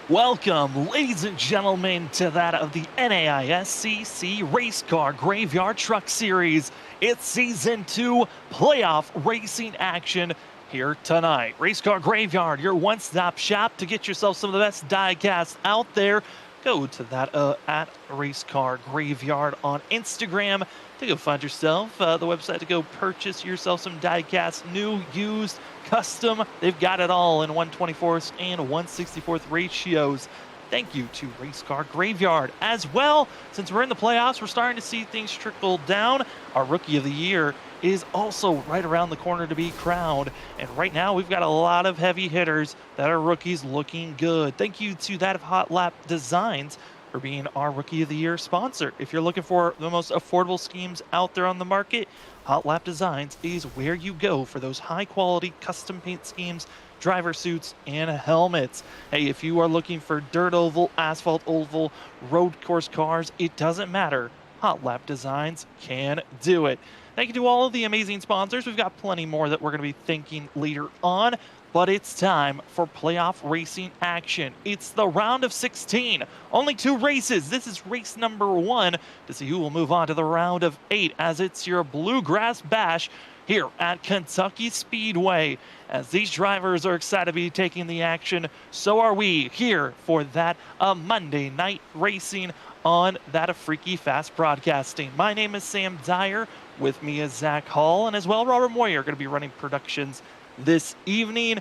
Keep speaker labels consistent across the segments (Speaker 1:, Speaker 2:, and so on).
Speaker 1: Welcome, ladies and gentlemen, to that of the NAISCC Race Car Graveyard Truck Series. It's Season 2 playoff racing action here tonight. Race Car Graveyard, your one-stop shop to get yourself some of the best die-casts out there. Go to that at Race Car Graveyard on Instagram to go find yourself the website to go purchase yourself some die-casts, new, used, custom. They've got it all in 1/24th and 1/64th ratios. Thank you to Race Car Graveyard as well. Since we're in the playoffs, we're starting to see things trickle down. Our Rookie of the Year is also right around the corner to be crowned. And right now, we've got a lot of heavy hitters that are rookies looking good. Thank you to that of Hot Lap Designs for being our Rookie of the Year sponsor. If you're looking for the most affordable schemes out there on the market, Hot Lap Designs is where you go for those high quality custom paint schemes, driver suits, and helmets. Hey, if you are looking for dirt oval, asphalt oval, road course cars, it doesn't matter. Hot Lap Designs can do it. Thank you to all of the amazing sponsors. We've got plenty more that we're going to be thanking later on, but it's time for playoff racing action. It's the round of 16. Only 2 races. This is race number 1 to see who will move on to the round of 8, as it's your Bluegrass Bash here at Kentucky Speedway. As these drivers are excited to be taking the action, so are we here for that Monday night racing on that of Freaky Fast Broadcasting. My name is Sam Dyer. With me is Zach Hall, and as well Robert Moyer going to be running productions this evening.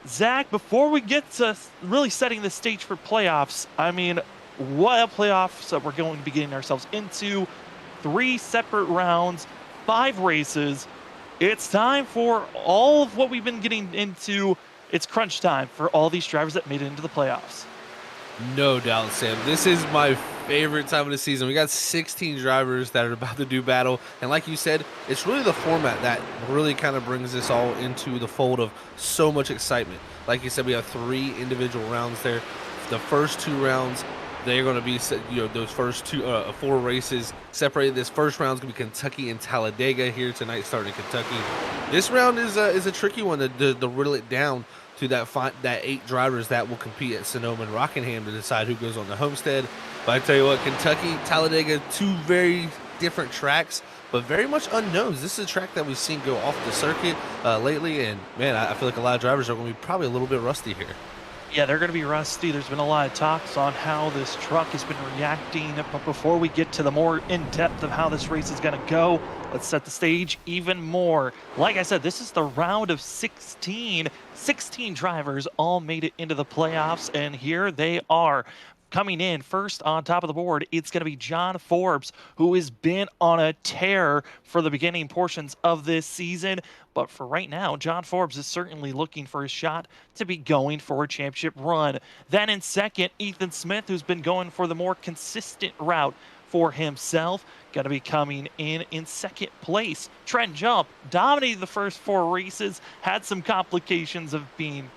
Speaker 1: Zach, before we get to really setting the stage for playoffs, I mean, what a playoffs that we're going to be getting ourselves into. 3 separate rounds, 5 races. It's time for all of what we've been getting into. It's crunch time for all these drivers that made it into the playoffs.
Speaker 2: No doubt, Sam. This is my favorite time of the season. We got 16 drivers that are about to do battle. And like you said, it's really the format that really kind of brings this all into the fold of so much excitement. Like you said, we have 3 individual rounds there. The first 2 rounds, they're going to be, those first 4 races separated. This first round is going to be Kentucky and Talladega here tonight, starting in Kentucky. This round is a tricky one to whittle it down to that 8 drivers that will compete at Sonoma and Rockingham to decide who goes on the Homestead. But I tell you what, Kentucky, Talladega, 2 very different tracks, but very much unknowns. This is a track that we've seen go off the circuit lately, and man, I feel like a lot of drivers are going to be probably a little bit rusty here.
Speaker 1: Yeah, they're going to be rusty. There's been a lot of talks on how this truck has been reacting. But before we get to the more in-depth of how this race is going to go, let's set the stage even more. Like I said, this is the round of 16. 16 drivers all made it into the playoffs, and here they are. Coming in first on top of the board, it's going to be John Forbes, who has been on a tear for the beginning portions of this season. But for right now, John Forbes is certainly looking for a shot to be going for a championship run. Then in second, Ethan Smith, who's been going for the more consistent route for himself, going to be coming in second place. Trent Jump dominated the first 4 races, had some complications of being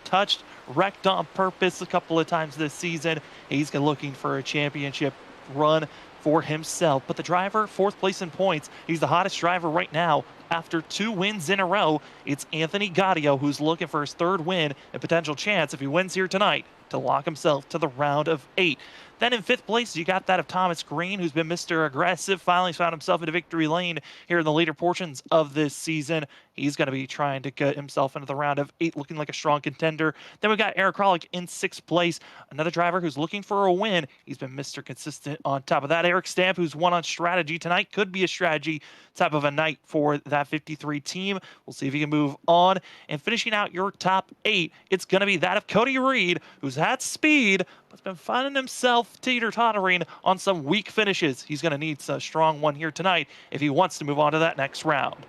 Speaker 1: touched, wrecked on purpose a couple of times this season. He's looking for a championship run for himself. But the driver, 4th place in points. He's the hottest driver right now after 2 wins in a row. It's Anthony Gaudio, who's looking for his 3rd win and potential chance, if he wins here tonight, to lock himself to the round of 8. Then in 5th place, you got that of Thomas Green, who's been Mr. Aggressive, finally found himself into victory lane here in the later portions of this season. He's going to be trying to get himself into the round of 8, looking like a strong contender. Then we got Eric Kralik in 6th place, another driver who's looking for a win. He's been Mr. Consistent on top of that. Eric Stamp, who's won on strategy tonight, could be a strategy type of a night for that 53 team. We'll see if he can move on. And finishing out your top 8, it's going to be that of Cody Reed, who's had speed, but's been finding himself teeter-tottering on some weak finishes. He's going to need a strong one here tonight if he wants to move on to that next round.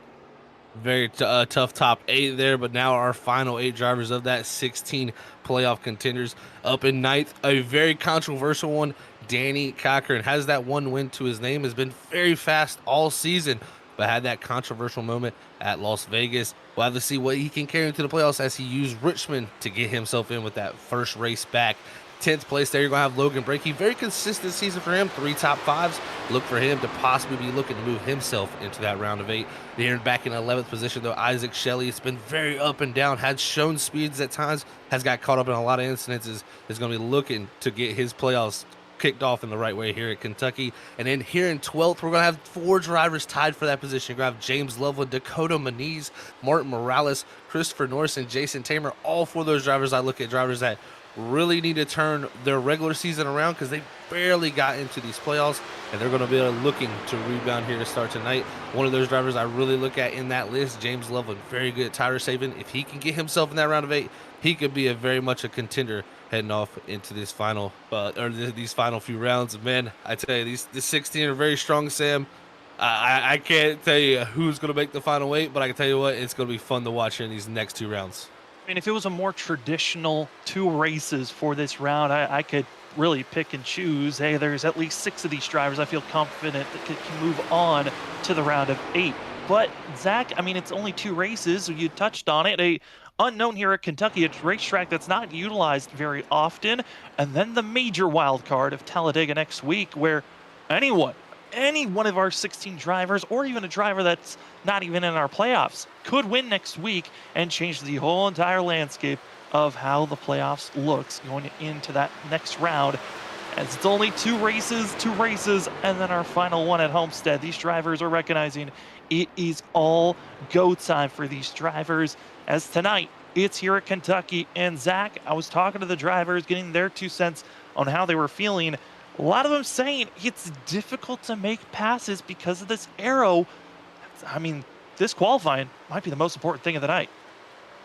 Speaker 2: Very tough top 8 there, but now our final 8 drivers of that 16 playoff contenders. Up in 9th, a very controversial one, Danny Cochran has that 1 win to his name, has been very fast all season, but had that controversial moment at Las Vegas. We'll have to see what he can carry into the playoffs as he used Richmond to get himself in with that first race back. 10th place there, you're going to have Logan Breakey. Very consistent season for him, 3 top 5s. Look for him to possibly be looking to move himself into that round of 8. Here back in 11th position, though, Isaac Shelley. It's been very up and down, had shown speeds at times, has got caught up in a lot of incidences, is going to be looking to get his playoffs kicked off in the right way here at Kentucky. And then here in 12th, we're going to have 4 drivers tied for that position. You're going to have James Loveland, Dakota Maniz, Martin Morales, Christopher Norris, and Jason Tamer. All 4 of those drivers, I look at drivers that really need to turn their regular season around because they barely got into these playoffs, and they're going to be looking to rebound here to start tonight. One of those drivers I really look at in that list, James Loveland, very good at tire saving. If he can get himself in that round of 8, he could be very much a contender heading off into this final these final few rounds. Man, I tell you, these 16 are very strong, Sam. I can't tell you who's going to make the final 8, but I can tell you what, it's going to be fun to watch here in these next 2 rounds.
Speaker 1: I mean, if it was a more traditional 2 races for this round, I could really pick and choose. Hey, there's at least 6 of these drivers I feel confident that can move on to the round of 8. But Zach, I mean, it's only 2 races. You touched on it. A unknown here at Kentucky, a racetrack that's not utilized very often. And then the major wild card of Talladega next week, where any one of our 16 drivers, or even a driver that's not even in our playoffs, could win next week and change the whole entire landscape of how the playoffs looks going into that next round. As it's only 2 races, and then our final one at Homestead. These drivers are recognizing it is all go time for these drivers, as tonight it's here at Kentucky. And Zach, I was talking to the drivers, getting their 2 cents on how they were feeling. A lot of them saying it's difficult to make passes because of this aero. I mean, this qualifying might be the most important thing of the night.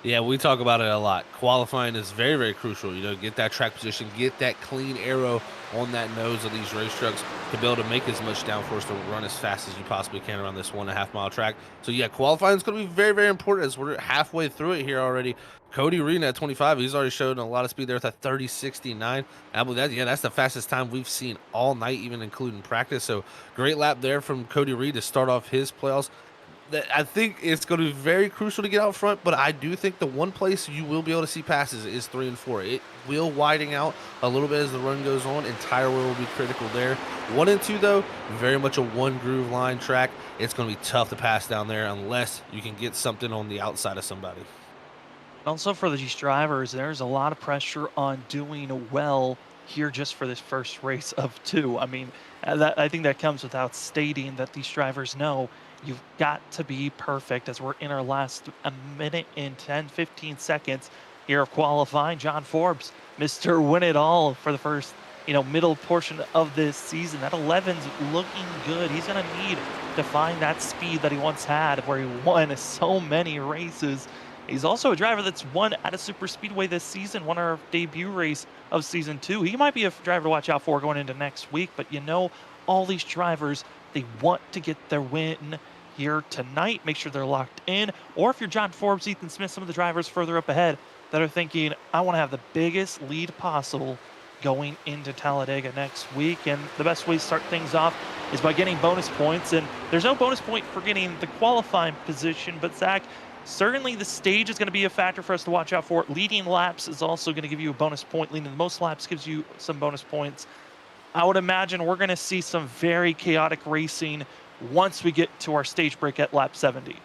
Speaker 2: Yeah, we talk about it a lot. Qualifying is very, very crucial. You know, get that track position, get that clean aero on that nose of these race trucks to be able to make as much downforce to run as fast as you possibly can around this 1.5 mile track. So yeah, qualifying is going to be very, very important as we're halfway through it here already. Cody Reed at 25, he's already showed a lot of speed there with a 30.69. I believe that, yeah, that's the fastest time we've seen all night, even including practice. So great lap there from Cody Reed to start off his playoffs. I think it's going to be very crucial to get out front, but I do think the one place you will be able to see passes is 3 and 4. It will widen out a little bit as the run goes on, and tire wear will be critical there. 1 and 2, though, very much a one groove line track. It's going to be tough to pass down there unless you can get something on the outside of somebody.
Speaker 1: Also for these drivers, there's a lot of pressure on doing well here just for this first race of 2. I mean, I think that comes without stating that these drivers know you've got to be perfect, as we're in our last minute and 10-15 seconds here of qualifying. John Forbes, Mr. Win It All for the first, middle portion of this season. That 11's looking good. He's going to need to find that speed that he once had, where he won so many races. He's also a driver that's won at a super speedway this season, won our debut race of season 2. He might be a driver to watch out for going into next week, but all these drivers, they want to get their win here tonight. Make sure they're locked in. Or if you're John Forbes, Ethan Smith, some of the drivers further up ahead that are thinking, I want to have the biggest lead possible going into Talladega next week. And the best way to start things off is by getting bonus points. And there's no bonus point for getting the qualifying position, but Zach, certainly the stage is going to be a factor for us to watch out for. Leading laps is also going to give you a bonus point. Leading the most laps gives you some bonus points. I would imagine we're going to see some very chaotic racing once we get to our stage break at lap 70.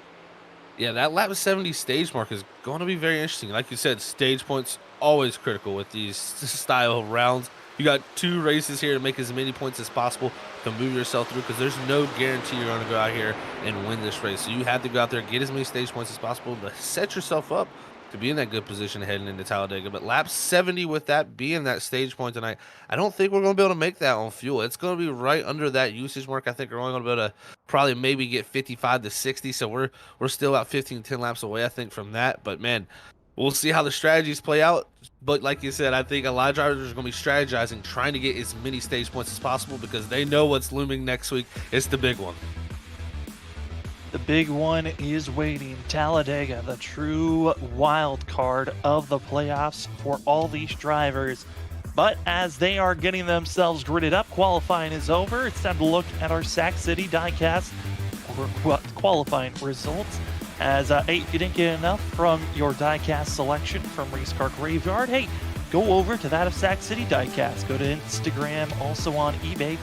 Speaker 2: Yeah, that lap 70 stage mark is going to be very interesting. Like you said, stage points always critical with these style of rounds. You got 2 races here to make as many points as possible to move yourself through, because there's no guarantee you're going to go out here and win this race. So you have to go out there, get as many stage points as possible to set yourself up to be in that good position heading into Talladega. But lap 70, with that being that stage point tonight, I don't think we're going to be able to make that on fuel. It's going to be right under that usage mark. I think we're only going to be able to probably maybe get 55 to 60. So we're still about 15-10 laps away, I think, from that. But man, we'll see how the strategies play out. But like you said, I think a lot of drivers are going to be strategizing, trying to get as many stage points as possible, because they know what's looming next week. It's the big one.
Speaker 1: The big one is waiting. Talladega, the true wild card of the playoffs for all these drivers. But as they are getting themselves gridded up, qualifying is over. It's time to look at our Sac City diecast qualifying results. As if you didn't get enough from your diecast selection from Race Car Graveyard, hey, go over to that of Sac City Diecast. Go to Instagram, also on eBay,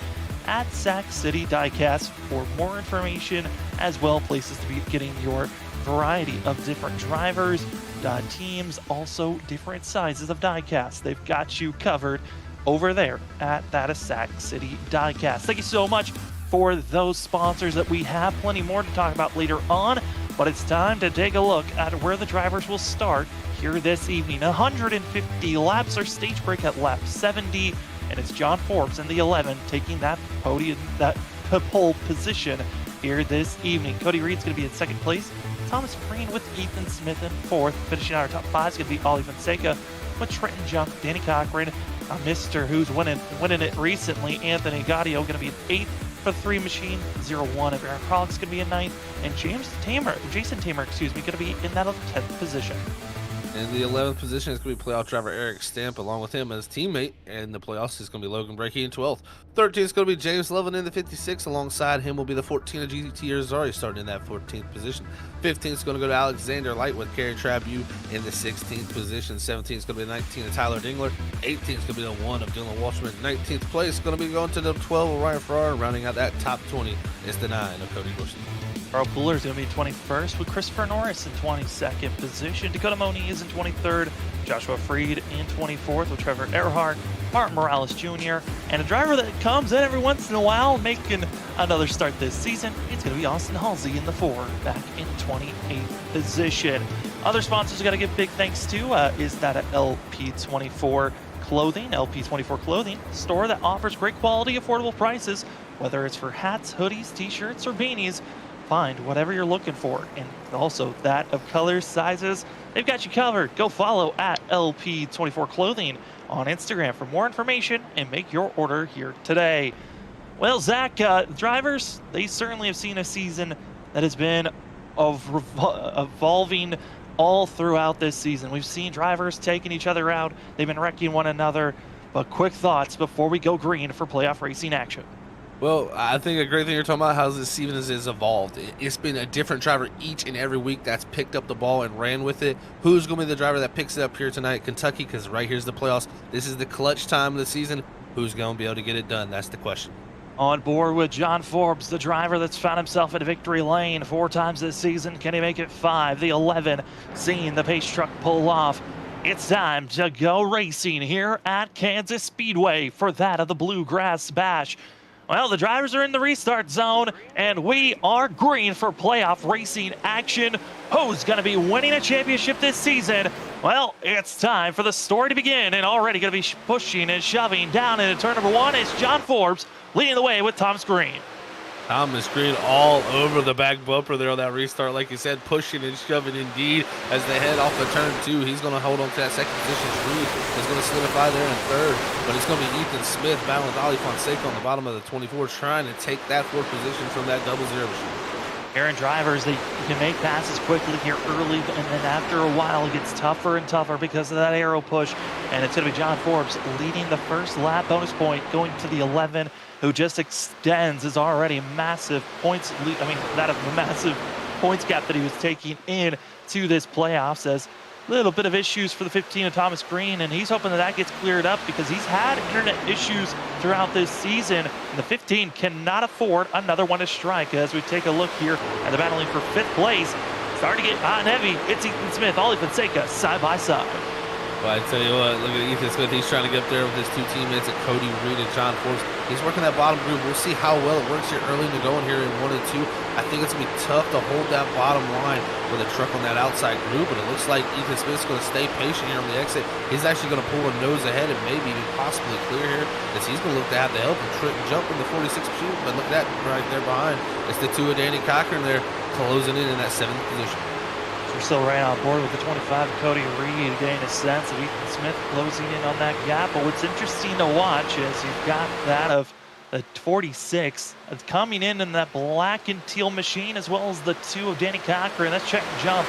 Speaker 1: at Sac City Diecast for more information, as well places to be getting your variety of different drivers, teams, also different sizes of diecast. They've got you covered over there at that of Sac City Diecast. Thank you so much for those sponsors that we have plenty more to talk about later on, but it's time to take a look at where the drivers will start here this evening. 150 laps are stage break at lap 70, and it's John Forbes in the 11 taking that podium, that pole position here this evening. Cody Reed's going to be in second place. Thomas Green with Ethan Smith in fourth. Finishing out our top five is going to be Ollie Fonseca with Trenton Jump, Danny Cochran, Mr. who's winning it recently, Anthony Gaudio, going to be in eighth for the Three Machine. 0-1 of Aaron Krog's going to be in ninth, and Jason Tamer, going to be in that 10th position.
Speaker 2: In the 11th position is going to be playoff driver Eric Stamp. Along with him as teammate in the playoffs is going to be Logan Breakey in 12th. 13th is going to be James Levin in the 56th. Alongside him will be the 14 of GT Irizarry starting in that 14th position. 15th is going to go to Alexander Light with Kerry Trabu in the 16th position. 17th is going to be the 19 of Tyler Dingler. 18th is going to be the 1 of Dylan Walshman. 19th place is going to be going to the 12 of Ryan Farrar. Rounding out that top 20 is the 9 of Cody Gorson.
Speaker 1: Carl Pooler is going to be in 21st with Christopher Norris in 22nd position. Dakota Moni is in 23rd. Joshua Freed in 24th with Trevor Earhart, Martin Morales Jr., and a driver that comes in every once in a while making another start this season. It's going to be Austin Halsey in the 4, back in 28th position. Other sponsors we got to give big thanks to is that at LP24 Clothing. LP24 Clothing, store that offers great quality, affordable prices, whether it's for hats, hoodies, t-shirts, or beanies. Find whatever you're looking for, and also that of colors, sizes. They've got you covered. Go follow at LP24 Clothing on Instagram for more information and make your order here today. Well, Zach, drivers, they certainly have seen a season that has been evolving all throughout this season. We've seen drivers taking each other out. They've been wrecking one another. But quick thoughts before we go green for playoff racing action.
Speaker 2: Well, I think a great thing you're talking about how this season has evolved. It's been a different driver each and every week that's picked up the ball and ran with it. Who's going to be the driver that picks it up here tonight? Kentucky, because right here's the playoffs. This is the clutch time of the season. Who's going to be able to get it done? That's the question.
Speaker 1: On board with John Forbes, the driver that's found himself in victory lane 4 times this season. Can he make it 5? The 11, seeing the pace truck pull off. It's time to go racing here at Kansas Speedway for that of the Bluegrass Bash. Well, the drivers are in the restart zone, and we are green for playoff racing action. Who's going to be winning a championship this season? Well, it's time for the story to begin, and already going to be pushing and shoving down into turn number 1 is John Forbes, leading the way with Thomas Green.
Speaker 2: Thomas Green all over the back bumper there on that restart, like you said, pushing and shoving indeed as they head off of turn 2. He's going to hold on to that second position. Reed is going to solidify there in third, but it's going to be Ethan Smith battling with Ollie Fonseca on the bottom of the 24, trying to take that 4th position from that 0-0 machine.
Speaker 1: Aaron drivers, they can make passes quickly here early, and then after a while it gets tougher and tougher because of that aero push, and it's going to be John Forbes leading the first lap bonus point, going to the 11, who just extends his already massive points lead. That of the massive points gap that he was taking in to this playoffs. As a little bit of issues for the 15 of Thomas Green, and he's hoping that gets cleared up because he's had internet issues throughout this season. And the 15 cannot afford another one to strike. As we take a look here at the battling for 5th place, starting to get hot and heavy. It's Ethan Smith, Ollie Fonseca, side by side.
Speaker 2: Well, I tell you what, look at Ethan Smith. He's trying to get up there with his 2 teammates, Cody Reed and John Forbes. He's working that bottom group. We'll see how well it works here early to going here in 1 and 2. I think it's going to be tough to hold that bottom line with a truck on that outside group, but it looks like Ethan Smith's going to stay patient here on the exit. He's actually going to pull a nose ahead and maybe even possibly clear here, as he's going to look to have the help of Trenton Jump in the 46 machine. But look at that right there behind. It's the 2 of Danny Cochran there closing in that 7th position.
Speaker 1: We're still right on board with the 25, Cody Reed, getting a sense of Ethan Smith closing in on that gap. But what's interesting to watch is you've got that of the 46 coming in that black and teal machine, as well as the 2 of Danny Cochran. That's check and jump.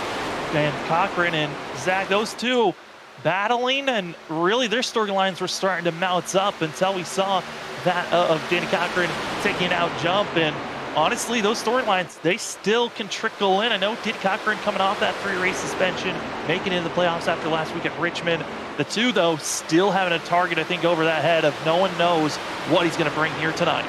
Speaker 1: And Cochran and Zach, those 2 battling, and really their storylines were starting to mount up until we saw that of Danny Cochran taking out Jump. And honestly, those storylines, they still can trickle in. I know Did Cochran coming off that 3-race suspension, making it in the playoffs after last week at Richmond. The two, though, still having a target, I think, over that head of no one knows what he's going to bring here tonight.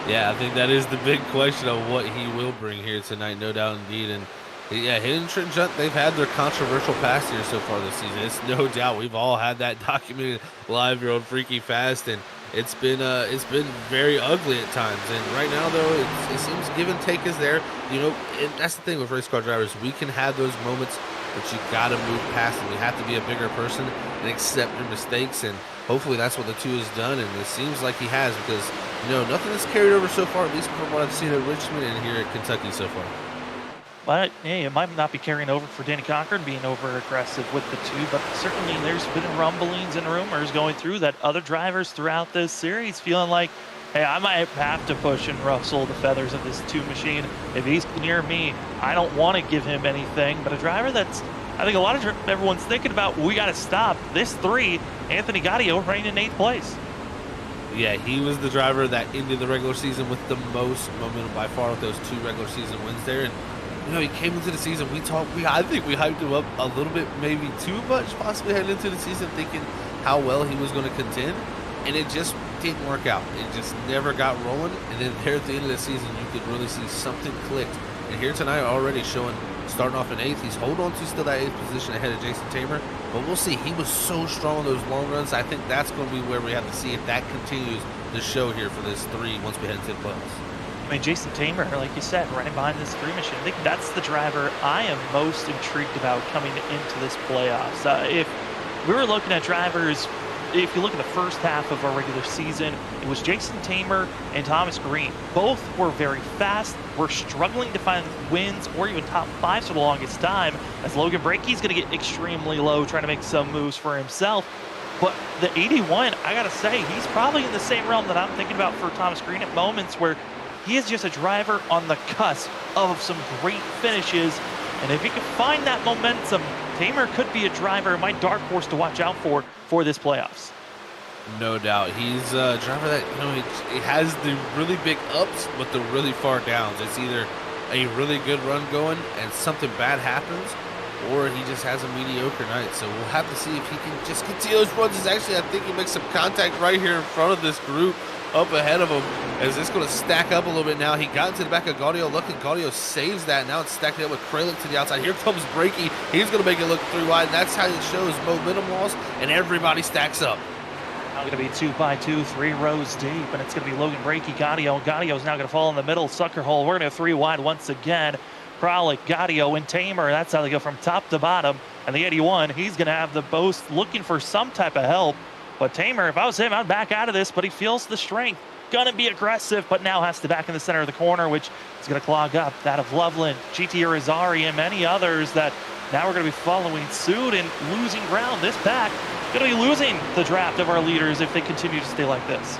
Speaker 2: Yeah, I think that is the big question of what he will bring here tonight, no doubt indeed. And yeah, him and Trent Junt, they've had their controversial past here so far this season. It's no doubt. We've all had that documented live here on Freaky Fast, and it's been very ugly at times. And right now, though, it seems give and take is there. You know, and that's the thing with race car drivers. We can have those moments, but you got to move past them. You have to be a bigger person and accept your mistakes. And hopefully that's what the two has done, and it seems like he has, because nothing has carried over so far, at least from what I've seen at Richmond and here at Kentucky so far.
Speaker 1: But hey, it might not be carrying over for Danny Cochran being over aggressive with the two, but certainly there's been rumblings and rumors going through that other drivers throughout this series feeling like, hey, I might have to push and rustle the feathers of this two machine. If he's near me, I don't want to give him anything. But a driver that's, I think everyone's thinking about, we got to stop this three, Anthony Gaudio, reigning in 8th place.
Speaker 2: Yeah, he was the driver that ended the regular season with the most momentum by far with those 2 regular season wins there. And he came into the season, I think we hyped him up a little bit, maybe too much, possibly heading into the season, thinking how well he was going to contend, and it just didn't work out. It just never got rolling, and then there at the end of the season, you could really see something clicked. And here tonight already showing, starting off in 8th, he's holding on to still that 8th position ahead of Jason Tamer, but we'll see. He was so strong in those long runs. I think that's going to be where we have to see if that continues the show here for this 3 once we head into the playoffs.
Speaker 1: I mean, Jason Tamer, like you said, running behind this 3 machine, I think that's the driver I am most intrigued about coming into this playoffs. If we were looking at drivers, if you look at the first half of our regular season, it was Jason Tamer and Thomas Green. Both were very fast, were struggling to find wins or even top 5s for the longest time, as Logan Brakey's going to get extremely low, trying to make some moves for himself. But the 81, I got to say, he's probably in the same realm that I'm thinking about for Thomas Green at moments where he is just a driver on the cusp of some great finishes. And if he can find that momentum, Tamer could be a driver, my dark horse to watch out for this playoffs.
Speaker 2: No doubt. He's a driver that, he has the really big ups, but the really far downs. It's either a really good run going and something bad happens, or he just has a mediocre night. So we'll have to see if he can just continue those runs. Actually, I think he makes some contact right here in front of this group up ahead of him, as it's going to stack up a little bit now. He got into the back of Gaudio. Luckily, Gaudio saves that. Now it's stacked up with Kralik to the outside. Here comes Brakey. He's going to make it look 3 wide. And that's how it shows momentum loss, and everybody stacks up.
Speaker 1: Now going to be 2 by 2, 3 rows deep, and it's going to be Logan Brakey, Gaudio. Gaudio's now going to fall in the middle, sucker hole. We're going to go 3 wide once again. Kralik, Gaudio, and Tamer. That's how they go from top to bottom. And the 81, he's going to have the boast looking for some type of help. But Tamer, if I was him, I'd back out of this, but he feels the strength. Gonna be aggressive, but now has to back in the center of the corner, which is gonna clog up that of Loveland, GT Irizarry, and many others that now we're gonna be following suit and losing ground. This pack gonna be losing the draft of our leaders if they continue to stay like this.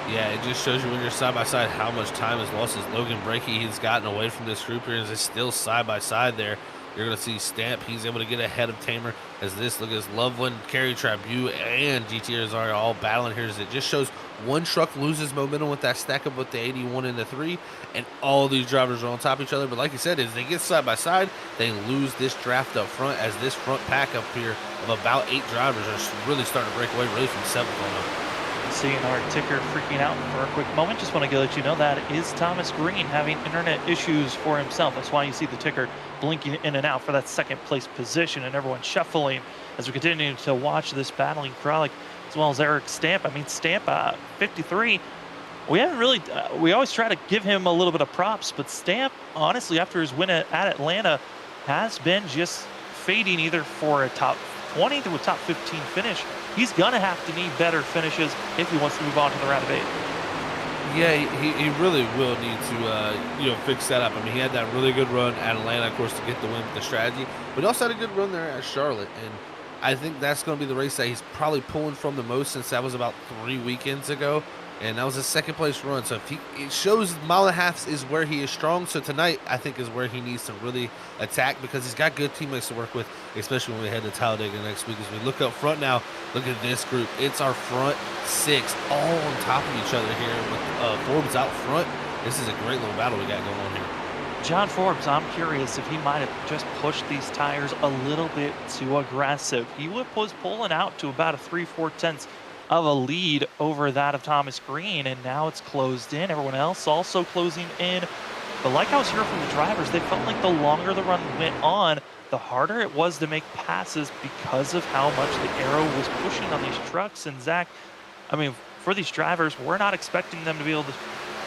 Speaker 2: Yeah, it just shows you when you're side by side how much time is lost as Logan Brakey. He's gotten away from this group here, and is still side by side there. You're going to see Stamp. He's able to get ahead of Tamer as this. Look at this Loveland, Kerry Trabu, and GT Irizarry all battling here. As it just shows one truck loses momentum with that stack up with the 81 and the 3, and all these drivers are on top of each other. But like you said, as they get side by side, they lose this draft up front, as this front pack up here of about 8 drivers are really starting to break away really from 7th on up.
Speaker 1: Seeing our ticker freaking out for a quick moment. Just want to let you know that is Thomas Green having internet issues for himself. That's why you see the ticker blinking in and out for that 2nd place position, and everyone shuffling as we continue to watch this battling Kralik as well as Eric Stamp. I mean, Stamp 53. We haven't really, we always try to give him a little bit of props, but Stamp, honestly, after his win at Atlanta, has been just fading either for a top 20 to a top 15 finish. He's going to have to need better finishes if he wants to move on to the round of 8.
Speaker 2: Yeah, he really will need to fix that up. I mean, he had that really good run at Atlanta, of course, to get the win with the strategy, but he also had a good run there at Charlotte, and I think that's going to be the race that he's probably pulling from the most, since that was about 3 weekends ago, and that was a 2nd place run. So if it shows mile and a half is where he is strong. So tonight, I think, is where he needs to really attack, because he's got good teammates to work with, especially when we head to Talladega next week. As we look up front now, look at this group. It's our front 6 all on top of each other here with Forbes out front. This is a great little battle we got going on here.
Speaker 1: John Forbes, I'm curious if he might have just pushed these tires a little bit too aggressive. He was pulling out to about a 3/4 of a lead over that of Thomas Green, and now it's closed in. Everyone else also closing in. But like I was hearing from the drivers, they felt like the longer the run went on, the harder it was to make passes because of how much the aero was pushing on these trucks. And Zach, I mean, for these drivers, we're not expecting them to be able to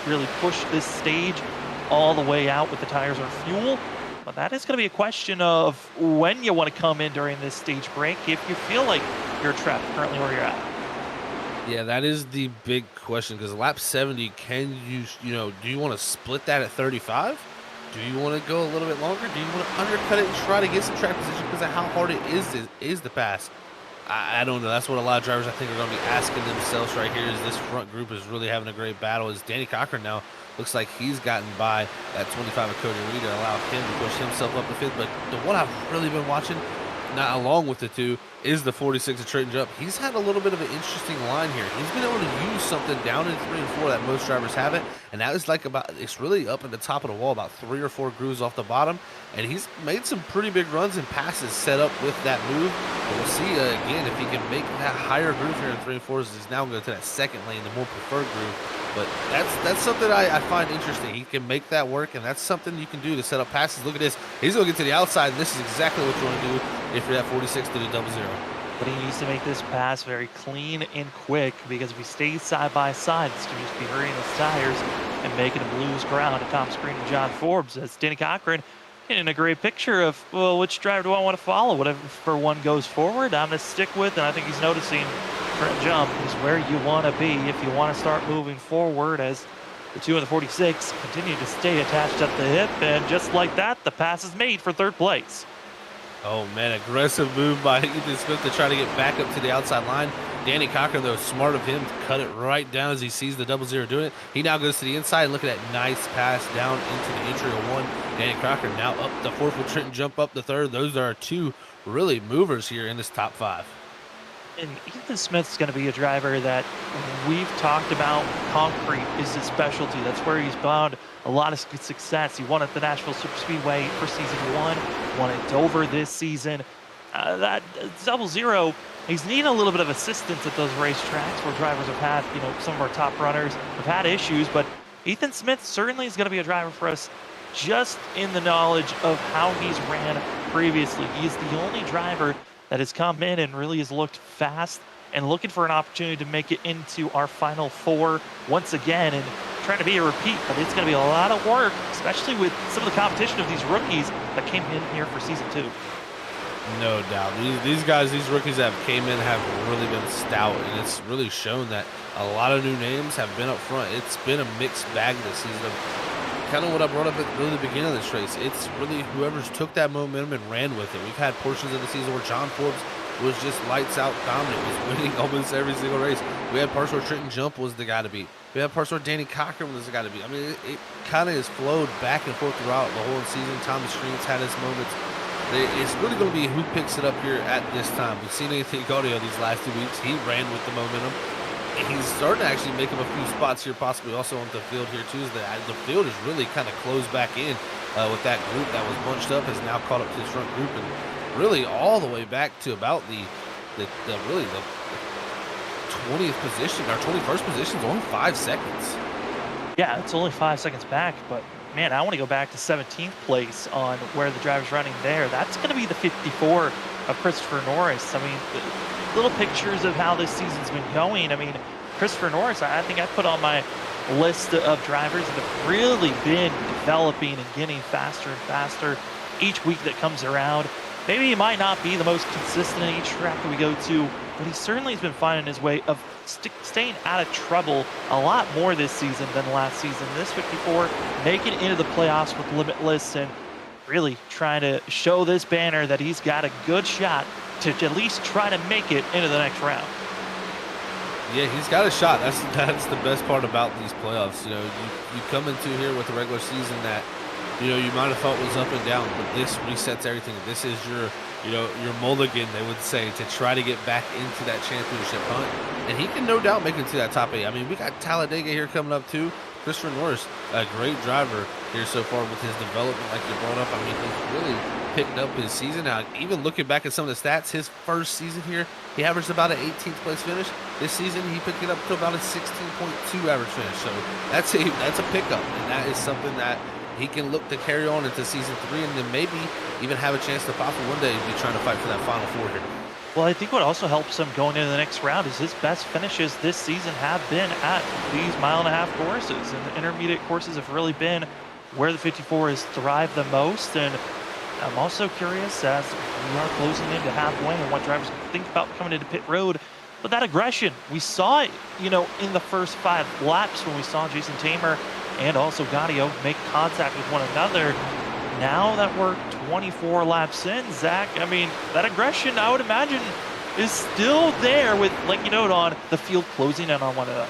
Speaker 1: really push this stage all the way out with the tires or fuel. But that is going to be a question of when you want to come in during this stage break if you feel like you're trapped currently where you're at.
Speaker 2: Yeah, that is the big question because lap 70, can you, do you want to split that at 35? Do you want to go a little bit longer? Do you want to undercut it and try to get some track position because of how hard it is to pass? I don't know. That's what a lot of drivers I think are going to be asking themselves right here. Is this front group is really having a great battle? Is Danny Cochran now looks like he's gotten by that 25 of Cody Reed to allow him to push himself up the fifth. But the one I've really been watching, not along with the two, is the 46 of Trenton Jump. He's had a little bit of an interesting line here. He's been able to use something down in 3 and 4 that most drivers haven't, and that is like it's really up at the top of the wall, about 3 or 4 grooves off the bottom, and he's made some pretty big runs and passes set up with that move. But we'll see again if he can make that higher groove here in 3 and 4 as he's now going to that second lane, the more preferred groove. But that's something I find interesting. He can make that work, and that's something you can do to set up passes. Look at this. He's going to get to the outside, and this is exactly what you want to do if you're at 46 to the 00.
Speaker 1: But he needs to make this pass very clean and quick, because if he stays side by side, it's going to just be hurrying his tires and making him lose ground to Thomas Green and John Forbes. As Danny Cochran in a great picture of, well, which driver do I want to follow? Whatever one goes forward, I'm going to stick with, and I think he's noticing Trent Jump is where you want to be if you want to start moving forward, as the 2 and the 46 continue to stay attached at the hip, and just like that, the pass is made for 3rd place.
Speaker 2: Oh, man, aggressive move by Ethan Smith to try to get back up to the outside line. Danny Cochran, though, smart of him to cut it right down as he sees the 00 doing it. He now goes to the inside, and look at that nice pass down into the entry of 1. Danny Cochran now up the 4th with Trenton Jump up the 3rd. Those are 2 really movers here in this top 5.
Speaker 1: And Ethan Smith's going to be a driver that we've talked about. Concrete is his specialty. That's where he's found a lot of success. He won at the Nashville Superspeedway for season 1, won at Dover this season. That 00, he's needing a little bit of assistance at those racetracks where drivers have had, some of our top runners have had issues. But Ethan Smith certainly is going to be a driver for us just in the knowledge of how he's ran previously. He's the only driver that has come in and really has looked fast and looking for an opportunity to make it into our final 4 once again, and trying to be a repeat. But it's going to be a lot of work, especially with some of the competition of these rookies that came in here for season 2.
Speaker 2: No doubt. These guys, these rookies that came in have really been stout, and it's really shown that a lot of new names have been up front. It's been a mixed bag this season. Kind of what I brought up at really the beginning of this race. It's really whoever's took that momentum and ran with it. We've had portions of the season where John Forbes was just lights out dominant, was winning almost every single race. We had parts where Trenton Jump was the guy to beat. We had parts where Danny Cochran was the guy to beat. I mean, it kind of has flowed back and forth throughout the whole season. Thomas Green's had his moments. It's really going to be who picks it up here at this time. We've seen Anthony Gaudio these last 2 weeks. He ran with the momentum. He's starting to actually make him a few spots here, possibly also on the field here too. The field is really kind of closed back in with that group that was bunched up, has now caught up to this front group, and really all the way back to about the 20th position, or 21st position is only 5 seconds.
Speaker 1: Yeah, it's only 5 seconds back, but man, I want to go back to 17th place on where the driver's running there. That's going to be the 54 of Christopher Norris. I mean, little pictures of how this season's been going. I mean, Christopher Norris, I think I put on my list of drivers that have really been developing and getting faster and faster each week that comes around. Maybe he might not be the most consistent in each track that we go to, but he certainly has been finding his way of staying out of trouble a lot more this season than last season. This 54 making it into the playoffs with Limitless, and really trying to show this banner that he's got a good shot to at least try to make it into the next round.
Speaker 2: Yeah, he's got a shot. That's the best part about these playoffs. You come into here with a regular season that you might have thought was up and down, but this resets everything. This is your mulligan, they would say, to try to get back into that championship hunt. And he can no doubt make it to that top 8. I mean, we got Talladega here coming up too, Christopher Norris, a great driver here so far with his development, like you brought up. I mean, he's really picked up his season. Now, even looking back at some of the stats, his first season here, he averaged about an 18th place finish. This season, he picked it up to about a 16.2 average finish. So that's a pickup, and that is something that he can look to carry on into season 3, and then maybe even have a chance to possibly one day be trying to fight for that Final Four here.
Speaker 1: Well, I think what also helps him going into the next round is his best finishes this season have been at these mile-and-a-half courses, and the intermediate courses have really been where the 54 has thrived the most. And I'm also curious, as we are closing into halfway, and what drivers think about coming into pit road. But that aggression, we saw it, in the first 5 laps when we saw Jason Tamer and also Gaudio make contact with one another. Now that we're 24 laps in, Zach, I mean, that aggression, I would imagine, is still there with, like you note on, the field closing in on one another.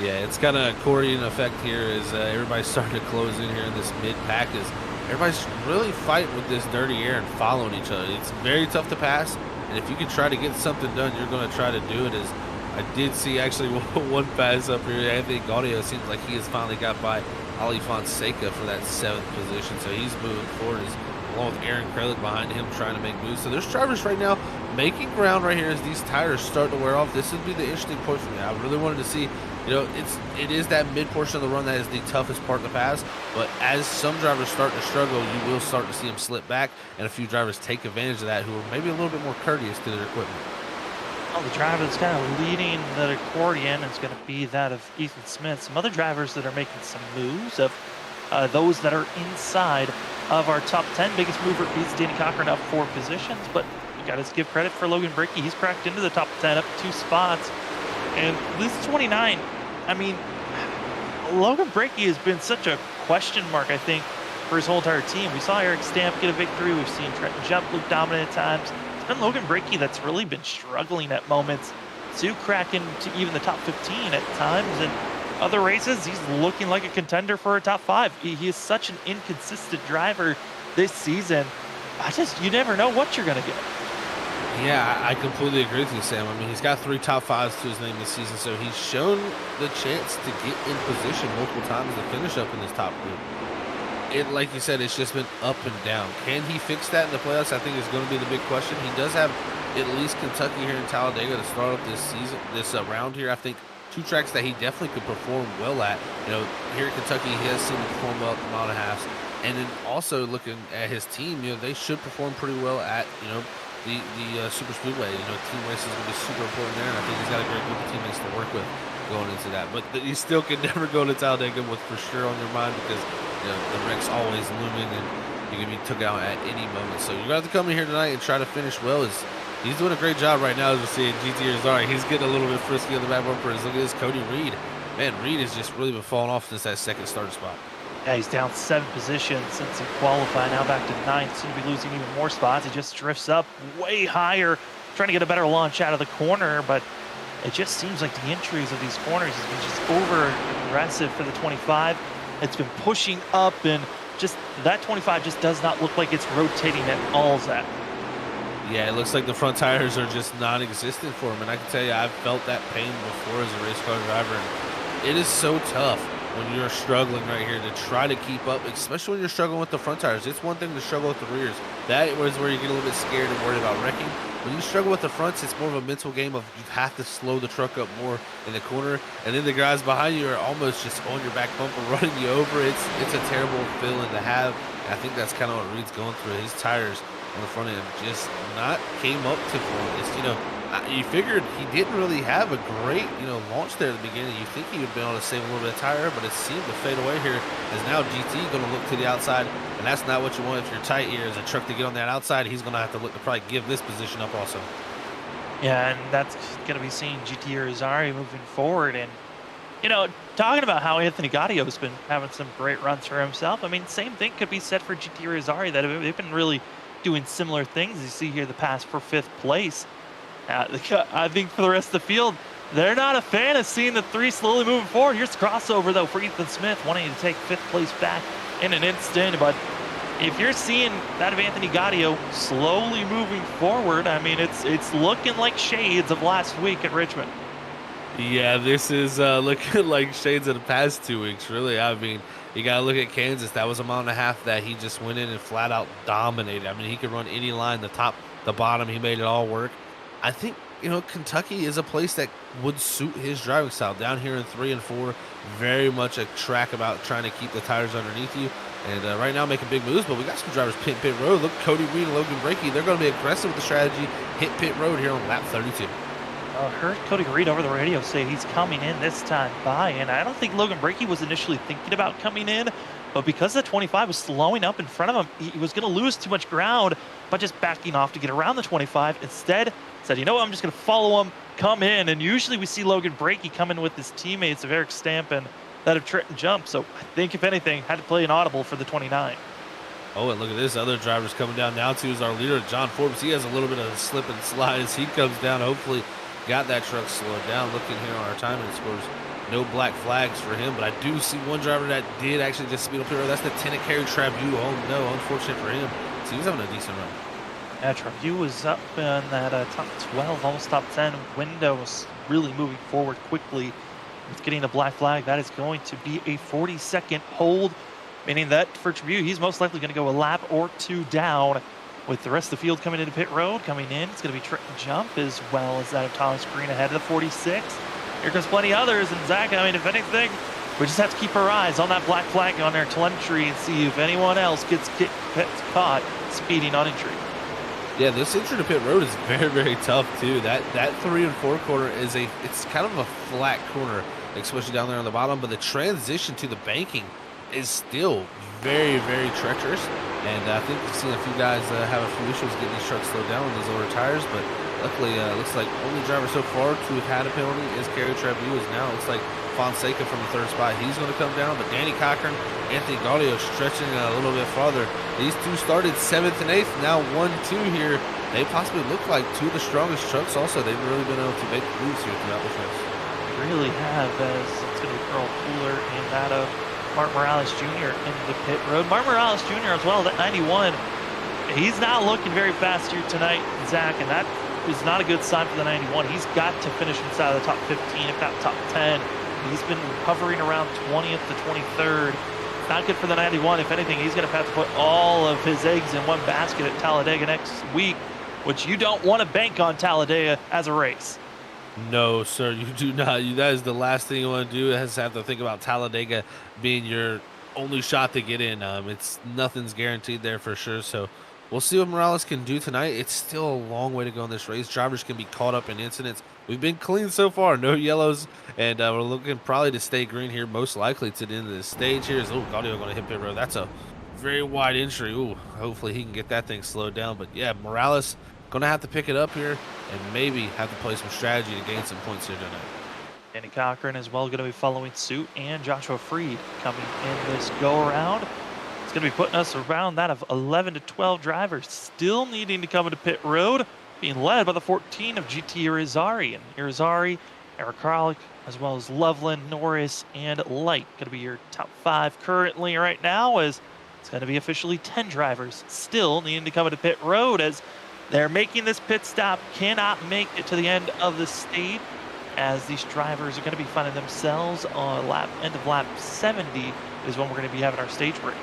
Speaker 2: Yeah, it's kind of accordion effect here as everybody's starting to close in here in this mid-pack. As everybody's really fighting with this dirty air and following each other. It's very tough to pass, and if you can try to get something done, you're going to try to do it. As I did see actually one pass up here. Anthony Gaudio seems like he has finally got by Ali Fonseca for that 7th position, so he's moving forward along with Aaron Kralik behind him trying to make moves. So there's drivers right now making ground right here as these tires start to wear off. This would be the interesting point for me. I really wanted to see, it is that mid portion of the run that is the toughest part to pass, but as some drivers start to struggle, you will start to see them slip back, and a few drivers take advantage of that who are maybe a little bit more courteous to their equipment.
Speaker 1: Well, the driver that's kind of leading the accordion is going to be that of Ethan Smith. Some other drivers that are making some moves of those that are inside of our top 10. Biggest mover is Danny Cochran up 4 positions, but you got to give credit for Logan Brickey. He's cracked into the top 10 up 2 spots. And this is 29. I mean, Logan Brickey has been such a question mark, I think, for his whole entire team. We saw Eric Stamp get a victory. We've seen Trenton Jump look dominant at times. It's been Logan Brickey that's really been struggling at moments to crack into even the top 15 at times. And other races, he's looking like a contender for a top 5. He is such an inconsistent driver this season. You never know what you're going to get.
Speaker 2: Yeah, I completely agree with you, Sam. I mean, he's got 3 top 5s to his name this season, so he's shown the chance to get in position multiple times to finish up in this top group. Like you said, it's just been up and down. Can he fix that in the playoffs? I think is going to be the big question. He does have at least Kentucky here in Talladega to start off this season, this round here. I think 2 tracks that he definitely could perform well at. Here in Kentucky, he has seen him perform well at the mile and a half. And then also looking at his team, they should perform pretty well at, the Super Speedway. Team racing is going to be super important there, and I think he's got a great group of teammates to work with going into that. But you still can never go to Talladega with for sure on your mind because the wreck's always looming and you can be took out at any moment. So you're going to have to come in here tonight and try to finish well. He's doing a great job right now as we're seeing GT Rizari. He's getting a little bit frisky on the back bumper. Look at this Cody Reed. Man, Reed has just really been falling off since that second starter spot.
Speaker 1: Yeah, he's down 7 positions since he qualified, now back to 9th. Soon to be losing even more spots. He just drifts up way higher, trying to get a better launch out of the corner, but it just seems like the entries of these corners has been just over aggressive for the 25. It's been pushing up, and just that 25 just does not look like it's rotating at all, Zach.
Speaker 2: Yeah, it looks like the front tires are just non-existent for him, and I can tell you I've felt that pain before as a race car driver, and it is so tough when you're struggling right here to try to keep up, especially when you're struggling with the front tires. It's one thing to struggle with the rears. That is where you get a little bit scared and worried about wrecking. When you struggle with the fronts, it's more of a mental game of you have to slow the truck up more in the corner, and then the guys behind you are almost just on your back bumper running you over. It's a terrible feeling to have. And I think that's kind of what Reed's going through. His tires on the front end just not came up to performance. You figured he didn't really have a great, launch there at the beginning. You think he would be able to save a little bit of tire, but it seemed to fade away here as now GT going to look to the outside, and that's not what you want if you're tight here as a truck to get on that outside. He's going to have to look to probably give this position up also.
Speaker 1: Yeah, and that's going to be seeing GT Rizari moving forward. And, talking about how Anthony Gaudio has been having some great runs for himself, I mean, same thing could be said for GT Rizari, that they've been really doing similar things. You see here the pass for 5th place. I think for the rest of the field, they're not a fan of seeing the 3 slowly moving forward. Here's the crossover, though, for Ethan Smith, wanting to take 5th place back in an instant. But if you're seeing that of Anthony Gaudio slowly moving forward, I mean, it's looking like shades of last week at Richmond.
Speaker 2: Yeah, this is looking like shades of the past 2 weeks, really. I mean, you got to look at Kansas. That was a mile and a half that he just went in and flat out dominated. I mean, he could run any line, the top, the bottom. He made it all work. I think, Kentucky is a place that would suit his driving style. Down here in 3 and 4, very much a track about trying to keep the tires underneath you. And right now making big moves, but we got some drivers pit road. Look, Cody Reed and Logan Brakey, they're going to be aggressive with the strategy. Hit pit road here on lap 32.
Speaker 1: Heard Cody Reed over the radio say he's coming in this time by, and I don't think Logan Brakey was initially thinking about coming in, but because the 25 was slowing up in front of him, he was going to lose too much ground by just backing off to get around the 25. Instead, said, you know what, I'm just going to follow him, come in, and usually we see Logan Brakey come in with his teammates of Eric Stamp and that of Trenton Jump, so I think, if anything, had to play an audible for the 29.
Speaker 2: Oh, and look at this. Other driver's coming down now, too, is our leader, John Forbes. He has a little bit of a slip and slide as he comes down, hopefully got that truck slowed down. Looking here on our timing scores, no black flags for him, but I do see one driver that did actually just speed up here. That's Lieutenant Kerry Trabu. Oh no, unfortunate for him. So he's having a decent run.
Speaker 1: Yeah, Trabu was up in that top 12, almost top 10 window, was really moving forward quickly with getting a black flag. That is going to be a 40-second hold, meaning that for Trabu, he's most likely going to go a lap or two down. With the rest of the field coming into pit road, coming in, it's going to be Trenton Jump as well as that of Thomas Green ahead of the 46. Here comes plenty others, and Zach, I mean, if anything, we just have to keep our eyes on that black flag on their telemetry and see if anyone else gets caught speeding on entry.
Speaker 2: Yeah, this entry to pit road is very, very tough too. That 3 and 4 corner it's kind of a flat corner, especially down there on the bottom, but the transition to the banking is still very, very treacherous. And I think we've seen a few guys have a few issues getting these trucks slowed down with these older tires, but luckily looks like only driver so far to have had a penalty is Kerry Trabu. Is now looks like Fonseca from the third spot. He's going to come down, but Danny Cochran, Anthony Gaudio stretching a little bit farther. These two started 7th and 8th, now 1-2 here. They possibly look like two of the strongest trucks also. They've really been able to make moves here throughout the race.
Speaker 1: They really have, as it's going to be Earl Cooler and that of Mark Morales Jr. into the pit road. Mark Morales Jr. as well, that 91. He's not looking very fast here tonight, Zach, and that is not a good sign for the 91. He's got to finish inside of the top 15, if not top 10. He's been hovering around 20th to 23rd. Not good for the 91. If anything, he's going to have to put all of his eggs in one basket at Talladega next week, which you don't want to bank on Talladega as a race.
Speaker 2: No, sir, you do not. That is the last thing you want to do. You have to think about Talladega being your only shot to get in. Nothing's guaranteed there for sure. So we'll see what Morales can do tonight. It's still a long way to go in this race. Drivers can be caught up in incidents. We've been clean so far, no yellows, and we're looking probably to stay green here, most likely to the end of the stage here. Gaudio going to hit pit road. That's a very wide entry. Hopefully he can get that thing slowed down. But yeah, Morales going to have to pick it up here and maybe have to play some strategy to gain some points here tonight.
Speaker 1: Danny Cochran as well going to be following suit, and Joshua Freed coming in this go-around. It's going to be putting us around that of 11 to 12 drivers still needing to come into pit road, being led by the 14 of GT Irizarry. And Irizarry, Eric Kralik, as well as Loveland, Norris, and Light going to be your top 5 currently right now, as it's going to be officially 10 drivers still needing to come into pit road as they're making this pit stop, cannot make it to the end of the stage, as these drivers are going to be finding themselves on end of lap 70 is when we're going to be having our stage break.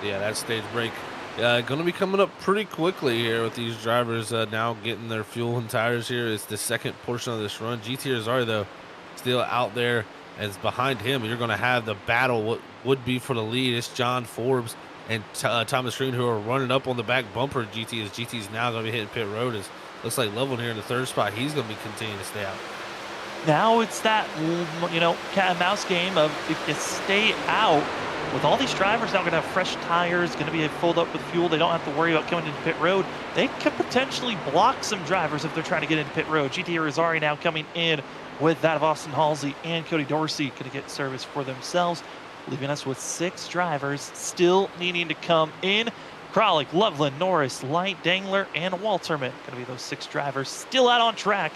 Speaker 2: Yeah, that stage break going to be coming up pretty quickly here with these drivers now getting their fuel and tires here. It's the second portion of this run. GT Irizarry, though, still out there, as behind him you're going to have the battle, what would be for the lead. It's John Forbes and Thomas Green, who are running up on the back bumper of GT, as GT's now going to be hitting pit road. As looks like Loveland here in the third spot, he's going to be continuing to stay out.
Speaker 1: Now it's that, cat and mouse game of if you stay out, with all these drivers now going to have fresh tires, going to be filled up with fuel, they don't have to worry about coming into pit road. They could potentially block some drivers if they're trying to get into pit road. GT Irizarry now coming in with that of Austin Halsey and Cody Dorsey going to get service for themselves, leaving us with 6 drivers still needing to come in. Kralik, Loveland, Norris, Light, Dangler, and Walterman going to be those 6 drivers still out on track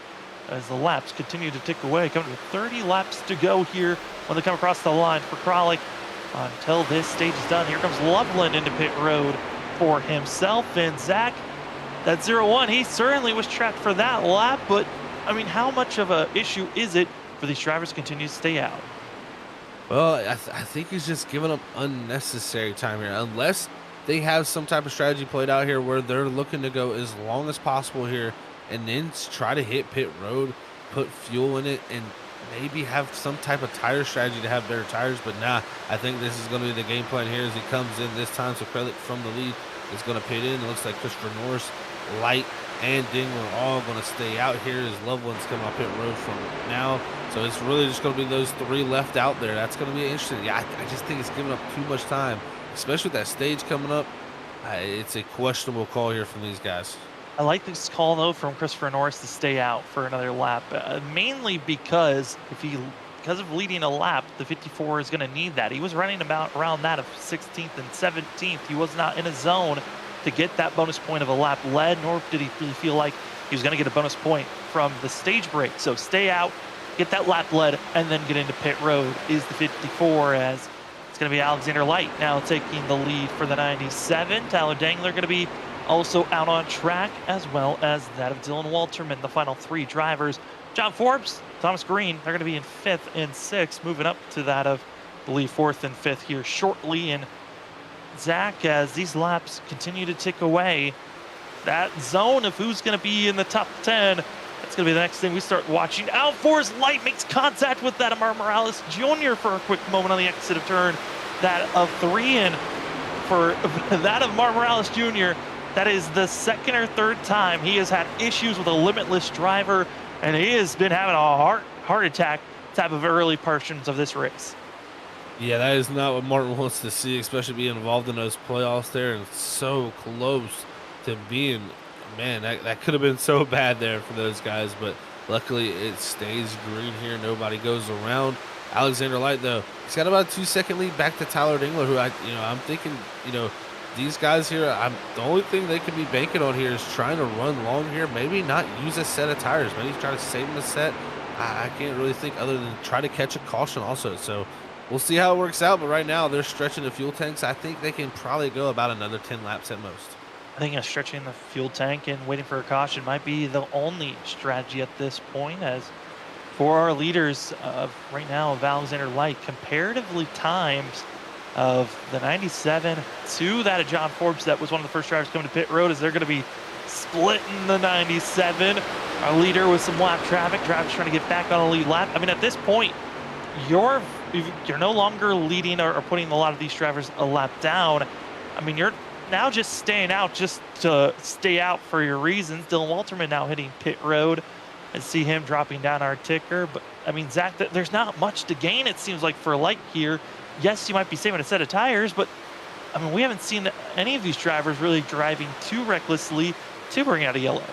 Speaker 1: as the laps continue to tick away. Coming to 30 laps to go here when they come across the line for Kralik. Until this stage is done, here comes Loveland into pit road for himself. And Zach, that 0-1, he certainly was tracked for that lap, but I mean, how much of a issue is it for these drivers to continue to stay out?
Speaker 2: Well, I think he's just giving up unnecessary time here. Unless they have some type of strategy played out here where they're looking to go as long as possible here and then try to hit pit road, put fuel in it, and maybe have some type of tire strategy to have better tires. But nah, I think this is going to be the game plan here as he comes in this time. So credit from the lead is going to pit in. It looks like Christopher Norris, Light, and Dingler are all going to stay out here as Loveland's coming off pit road from now. So it's really just going to be those three left out there. That's going to be interesting. Yeah, I just think it's giving up too much time, especially with that stage coming up. It's a questionable call here from these guys.
Speaker 1: I like this call though from Christopher Norris to stay out for another lap, mainly because because of leading a lap, the 54 is going to need that. He was running about around that of 16th and 17th. He was not in a zone to get that bonus point of a lap led, nor did he really feel like he was going to get a bonus point from the stage break. So stay out, get that lap led, and then get into pit road is the 54, as it's going to be Alexander Light now taking the lead for the 97. Tyler Dangler going to be also out on track, as well as that of Dylan Walterman, the final three drivers. John Forbes, Thomas Green, they're going to be in 5th and 6th, moving up to that of, I believe, 4th and 5th here shortly. And Zach, as these laps continue to tick away, that zone of who's going to be in the top 10, that's going to be the next thing we start watching. Alfor's Light makes contact with that of Mar Morales Jr. for a quick moment on the exit of turn. That of 3, and for that of Mar Morales Jr., that is the second or third time he has had issues with a limitless driver, and he has been having a heart attack type of early portions of this race.
Speaker 2: Yeah, that is not what Martin wants to see, especially being involved in those playoffs there and so close to being, man, that could have been so bad there for those guys, but luckily it stays green here. Nobody goes around. Alexander Light, though, he's got about a 2-second lead back to Tyler Dingler, who I'm thinking, these guys here, the only thing they can be banking on here is trying to run long here, maybe not use a set of tires, maybe try to save them a set. I can't really think other than try to catch a caution also. So we'll see how it works out, but right now they're stretching the fuel tanks. I think they can probably go about another 10 laps at most.
Speaker 1: I think stretching the fuel tank and waiting for a caution might be the only strategy at this point, as for our leaders right now of Alexander Light, comparatively times of the 97 to that of John Forbes, that was one of the first drivers coming to pit road, as they're going to be splitting the 97. Our leader with some lap traffic, drivers trying to get back on a lead lap. I mean, at this point, you're no longer leading or putting a lot of these drivers a lap down. I mean, you're now just staying out just to stay out for your reasons. Dylan Walterman now hitting pit road. I see him dropping down our ticker. But, I mean, Zach, there's not much to gain, it seems like, for Light here. Yes, you might be saving a set of tires, but, I mean, we haven't seen any of these drivers really driving too recklessly to bring out a yellow.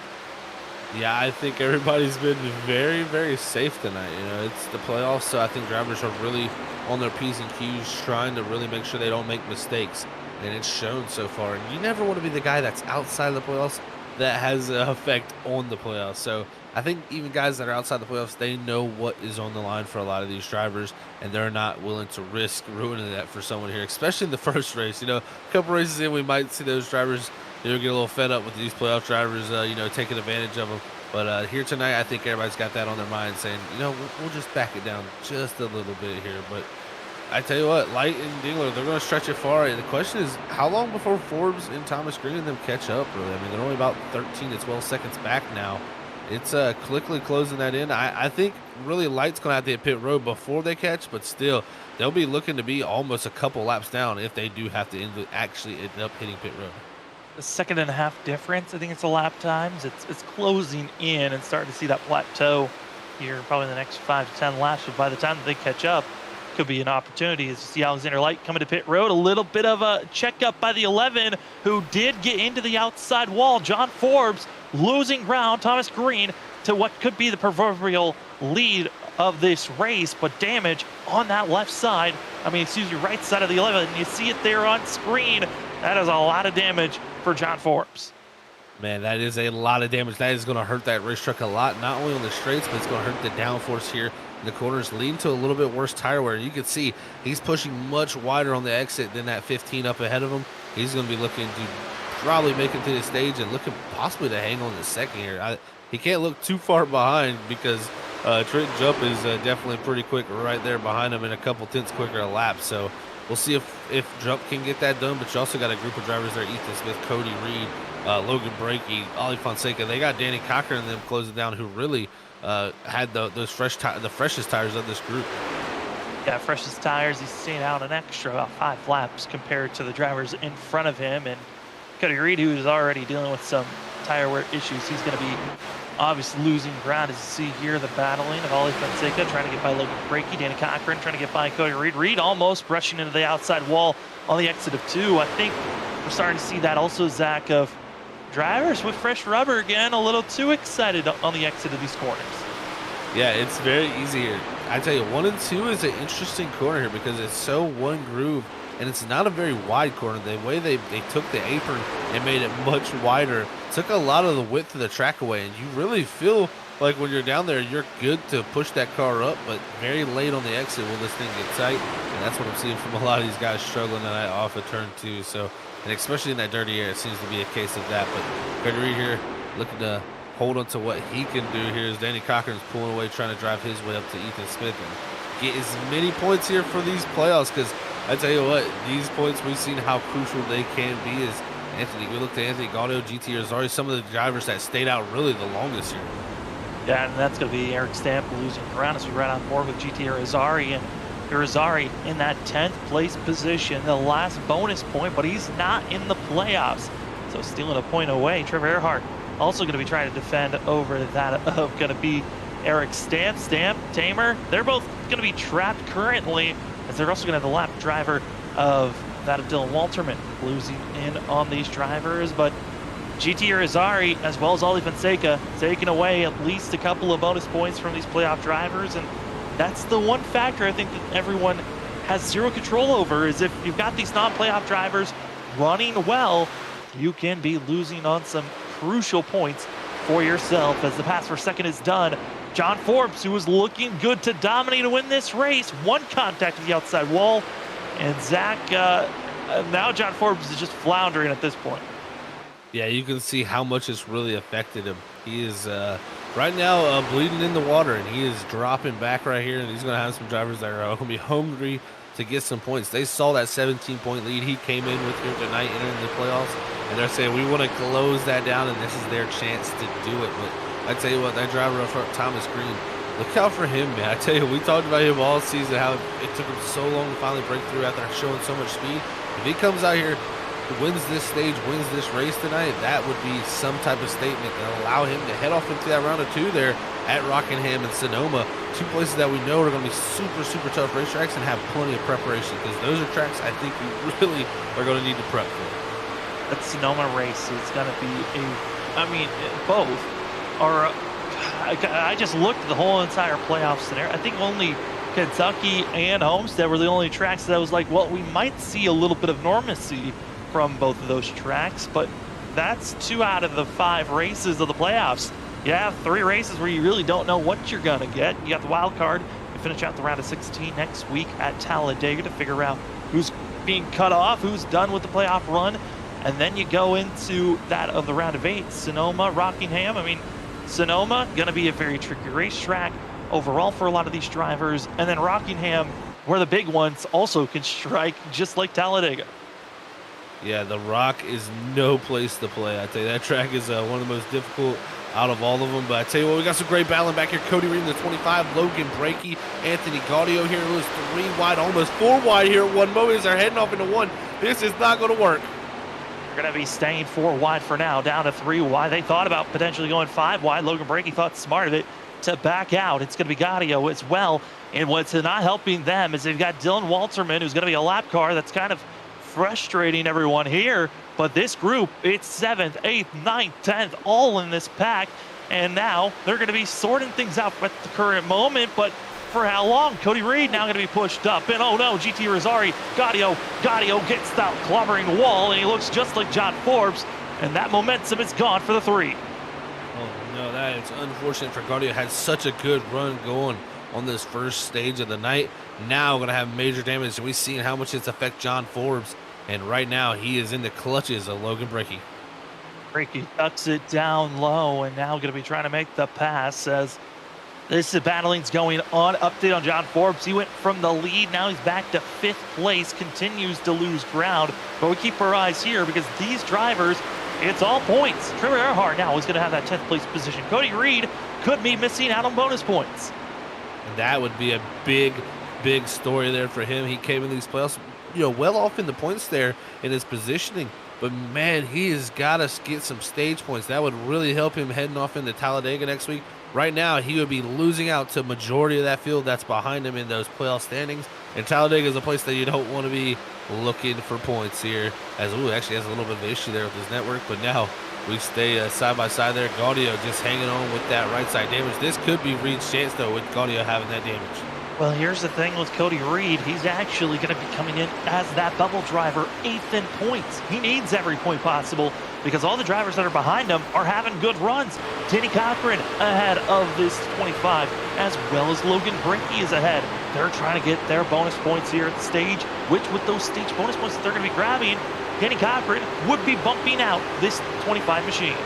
Speaker 2: Yeah, I think everybody's been very, very safe tonight. It's the playoffs, so I think drivers are really on their P's and Q's, trying to really make sure they don't make mistakes, and it's shown so far. And you never want to be the guy that's outside of the playoffs that has an effect on the playoffs. So I think even guys that are outside the playoffs, they know what is on the line for a lot of these drivers, and they're not willing to risk ruining that for someone here, especially in the first race. A couple races in, we might see those drivers get a little fed up with these playoff drivers, taking advantage of them. But here tonight, I think everybody's got that on their mind, saying, we'll just back it down just a little bit here. But I tell you what, Light and Dingler, they're going to stretch it far. And the question is, how long before Forbes and Thomas Green and them catch up, really? I mean, they're only about 13 to 12 seconds back now. It's quickly closing that in. I think really Light's going to have to hit pit road before they catch, but still, they'll be looking to be almost a couple laps down if they do have to actually end up hitting pit road.
Speaker 1: A second and a half difference, I think it's the lap times. It's closing in and starting to see that plateau here probably in the next 5 to 10 laps. But by the time that they catch up, could be an opportunity as you see Alexander Light coming to pit road. A little bit of a checkup by the 11, who did get into the outside wall. John Forbes losing ground. Thomas Green to what could be the proverbial lead of this race, but damage on that left side. I mean, excuse me, right side of the 11. You see it there on screen. That is a lot of damage for John Forbes.
Speaker 2: Man, that is a lot of damage. That is going to hurt that race truck a lot, not only on the straights, but it's going to hurt the downforce here in the corners, leading to a little bit worse tire wear. You can see he's pushing much wider on the exit than that 15 up ahead of him. He's going to be looking to probably making to the stage and looking possibly to hang on the second here. He can't look too far behind because Trenton Jump is definitely pretty quick right there behind him and a couple tenths quicker a lap. So we'll see if Jump can get that done. But you also got a group of drivers there: Ethan Smith, Cody Reed, Logan Brakey, Ollie Fonseca. They got Danny Cochran and them closing down, who really had the freshest tires of this group.
Speaker 1: Yeah, freshest tires. He's staying out an extra about 5 laps compared to the drivers in front of him. And Cody Reed, who is already dealing with some tire wear issues, he's going to be obviously losing ground. As you see here, the battling of Ollie Fonseca trying to get by Logan Brakey, Danny Cochran trying to get by Cody Reed. Reed almost brushing into the outside wall on the exit of 2. I think we're starting to see that also, Zach, of drivers with fresh rubber again, a little too excited on the exit of these corners.
Speaker 2: Yeah, it's very easy here. I tell you, 1 and 2 is an interesting corner here because it's so one groove, and it's not a very wide corner. The way they took the apron and made it much wider took a lot of the width of the track away, and you really feel like when you're down there, you're good to push that car up, but very late on the exit will this thing get tight, and that's what I'm seeing from a lot of these guys struggling tonight off of turn 2. So, and especially in that dirty air, it seems to be a case of that. But Gregory here looking to hold on to what he can do here as Danny Cochran's pulling away, trying to drive his way up to Ethan Smith and get as many points here for these playoffs, because I tell you what, these points, we've seen how crucial they can be. As we look to Anthony Gaudio, GT Rosari, some of the drivers that stayed out really the longest here.
Speaker 1: Yeah, and that's going to be Eric Stamp losing ground as we run on board with GT Rosari. And Rosari in that 10th place position, the last bonus point, but he's not in the playoffs. So stealing a point away. Trevor Earhart also going to be trying to defend over that of going to be Eric Stamp, Tamer. They're both going to be trapped currently, as they're also going to have the lap driver of that of Dylan Walterman losing in on these drivers. But GT Rosari, as well as Ollie Fonseca, taking away at least a couple of bonus points from these playoff drivers. And that's the one factor I think that everyone has zero control over, is if you've got these non-playoff drivers running well, you can be losing on some crucial points for yourself. As the pass for second is done, John Forbes, who was looking good to dominate and win this race, one contact with the outside wall. And Zach, now John Forbes is just floundering at this point.
Speaker 2: Yeah, you can see how much it's really affected him. He is right now bleeding in the water, and he is dropping back right here, and he's going to have some drivers that are going to be hungry to get some points. They saw that 17-point lead he came in with here tonight entering the playoffs, and they're saying we want to close that down, and this is their chance to do it. But I tell you what, that driver up front, Thomas Green, look out for him, man. I tell you, we talked about him all season, how it took him so long to finally break through after showing so much speed. If he comes out here, wins this stage, wins this race tonight, that would be some type of statement that allow him to head off into that round of 2 there at Rockingham and Sonoma, 2 places that we know are going to be super, super tough racetracks and have plenty of preparation, because those are tracks I think you really are going to need to prep for.
Speaker 1: That Sonoma race is going to be both are. I just looked at the whole entire playoff scenario. I think only Kentucky and Homestead were the only tracks that I was like, well, we might see a little bit of normalcy from both of those tracks, but that's 2 out of the 5 races of the playoffs. You have 3 races where you really don't know what you're gonna get. You got the wild card. You finish out the round of 16 next week at Talladega to figure out who's being cut off, who's done with the playoff run, and then you go into that of the round of 8, Sonoma, Rockingham. Sonoma gonna be a very tricky racetrack overall for a lot of these drivers, and then Rockingham, where the big ones also can strike, just like Talladega.
Speaker 2: Yeah, the Rock is no place to play. I tell you, that track is one of the most difficult out of all of them. But I tell you what, we got some great battling back here. Cody Reed in the 25, Logan Brakey, Anthony Gaudio here. It was 3 wide, almost 4 wide here at one moment as they're heading off into 1. This is not going to work.
Speaker 1: They're going to be staying 4 wide for now, down to 3 wide. They thought about potentially going 5 wide. Logan Brakey thought smart of it to back out. It's going to be Gaudio as well. And what's not helping them is they've got Dylan Walterman, who's going to be a lap car. That's kind of frustrating everyone here, but this group, it's 7th, 8th, 9th, 10th, all in this pack, and now they're going to be sorting things out at the current moment, but for how long? Cody Reed now going to be pushed up, and oh no, GT Rosari, Gaudio gets that clobbering wall, and he looks just like John Forbes, and that momentum is gone for the 3.
Speaker 2: Oh no, that is unfortunate for Gaudio. Had such a good run going on this first stage of the night. Now going to have major damage, and we've seen how much it's affect John Forbes And right now, he is in the clutches of Logan Brickey.
Speaker 1: Brickey ducks it down low and now going to be trying to make the pass as this battling's going on. Update on John Forbes. He went from the lead. Now he's back to 5th place. Continues to lose ground. But we keep our eyes here because these drivers, it's all points. Trevor Earhart now is going to have that 10th place position. Cody Reed could be missing out on bonus points.
Speaker 2: And that would be a big story there for him. He came in these playoffs, well off in the points there in his positioning. But, man, he has got to get some stage points. That would really help him heading off into Talladega next week. Right now, he would be losing out to majority of that field that's behind him in those playoff standings. And Talladega is a place that you don't want to be looking for points here. As actually has a little bit of an issue there with his network. But now we stay side by side there. Gaudio just hanging on with that right side damage. This could be Reed's chance, though, with Gaudio having that damage.
Speaker 1: Well, here's the thing with Cody Reed. He's actually going to be coming in as that bubble driver, 8th in points. He needs every point possible because all the drivers that are behind him are having good runs. Danny Cochran ahead of this 25, as well as Logan Brickey is ahead. They're trying to get their bonus points here at the stage, which with those stage bonus points that they're going to be grabbing, Danny Cochran would be bumping out this 25 machine.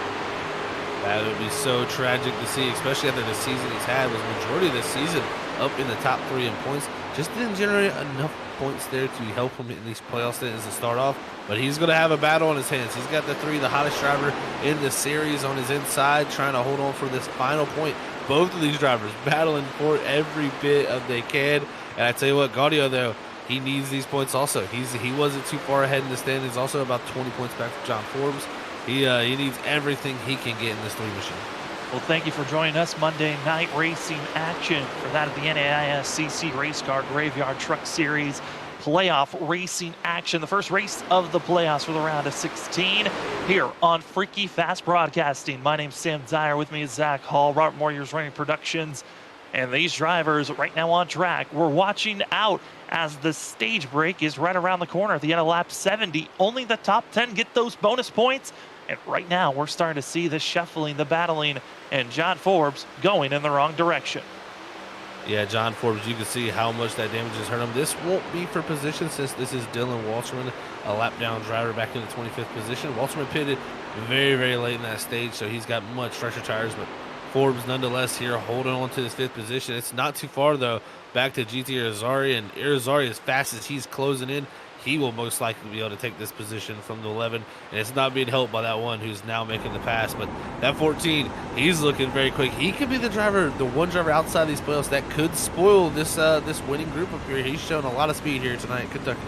Speaker 2: That would be so tragic to see, especially after the season he's had. Was majority of this season up in the top 3 in points. Just didn't generate enough points there to help him in these playoff standings to start off. But he's going to have a battle on his hands. He's got the 3, the hottest driver in the series on his inside, trying to hold on for this final point. Both of these drivers battling for every bit of they can. And I tell you what, Gaudio, though, he needs these points also. He wasn't too far ahead in the standings. Also about 20 points back from John Forbes. He needs everything he can get in this 3 machine.
Speaker 1: Well, thank you for joining us. Monday night racing action for that of the NAISCC Race Car Graveyard Truck Series playoff racing action. The first race of the playoffs for the round of 16 here on Freaky Fast Broadcasting. My name's Sam Dyer. With me is Zach Hall, Robert Moyer's Running Productions. And these drivers right now on track. We're watching out as the stage break is right around the corner at the end of lap 70. Only the top 10 get those bonus points. And right now, we're starting to see the shuffling, the battling, and John Forbes going in the wrong direction.
Speaker 2: Yeah, John Forbes, you can see how much that damage has hurt him. This won't be for position since this is Dylan Walterman, a lap down driver back in the 25th position. Walterman pitted very, very late in that stage, so he's got much fresher tires. But Forbes, nonetheless, here holding on to his 5th position. It's not too far, though, back to GT Irizarry. And Irizarry, as fast as he's closing in, he will most likely be able to take this position from the 11, and it's not being helped by that one who's now making the pass. But that 14, he's looking very quick. He could be the driver, the one driver outside these playoffs that could spoil this this winning group up here. He's shown a lot of speed here tonight in Kentucky.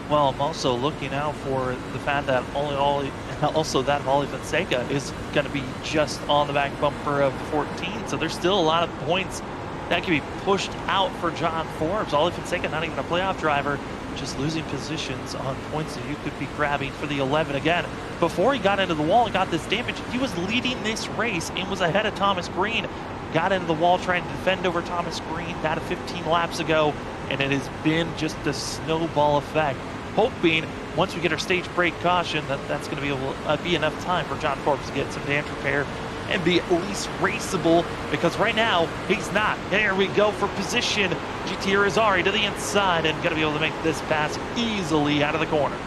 Speaker 1: Well, I'm also looking out for the fact that also that Ollie Fonseca is going to be just on the back bumper of 14, so there's still a lot of points that can be pushed out for John Forbes. Ollie Fonseca, not even a playoff driver, just losing positions on points that you could be grabbing for the 11 again. Before he got into the wall and got this damage, he was leading this race and was ahead of Thomas Green. Got into the wall trying to defend over Thomas Green about 15 laps ago, and it has been just a snowball effect. Hoping once we get our stage break caution that's going to be able to be enough time for John Forbes to get some damage repair and be at least raceable, because right now he's not. There we go for position. GT Irizarry to the inside and going to be able to make this pass easily out of the corner.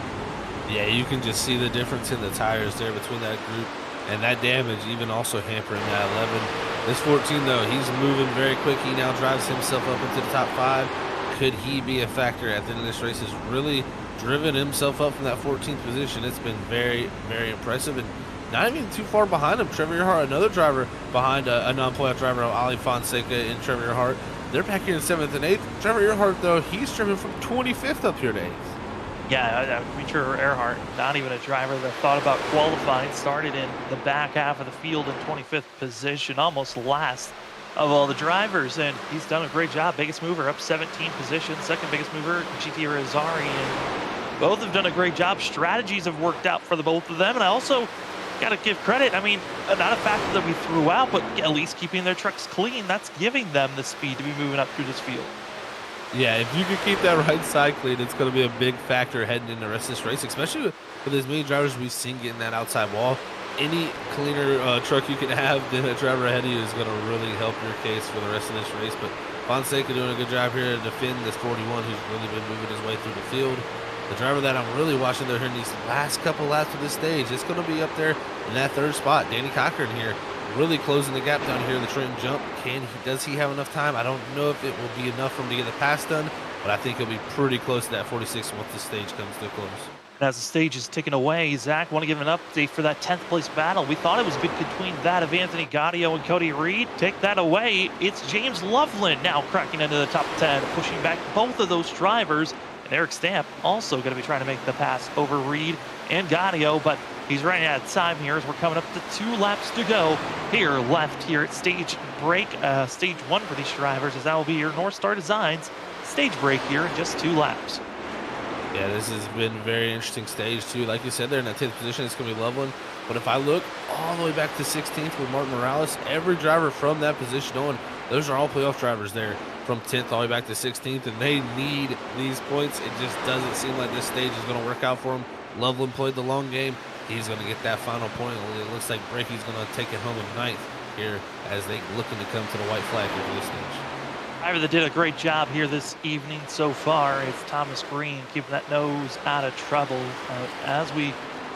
Speaker 2: Yeah, you can just see the difference in the tires there between that group, and that damage even also hampering that 11. This 14, though, he's moving very quick. He now drives himself up into the top 5. Could he be a factor at the end of this race? Has really driven himself up from that 14th position. It's been very, very impressive, and not even too far behind him. Trevor Earhart, another driver behind a non-playoff driver, Ollie Fonseca and Trevor Earhart. They're back here in 7th and 8th. Trevor Earhart, though, he's driven from 25th up here to 8th.
Speaker 1: Yeah, Trevor Earhart, not even a driver that thought about qualifying, started in the back half of the field in 25th position, almost last of all the drivers, and he's done a great job. Biggest mover up 17 positions, second biggest mover, GT Irizarry, and both have done a great job. Strategies have worked out for the both of them, and I also got to give credit. I mean, not a factor that we threw out, but at least keeping their trucks clean, that's giving them the speed to be moving up through this field.
Speaker 2: Yeah, if you can keep that right side clean, it's going to be a big factor heading into the rest of this race, especially with as many drivers we've seen getting that outside wall. Any cleaner truck you can have than a driver ahead of you is going to really help your case for the rest of this race. But Fonseca doing a good job here to defend this 41 who's really been moving his way through the field. the driver that I'm really watching there in these last couple laps of this stage, it's going to be up there in that third spot. Danny Cochran here, really closing the gap down here in the Trenton jump. Does he have enough time? I don't know if it will be enough for him to get the pass done, but I think he'll be pretty close to that 46 once the stage comes to a close.
Speaker 1: As the stage is ticking away, Zach, want to give an update for that 10th place battle. We thought it was between that of Anthony Gaudio and Cody Reed. Take that away. It's James Loveland now cracking into the top 10, pushing back both of those drivers. And Eric Stamp also going to be trying to make the pass over Reed and Gaudio, but he's running out of time here as we're coming up to 2 laps to go here left here at stage break, stage 1 for these drivers, as that will be your North Star Designs stage break here in just 2 laps.
Speaker 2: Yeah, this has been a very interesting stage, too. Like you said, they're in that 10th position. It's going to be Loveland. But if I look all the way back to 16th with Martin Morales, every driver from that position on, those are all playoff drivers there from 10th all the way back to 16th, and they need these points. It just doesn't seem like this stage is going to work out for them. Loveland played the long game. He's going to get that final point. It looks like Breaky's going to take it home in 9th here as they looking to come to the white flag over this stage.
Speaker 1: Driver that did a great job here this evening so far is Thomas Green, keeping that nose out of trouble. As we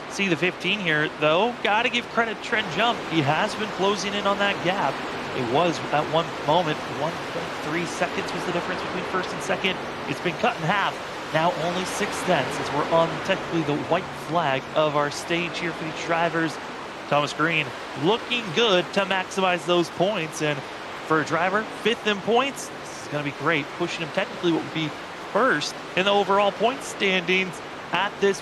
Speaker 1: see the 15 here, though, got to give credit to Trent Jump. He has been closing in on that gap. It was at one moment 1.3 seconds was the difference between first and second. It's been cut in half. Now only 6 tenths as we're on technically the white flag of our stage here for these drivers. Thomas Green looking good to maximize those points, and for a driver 5th in points, this is going to be great, pushing him technically what would be first in the overall point standings at this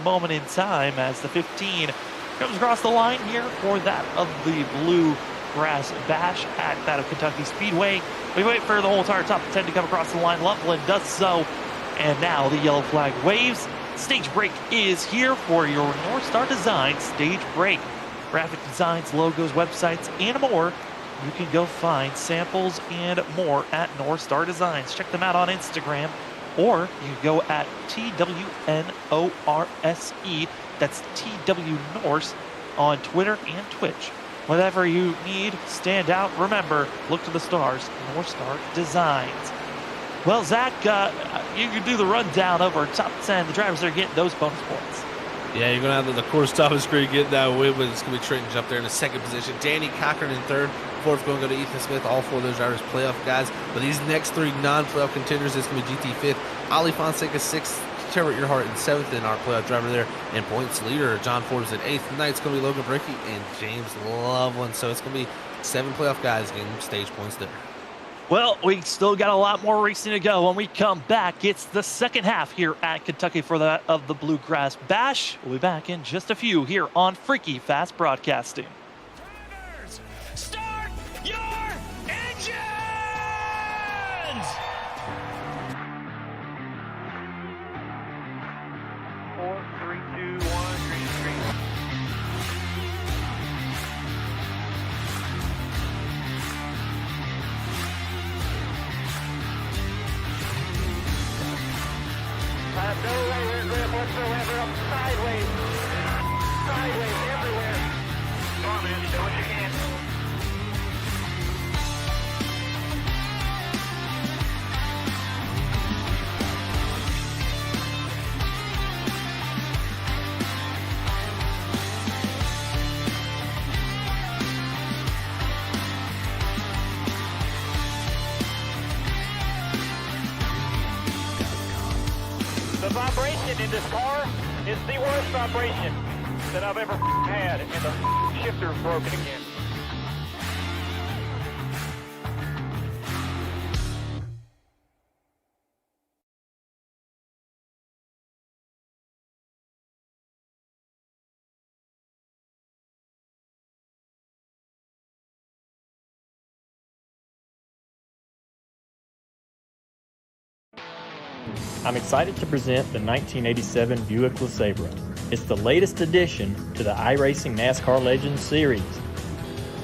Speaker 1: moment in time, as the 15 comes across the line here for that of the blue grass bash at that of Kentucky Speedway. We wait for the whole entire top 10 to come across the line. Loveland does so, and now the yellow flag waves. Stage break is here for your North Star Design stage break. Graphic designs, logos, websites, and more. You can go find samples and more at North Star Designs. Check them out on Instagram, or you can go at TWNORSE. That's TW Norse on Twitter and Twitch. Whatever you need, stand out. Remember, look to the stars. North Star Designs. Well, Zach, you can do the rundown of our top 10. The drivers that are getting those bonus points.
Speaker 2: Yeah, you're going to have the course Thomas Green getting that win, but it's going to be Trenton Jump there in the 2nd position. Danny Cochran in 3rd. 4th going to go to Ethan Smith. All 4 of those drivers playoff guys. But these next 3 non-playoff contenders, it's going to be GT 5th. Ali Fonseca 6th. Trevor Earhart in 7th, and our playoff driver there. And points leader, John Forbes at 8th. Tonight it's going to be Logan Brickey and James Loveland. So it's going to be 7 playoff guys getting stage points there.
Speaker 1: Well, we still got a lot more racing to go. When we come back, it's the second half here at Kentucky for that of the Bluegrass Bash. We'll be back in just a few here on Freaky Fast Broadcasting.
Speaker 3: Drivers, start your engines!
Speaker 1: 4, 3, 2, 1, green screen.
Speaker 4: No laser grip whatsoever. I'm sideways. Sideways everywhere. Come on, man. Do what you can. The vibration in this car is the worst vibration that I've ever had, and the shifter's broken again.
Speaker 5: I'm excited to present the 1987 Buick LeSabre. It's the latest addition to the iRacing NASCAR Legends series.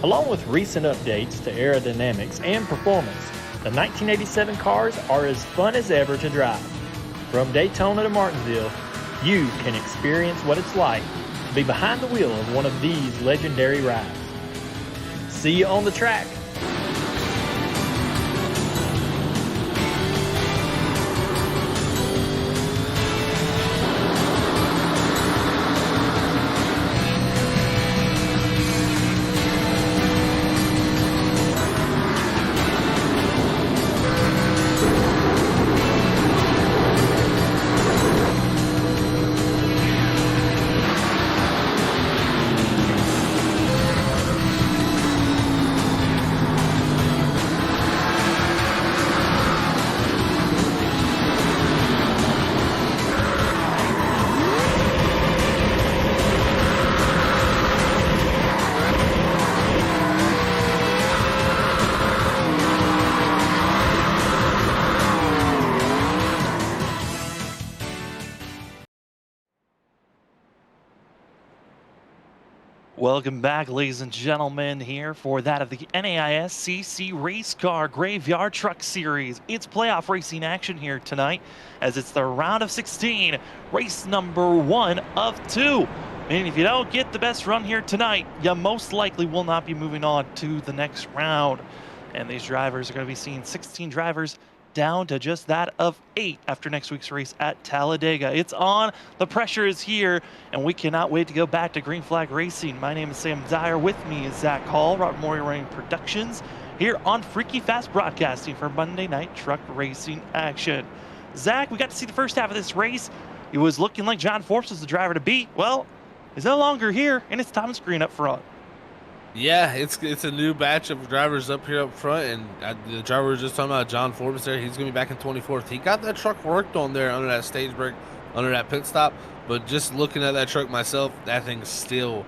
Speaker 5: Along with recent updates to aerodynamics and performance, the 1987 cars are as fun as ever to drive. From Daytona to Martinsville, you can experience what it's like to be behind the wheel of one of these legendary rides. See you on the track.
Speaker 1: Welcome back, ladies and gentlemen, here for that of the NAISCC Race Car Graveyard Truck Series. It's playoff racing action here tonight, as it's the round of 16, race number 1 of 2. And if you don't get the best run here tonight, you most likely will not be moving on to the next round. And these drivers are going to be seeing 16 drivers down to just that of 8 after next week's race at Talladega. It's on, the pressure is here, and we cannot wait to go back to Green Flag Racing. My name is Sam Dyer. With me is Zach Hall, Robert Maury Running Productions, here on Freaky Fast Broadcasting for Monday Night Truck Racing action. Zach, we got to see the first half of this race. It was looking like John Forbes was the driver to beat. Well, he's no longer here, and it's Thomas Green up front.
Speaker 2: Yeah, it's a new batch of drivers up here up front, and the driver we were just talking about, John Forbes there, he's going to be back in 24th. He got that truck worked on there under that stage break, under that pit stop, but just looking at that truck myself, that thing's still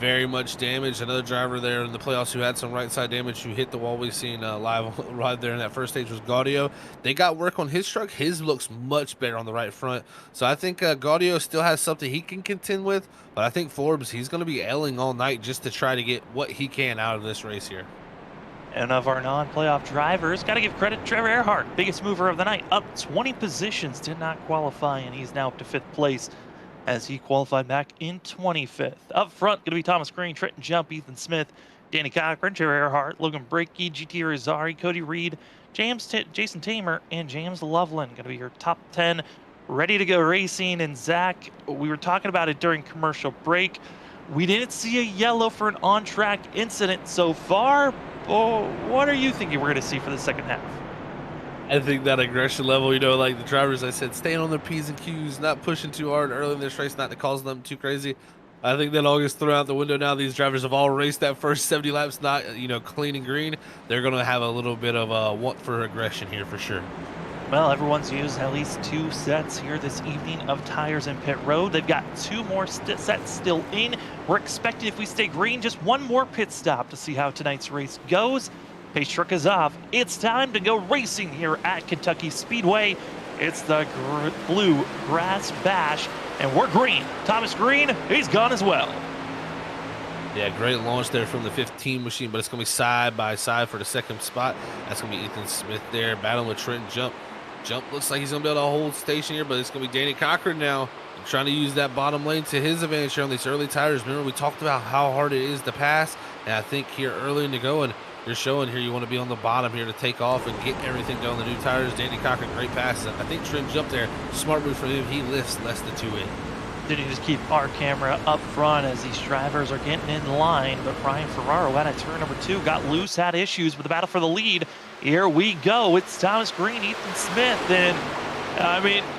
Speaker 2: very much damaged. Another driver there in the playoffs who had some right side damage, who hit the wall we've seen live right there in that first stage was Gaudio. They got work on his truck. His looks much better on the right front. So I think Gaudio still has something he can contend with, but I think Forbes, he's going to be ailing all night just to try to get what he can out of this race here.
Speaker 1: And of our non-playoff drivers, got to give credit to Trevor Earhart, biggest mover of the night, up 20 positions, did not qualify, and he's now up to 5th place, as he qualified back in 25th. Up front, going to be Thomas Green, Trenton Jump, Ethan Smith, Danny Cochran, Trevor Earhart, Logan Brakey, GT Rosari, Cody Reed, Jason Tamer, and James Loveland. Going to be your top 10 ready to go racing. And Zach, we were talking about it during commercial break. We didn't see a yellow for an on-track incident so far. Oh, what are you thinking we're going to see for the second half?
Speaker 2: I think that aggression level, like the drivers, I said, staying on their P's and Q's, not pushing too hard early in this race, not to cause them too crazy. I think that all gets thrown out the window now. These drivers have all raced that first 70 laps, not, clean and green. They're going to have a little bit of a want for aggression here for sure.
Speaker 1: Well, everyone's used at least 2 sets here this evening of tires in pit road. They've got 2 more sets still in. We're expecting, if we stay green, just 1 more pit stop to see how tonight's race goes. Pace truck is off. It's time to go racing here at Kentucky Speedway. It's the Blue Grass Bash, and we're green. Thomas Green, he's gone as well.
Speaker 2: Yeah, great launch there from the 15 machine, but it's going to be side by side for the second spot. That's going to be Ethan Smith there, battling with Trenton Jump. Jump looks like he's going to be able to hold station here, but it's going to be Danny Cochran now, trying to use that bottom lane to his advantage here on these early tires. Remember, we talked about how hard it is to pass, and I think here early in the going, you're showing here you want to be on the bottom here to take off and get everything done on the new tires. Danny Cochran, great passes. I think Trent Jump there, smart move from him. He lifts less than 2 in.
Speaker 1: Did he just keep our camera up front as these drivers are getting in line? But Ryan Ferraro at turn number 2 got loose, had issues with the battle for the lead. Here we go. It's Thomas Green, Ethan Smith, and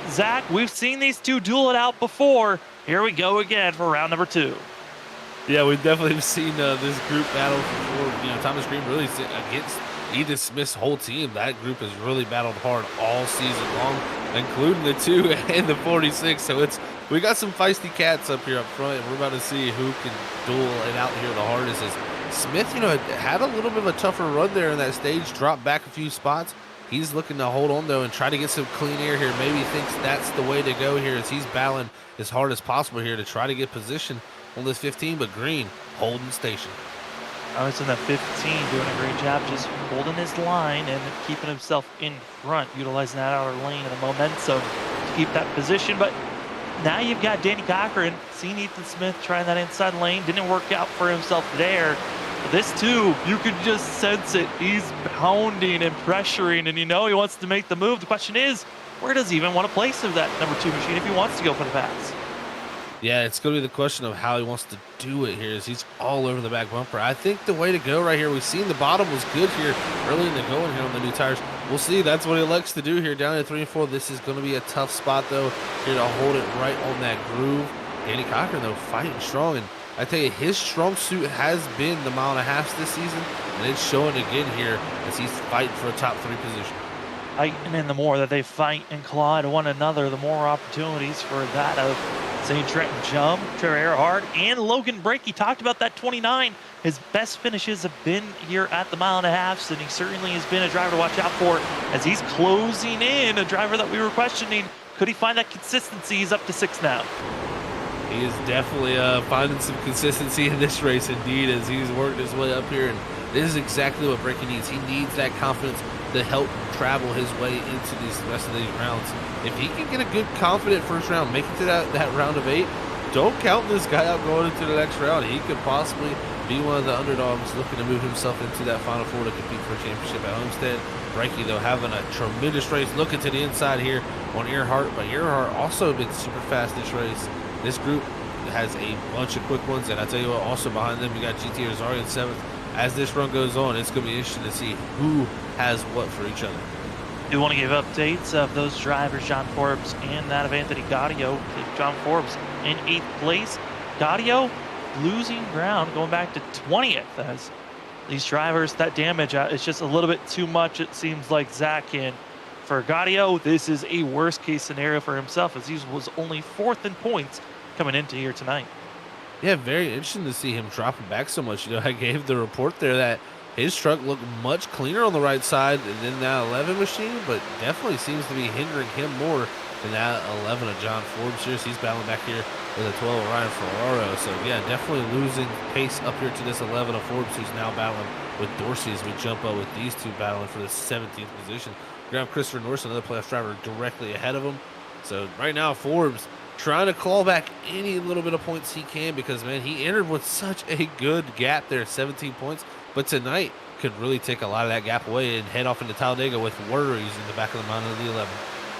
Speaker 1: Zach, we've seen these two duel it out before. Here we go again for round number 2.
Speaker 2: Yeah, we've definitely seen this group battle before. Thomas Green really against Ethan Smith's whole team. That group has really battled hard all season long, including the 2 and the 46. So we got some feisty cats up here up front, and we're about to see who can duel it out here the hardest. As Smith, had a little bit of a tougher run there in that stage, dropped back a few spots. He's looking to hold on, though, and try to get some clean air here. Maybe he thinks that's the way to go here, as he's battling as hard as possible here to try to get position on this 15, but Green holding station.
Speaker 1: I was in the 15, doing a great job just holding his line and keeping himself in front, utilizing that outer lane and the momentum to keep that position. But now you've got Danny Cochran, seen Ethan Smith trying that inside lane, didn't work out for himself there. But this too, you could just sense it. He's pounding and pressuring, and he wants to make the move. The question is, where does he even want to place that number 2 machine if he wants to go for the pass?
Speaker 2: Yeah, it's going to be the question of how he wants to do it here, as he's all over the back bumper. I think the way to go right here, we've seen the bottom was good here early in the going here on the new tires. We'll see. That's what he elects to do here down at 3 and 4. This is going to be a tough spot, though, here to hold it right on that groove. Danny Cochran, though, fighting strong. And I tell you, his strong suit has been the 1.5 miles this season, and it's showing again here as he's fighting for a top 3 position.
Speaker 1: And the more that they fight and claw at one another, the more opportunities for that of St. Trenton Jump, Trevor Earhart, and Logan Brakey. Talked about that 29. His best finishes have been here at the 1.5 miles, and he certainly has been a driver to watch out for as he's closing in, a driver that we were questioning. Could he find that consistency? He's up to 6 now.
Speaker 2: He is definitely finding some consistency in this race indeed as he's worked his way up here. And this is exactly what Breaky needs. He needs that confidence to help travel his way into these rest of these rounds. If he can get a good, confident first round, make it to that round of 8, don't count this guy out going into the next round. He could possibly be one of the underdogs looking to move himself into that Final Four to compete for a championship at Homestead. Breaky, though, having a tremendous race. Looking to the inside here on Earhart, but Earhart also been super fast this race. This group has a bunch of quick ones, and I tell you what, also behind them, we got GT Rosario in 7th. As this run goes on, it's going to be interesting to see who has what for each other.
Speaker 1: We want to give updates of those drivers, John Forbes and that of Anthony Gaudio. John Forbes in 8th place. Gaudio losing ground, going back to 20th as these drivers, that damage, it's just a little bit too much, it seems like, Zach. And for Gaudio, this is a worst case scenario for himself as he was only 4th in points coming into here tonight.
Speaker 2: Yeah, very interesting to see him dropping back so much. I gave the report there that his truck looked much cleaner on the right side than that 11 machine, but definitely seems to be hindering him more than that 11 of John Forbes here. So he's battling back here with a 12 of Ryan Ferraro. So, yeah, definitely losing pace up here to this 11 of Forbes, who's now battling with Dorsey as we jump up with these two battling for the 17th position. Graham Christopher Norris, another playoff driver, directly ahead of him. So right now, Forbes trying to claw back any little bit of points he can because, man, he entered with such a good gap there, 17 points. But tonight could really take a lot of that gap away and head off into Talladega with worries in the back of the mountain of the 11.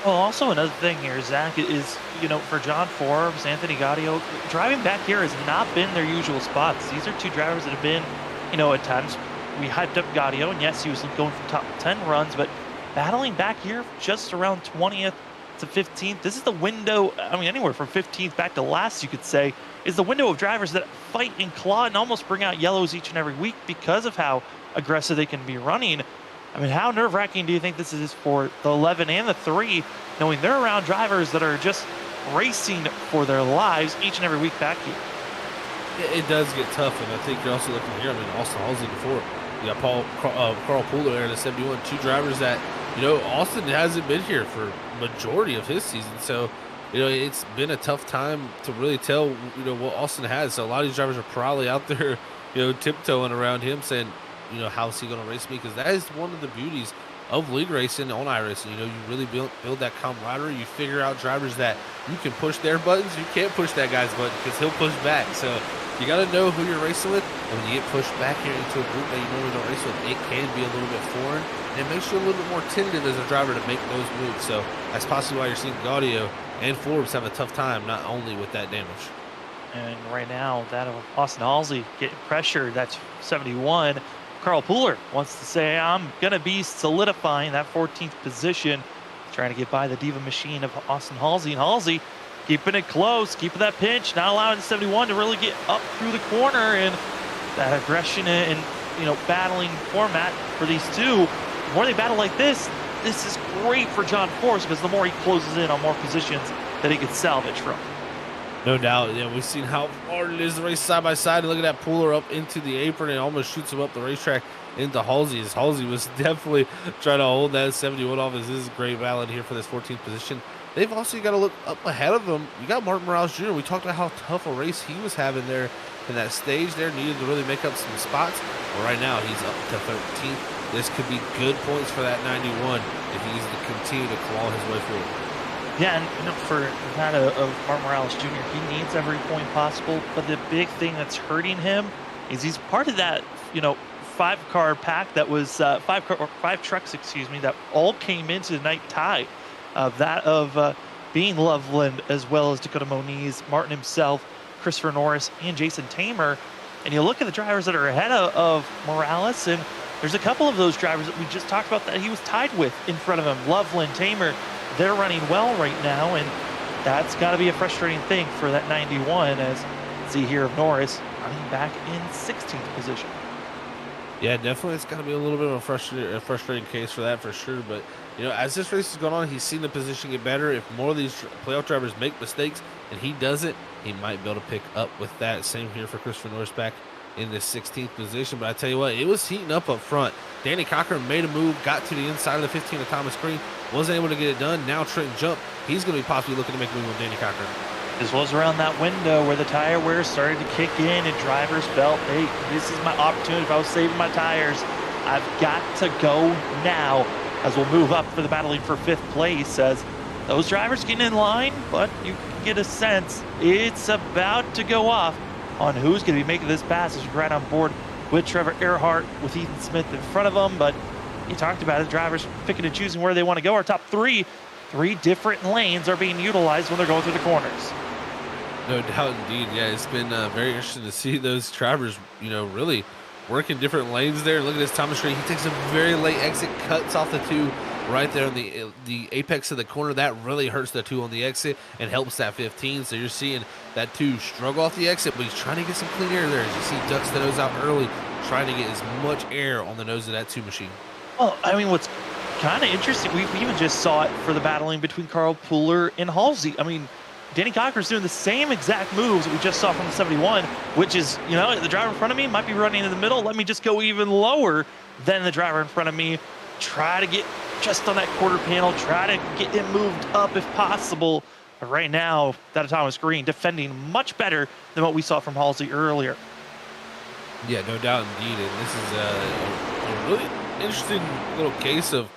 Speaker 1: Well, also another thing here, Zach, is, for John Forbes, Anthony Gaudio, driving back here has not been their usual spots. These are two drivers that have been, at times we hyped up Gaudio, and yes, he was going for top 10 runs, but battling back here just around 20th to 15th. This is the window, anywhere from 15th back to last, you could say, is the window of drivers that fight and claw and almost bring out yellows each and every week because of how aggressive they can be running. How nerve-wracking do you think this is for the 11 and the 3, knowing they're around drivers that are just racing for their lives each and every week back here?
Speaker 2: Yeah, it does get tough, and I think you're also looking here. Austin Halsey before. You got Carl Pooler there in the 71, two drivers that, Austin hasn't been here for majority of his season. So, it's been a tough time to really tell, what Austin has. So a lot of these drivers are probably out there, tiptoeing around him saying, how's he going to race me? Because that is one of the beauties of league racing on iRacing. You really build that camaraderie. You figure out drivers that you can push their buttons. You can't push that guy's button because he'll push back. So you got to know who you're racing with. And when you get pushed back here into a group that you normally don't race with, it can be a little bit foreign. And it makes you a little bit more tentative as a driver to make those moves. So that's possibly why you're seeing Gaudio and Forbes have a tough time, not only with that damage.
Speaker 1: And right now, that of Austin Halsey getting pressure, that's 71. Carl Pooler wants to say, I'm going to be solidifying that 14th position, trying to get by the Diva machine of Austin Halsey. And Halsey keeping it close, keeping that pinch, not allowing the 71 to really get up through the corner. And that aggression and, battling format for these two, the more they battle like this is great for John Forbes because the more he closes in on more positions that he could salvage from.
Speaker 2: No doubt. Yeah, we've seen how hard it is to race side by side. And look at that Pooler up into the apron and almost shoots him up the racetrack into Halsey. As Halsey was definitely trying to hold that 71 off. This is a great battle here for this 14th position. They've also got to look up ahead of them. You got Martin Morales Jr. We talked about how tough a race he was having there in that stage there. Needed to really make up some spots. But right now, he's up to 13th. This could be good points for that 91 if he's to continue to claw his way forward.
Speaker 1: Yeah, and for that of Martin Morales Jr., he needs every point possible. But the big thing that's hurting him is he's part of that, 5-car pack that was 5 trucks, that all came into the night tie. That of Bean Loveland, as well as Dakota Moniz, Martin himself, Christopher Norris, and Jason Tamer. And you look at the drivers that are ahead of Morales, and there's a couple of those drivers that we just talked about that he was tied with in front of him. Loveland, Tamer, they're running well right now, and that's got to be a frustrating thing for that 91, as see here of Norris running back in 16th position.
Speaker 2: Yeah, definitely. It's got to be a little bit of a frustrating case for that for sure. But, as this race is going on, he's seen the position get better. If more of these playoff drivers make mistakes and he doesn't, he might be able to pick up with that. Same here for Christopher Norris back in the 16th position. But I tell you what, it was heating up front. Danny Cochran made a move, got to the inside of the 15 of Thomas Green, wasn't able to get it done. Now Trenton Jump, he's going to be possibly looking to make a move on Danny Cochran.
Speaker 1: This was around that window where the tire wear started to kick in and drivers felt, hey, this is my opportunity. If I was saving my tires, I've got to go now, as we'll move up for the battling for 5th place, as those drivers getting in line, but you can get a sense it's about to go off on who's going to be making this pass, as you're right on board with Trevor Earhart with Ethan Smith in front of him. But you talked about it, drivers picking and choosing where they want to go. Our top three different lanes are being utilized when they're going through the corners.
Speaker 2: No doubt indeed. Yeah, it's been very interesting to see those drivers, really working different lanes there. Look at this Thomas Ray. He takes a very late exit, cuts off the 2 right there on the apex of the corner. That really hurts the 2 on the exit and helps that 15. So you're seeing that 2 struggle off the exit, but he's trying to get some clean air there. As you see, ducks the nose out early, trying to get as much air on the nose of that 2 machine.
Speaker 1: Well, I mean, what's kind of interesting, we even just saw it for the battling between Carl Pooler and Halsey. I mean, Danny Cocker's doing the same exact moves that we just saw from the 71, which is, the driver in front of me might be running in the middle. Let me just go even lower than the driver in front of me. Try to get just on that quarter panel. Try to get him moved up if possible. But right now, that Thomas Green defending much better than what we saw from Halsey earlier.
Speaker 2: Yeah, no doubt indeed. And this is a really interesting little case of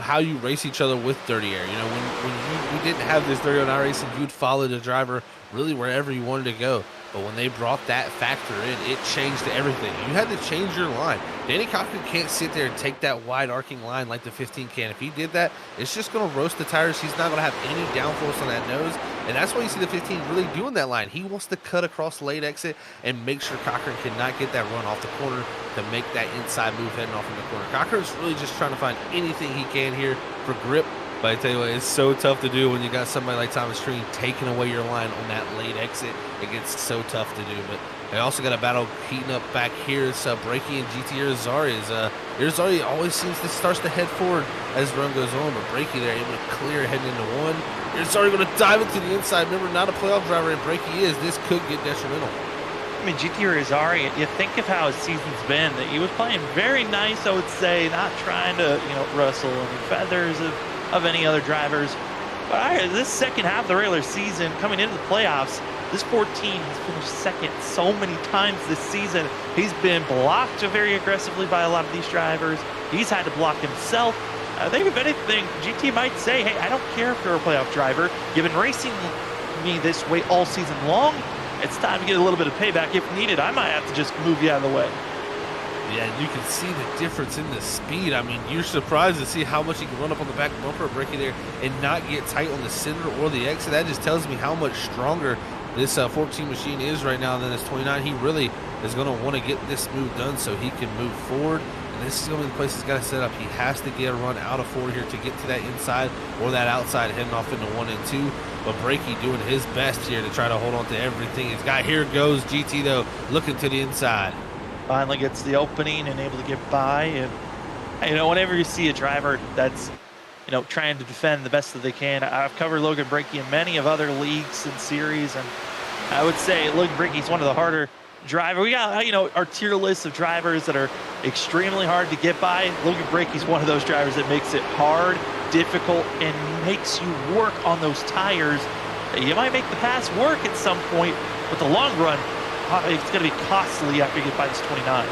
Speaker 2: how you race each other with dirty air. When we didn't have this dirty on our racing, you'd follow the driver really wherever you wanted to go. But when they brought that factor in, it changed everything. You had to change your line. Danny Cochran can't sit there and take that wide arcing line like the 15 can. If he did that, it's just going to roast the tires. He's not going to have any downforce on that nose. And that's why you see the 15 really doing that line. He wants to cut across the late exit and make sure Cochran cannot get that run off the corner to make that inside move heading off in the corner. Cochran's really just trying to find anything he can here for grip. But I tell you what, it's so tough to do when you got somebody like Thomas Green taking away your line on that late exit. It gets so tough to do. But they also got a battle heating up back here. It's Breaky and GT Irizarry. Irizarry always starts to head forward as the run goes on, but Breaky there able to clear heading into 1. Irizarry going to dive into the inside. Remember, not a playoff driver, and Breaky is. This could get detrimental.
Speaker 1: I mean, GT Irizarry, you think of how his season's been, that he was playing very nice, I would say, not trying to, rustle any feathers of any other drivers. But this second half of the regular season, coming into the playoffs, this 14 has finished second so many times this season. He's been blocked very aggressively by a lot of these drivers. He's had to block himself. I think if anything, GT might say, hey, I don't care if you're a playoff driver. You've been racing me this way all season long. It's time to get a little bit of payback. If needed, I might have to just move you out of the way.
Speaker 2: Yeah, you can see the difference in the speed. I mean, you're surprised to see how much he can run up on the back bumper of Breaky there and not get tight on the center or the exit. That just tells me how much stronger this 14 machine is right now than this 29. He really is going to want to get this move done so he can move forward. And this is going to be the place he's got to set up. He has to get a run out of 4 here to get to that inside or that outside heading off into 1 and 2. But Breaky doing his best here to try to hold on to everything he's got. Here goes GT, though, looking to the inside.
Speaker 1: Finally gets the opening and able to get by. And, whenever you see a driver that's, trying to defend the best that they can, I've covered Logan Breaky in many of other leagues and series, and I would say Logan Breaky's one of the harder drivers. We got, our tier list of drivers that are extremely hard to get by. Logan Breaky's one of those drivers that makes it hard, difficult, and makes you work on those tires. You might make the pass work at some point, but the long run, it's going to be costly after you get by this 29.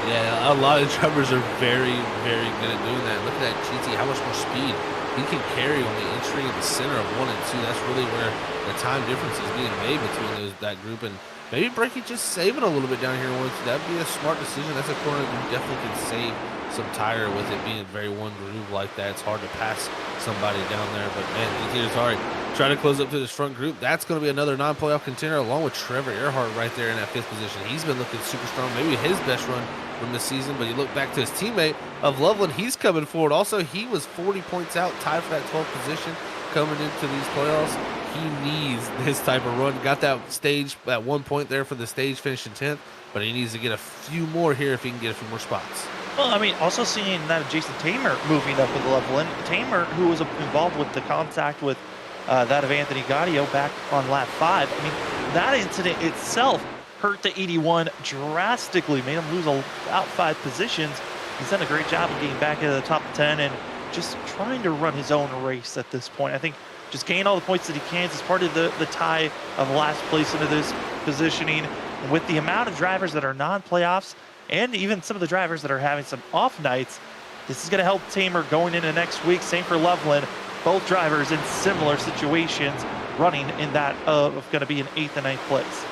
Speaker 2: Yeah, a lot of drivers are very, very good at doing that. Look at that GT, how much more speed he can carry on the entry and the center of 1 and 2. That's really where the time difference is being made between that group. And maybe Breaky just saving a little bit down here in 1 and 2. That'd be a smart decision. That's a corner that you definitely can save some tire with it being very one groove like that. It's hard to pass somebody down there. But man, GT Irizarry trying to close up to this front group. That's going to be another non-playoff contender along with Trevor Earhart right there in that 5th position. He's been looking super strong. Maybe his best run from the season, but you look back to his teammate of Loveland, he's coming forward. Also, he was 40 points out, tied for that 12th position coming into these playoffs. He needs this type of run. Got that stage at 1 point there for the stage, finishing 10th, but he needs to get a few more here if he can get a few more spots.
Speaker 1: Well, I mean, also seeing that Jason Tamer moving up with Loveland. Tamer, who was involved with the contact with that of Anthony Gaudio back on lap 5. I mean, that incident itself hurt the 81 drastically, made him lose about 5 positions. He's done a great job of getting back into the top 10 and just trying to run his own race at this point. I think just gain all the points that he can as part of the tie of last place into this positioning. With the amount of drivers that are non-playoffs and even some of the drivers that are having some off nights, this is going to help Tamer going into next week. Same for Loveland. Both drivers in similar situations running in that of going to be in 8th and 9th place.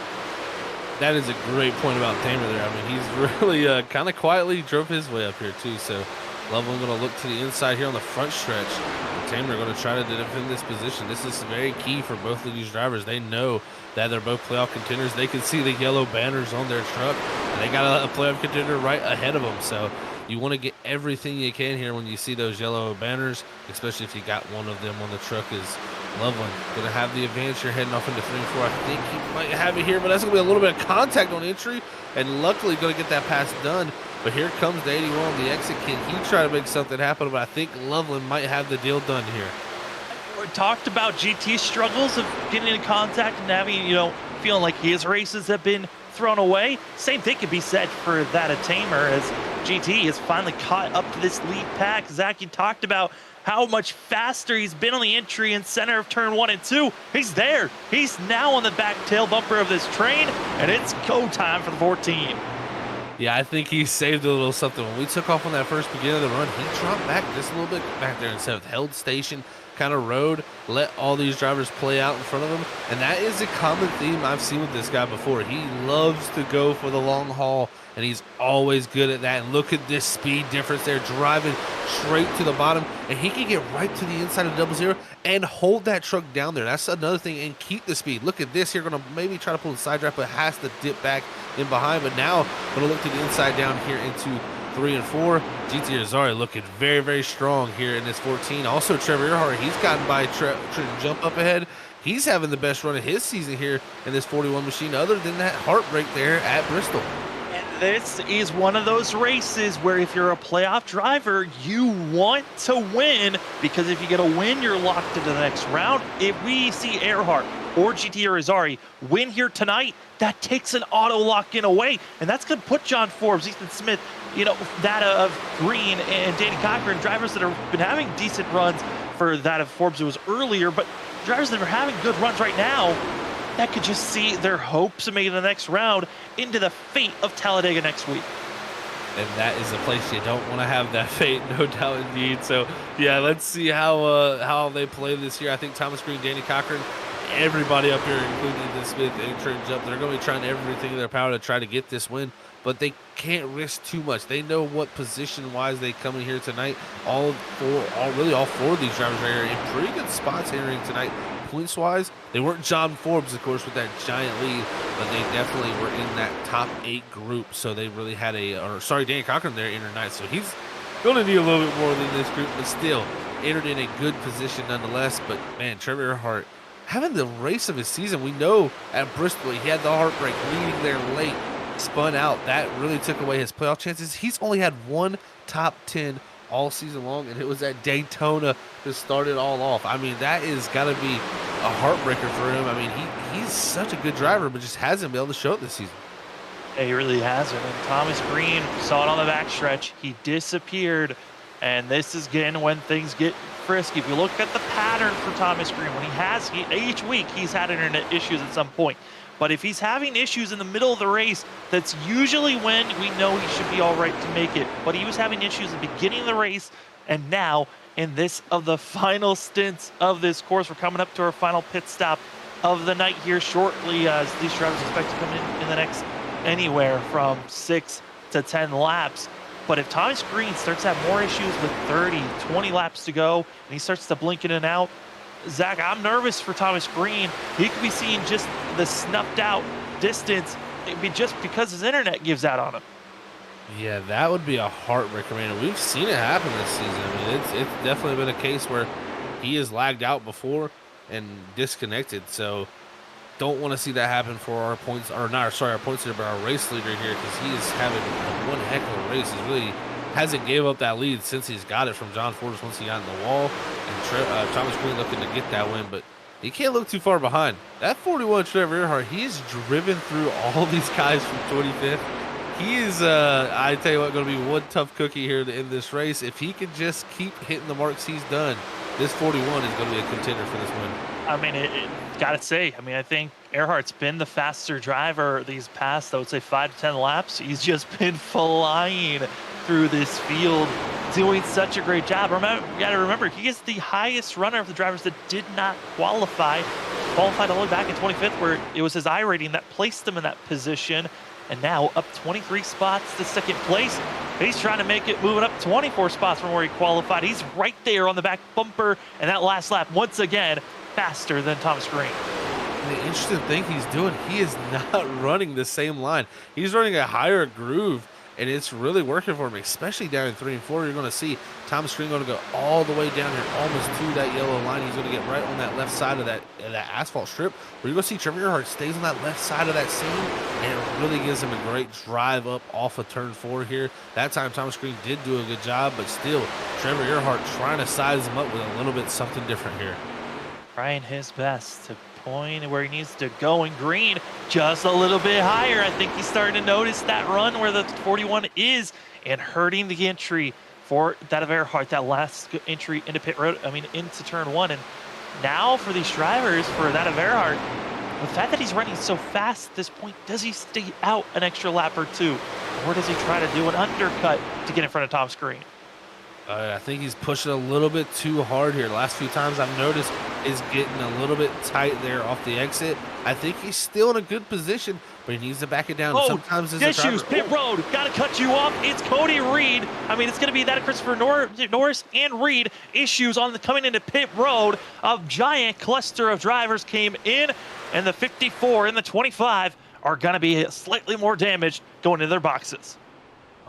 Speaker 2: That is a great point about Tamer there. I mean, he's really kind of quietly drove his way up here too. So Loveland going to look to the inside here on the front stretch. And Tamer going to try to defend this position. This is very key for both of these drivers. They know that they're both playoff contenders. They can see the yellow banners on their truck, and they got a playoff contender right ahead of them. So you want to get everything you can here when you see those yellow banners, especially if you got one of them on the truck. Is Loveland going to have the advantage here heading off into 3 and 4? I think he might have it here, but that's going to be a little bit of contact on entry, and luckily going to get that pass done. But here comes the 81, the exit kid. He tried to make something happen, but I think Loveland might have the deal done here.
Speaker 1: We talked about GT's struggles of getting in contact and having, feeling like his races have been thrown away. Same thing could be said for that of Tamer, as GT has finally caught up to this lead pack. Zach, you talked about how much faster he's been on the entry and center of turn 1 and 2. He's there. He's now on the back tail bumper of this train, and it's go time for the 14.
Speaker 2: Yeah, I think he saved a little something. When we took off on that first beginning of the run, he dropped back just a little bit back there instead of held station, kind of rode, let all these drivers play out in front of him. And that is a common theme I've seen with this guy before. He loves to go for the long haul, and he's always good at that. And look at this speed difference there, driving straight to the bottom, and he can get right to the inside of double zero and hold that truck down there. That's another thing, and keep the speed. Look at this here, going to maybe try to pull the side drive, but has to dip back in behind. But now going to look to the inside down here into 3 and 4. GT Azari looking very, very strong here in this 14. Also, Trevor Earhart, he's gotten by trying to jump up ahead. He's having the best run of his season here in this 41 machine, other than that heartbreak there at Bristol.
Speaker 1: And this is one of those races where if you're a playoff driver, you want to win, because if you get a win, you're locked into the next round. If we see Earhart or GT or Azari win here tonight, that takes an auto lock-in away, and that's going to put John Forbes, Ethan Smith, that of Green and Danny Cochran, drivers that have been having decent runs. For that of Forbes, it was earlier, but drivers that are having good runs right now, that could just see their hopes of making the next round into the fate of Talladega next week.
Speaker 2: And that is a place you don't want to have that fate, no doubt indeed. So, yeah, let's see how they play this year. I think Thomas Green, Danny Cochran, everybody up here, including Ethan Smith and Trent Jump, they're going to be trying everything in their power to try to get this win, but they can't risk too much. They know what position-wise they come in here tonight. All four of these drivers are in pretty good spots entering tonight. Points-wise, they weren't John Forbes, of course, with that giant lead, but they definitely were in that top 8 group. So they really had Danny Cochran there entered tonight. So he's going to need a little bit more than this group, but still entered in a good position nonetheless. But man, Trevor Earhart having the race of his season. We know at Bristol he had the heartbreak, leading there late, spun out. That really took away his playoff chances. He's only had one top 10 all season long, and it was at Daytona to start it all off. I mean, that is got to be a heartbreaker for him. I mean, he's such a good driver, but just hasn't been able to show it this season.
Speaker 1: Yeah, he really hasn't. And Thomas Green, saw it on the backstretch. He disappeared, and this is again when things get frisky. If you look at the pattern for Thomas Green, when each week he's had internet issues at some point. But if he's having issues in the middle of the race, that's usually when we know he should be all right to make it. But he was having issues at the beginning of the race, and now in this of the final stints of this course, we're coming up to our final pit stop of the night here shortly, as these drivers expect to come in the next anywhere from 6 to 10 laps. But if Thomas Green starts to have more issues with 30, 20 laps to go, and he starts to blink in and out, Zach, I'm nervous for Thomas Green. He could be seeing just the snuffed out distance just because his internet gives out on him.
Speaker 2: Yeah, that would be a heartbreaker, man. We've seen it happen this season. I mean, it's definitely been a case where he has lagged out before and disconnected. So don't want to see that happen for our points, or not, our points leader, but our race leader here, because he is having one heck of a race. He really hasn't gave up that lead since he's got it from John Forbes once he got in the wall. And Thomas Green looking to get that win, but he can't look too far behind. That 41 Trevor Earhart, he's driven through all these guys from 25th He is, I tell you what, going to be one tough cookie here to end this race. If he can just keep hitting the marks he's done, this 41 is going to be a contender for this win.
Speaker 1: I mean, gotta say, I mean, I think Earhart's been the faster driver these past, I would say, 5 to 10 laps. He's just been flying through this field, doing such a great job. You gotta remember, he is the highest runner of the drivers that did not qualify. Qualified all the way back in 25th, where it was his I rating that placed him in that position. And now up 23 spots to second place. He's trying to make it, moving up 24 spots from where he qualified. He's right there on the back bumper, and that last lap, once again, faster than Thomas Green.
Speaker 2: The interesting thing he's doing, he is not running the same line. He's running a higher groove, and it's really working for him, especially down in 3 and 4. You're going to see Thomas Green going to go all the way down here, almost to that yellow line. He's going to get right on that left side of that asphalt strip. Where you're going to see Trevor Earhart stays on that left side of that seam, and it really gives him a great drive up off of turn 4 here. That time Thomas Green did do a good job, but still, Trevor Earhart trying to size him up with a little bit something different here.
Speaker 1: Trying his best to point where he needs to go, and Green just a little bit higher. I think he's starting to notice that run where the 41 is and hurting the entry for that of Earhart, that last entry into pit road, into turn 1. And now for these drivers, for that of Earhart, the fact that he's running so fast at this point, does he stay out an extra lap or two? Or does he try to do an undercut to get in front of Thomas Green?
Speaker 2: I think he's pushing a little bit too hard here. Last few times I've noticed is getting a little bit tight there off the exit. I think he's still in a good position, but he needs to back it down.
Speaker 1: Oh,
Speaker 2: sometimes
Speaker 1: issues, pit road, got to cut you off. It's Cody Reed. It's going to be that of Christopher Norris and Reed. Issues on the coming into pit road. A giant cluster of drivers came in, and the 54 and the 25 are going to be slightly more damaged going into their boxes.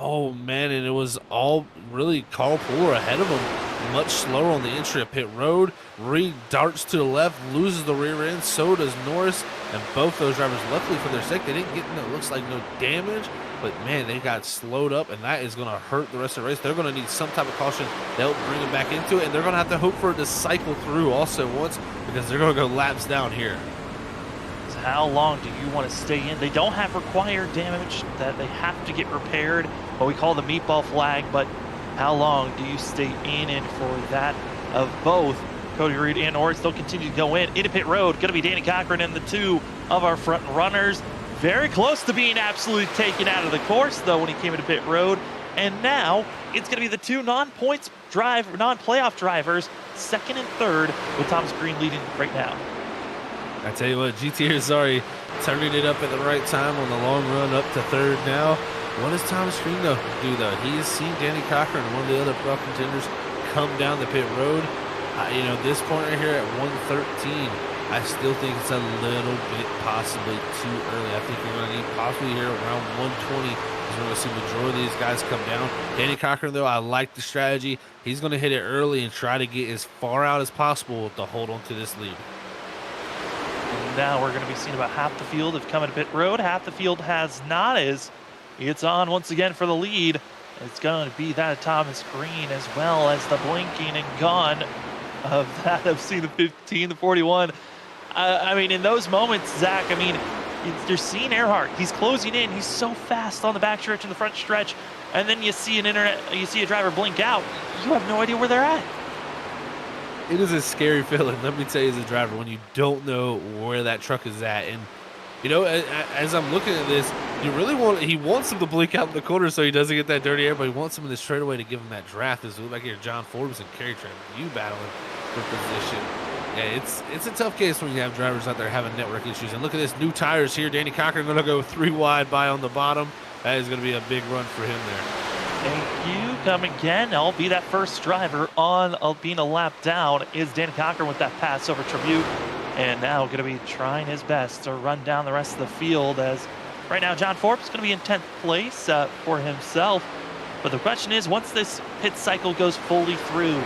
Speaker 2: Oh, man, and it was all really Carl Puller ahead of him. Much slower on the entry of pit road. Reed darts to the left, loses the rear end. So does Norris. And both those drivers, luckily for their sake, they didn't get in, it looks like, no damage. But, man, they got slowed up, and that is going to hurt the rest of the race. They're going to need some type of caution to help bring them back into it. And they're going to have to hope for it to cycle through also once, because they're going to go laps down here.
Speaker 1: How long do you want to stay in? They don't have required damage that they have to get repaired, what we call the meatball flag, but how long do you stay in for that of both Cody Reed and Norris? They'll continue to go into pit road. Going to be Danny Cochran and the two of our front runners. Very close to being absolutely taken out of the course, though, when he came into pit road. And now it's going to be the two non-playoff drivers, second and third, with Thomas Green leading right now.
Speaker 2: I tell you what, GT Arzari turning it up at the right time on the long run up to third now. What does Thomas Green do, though? He has seen Danny Cochran, one of the other pro contenders, come down the pit road. This point right here at 113, I still think it's a little bit possibly too early. I think you're going to need possibly here around 120 is we're going to see the majority of these guys come down. Danny Cochran, though, I like the strategy. He's going to hit it early and try to get as far out as possible to hold on to this lead.
Speaker 1: Now we're going to be seeing about half the field have come into pit road. Half the field has not, as it's on once again for the lead. It's going to be that of Thomas Green, as well as the blinking and gone of that of the 15, the 41. In those moments, Zach, you're seeing Earhart. He's closing in. He's so fast on the back stretch and the front stretch. And then you see a driver blink out. You have no idea where they're at.
Speaker 2: It is a scary feeling, let me tell you, as a driver, when you don't know where that truck is at. And, as I'm looking at this, he wants him to blink out in the corner so he doesn't get that dirty air, but he wants him in the straightaway to give him that draft. As we look back here, John Forbes and Kerry Trent, you battling for position. Yeah, it's a tough case when you have drivers out there having network issues. And look at this, new tires here. Danny Cochran going to go 3 wide by on the bottom. That is going to be a big run for him there.
Speaker 1: Thank you. Come again. I'll be that first driver on being a lap down is Danny Cochran with that pass over Tribute. And now going to be trying his best to run down the rest of the field, as right now John Forbes is going to be in 10th place for himself. But the question is, once this pit cycle goes fully through,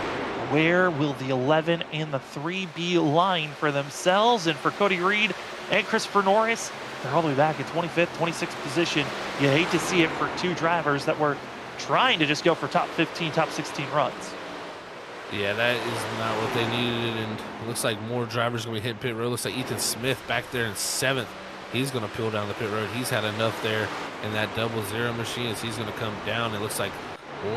Speaker 1: where will the 11 and the 3 be line for themselves? And for Cody Reed and Christopher Norris, they're all the way back in 25th, 26th position. You hate to see it for two drivers that were trying to just go for top 15, top 16 runs.
Speaker 2: Yeah, that is not what they needed, and it looks like more drivers going to be hitting pit road. Looks like Ethan Smith back there in 7th. he's going to peel down the pit road. He's had enough there in that 00 machine as he's going to come down. It looks like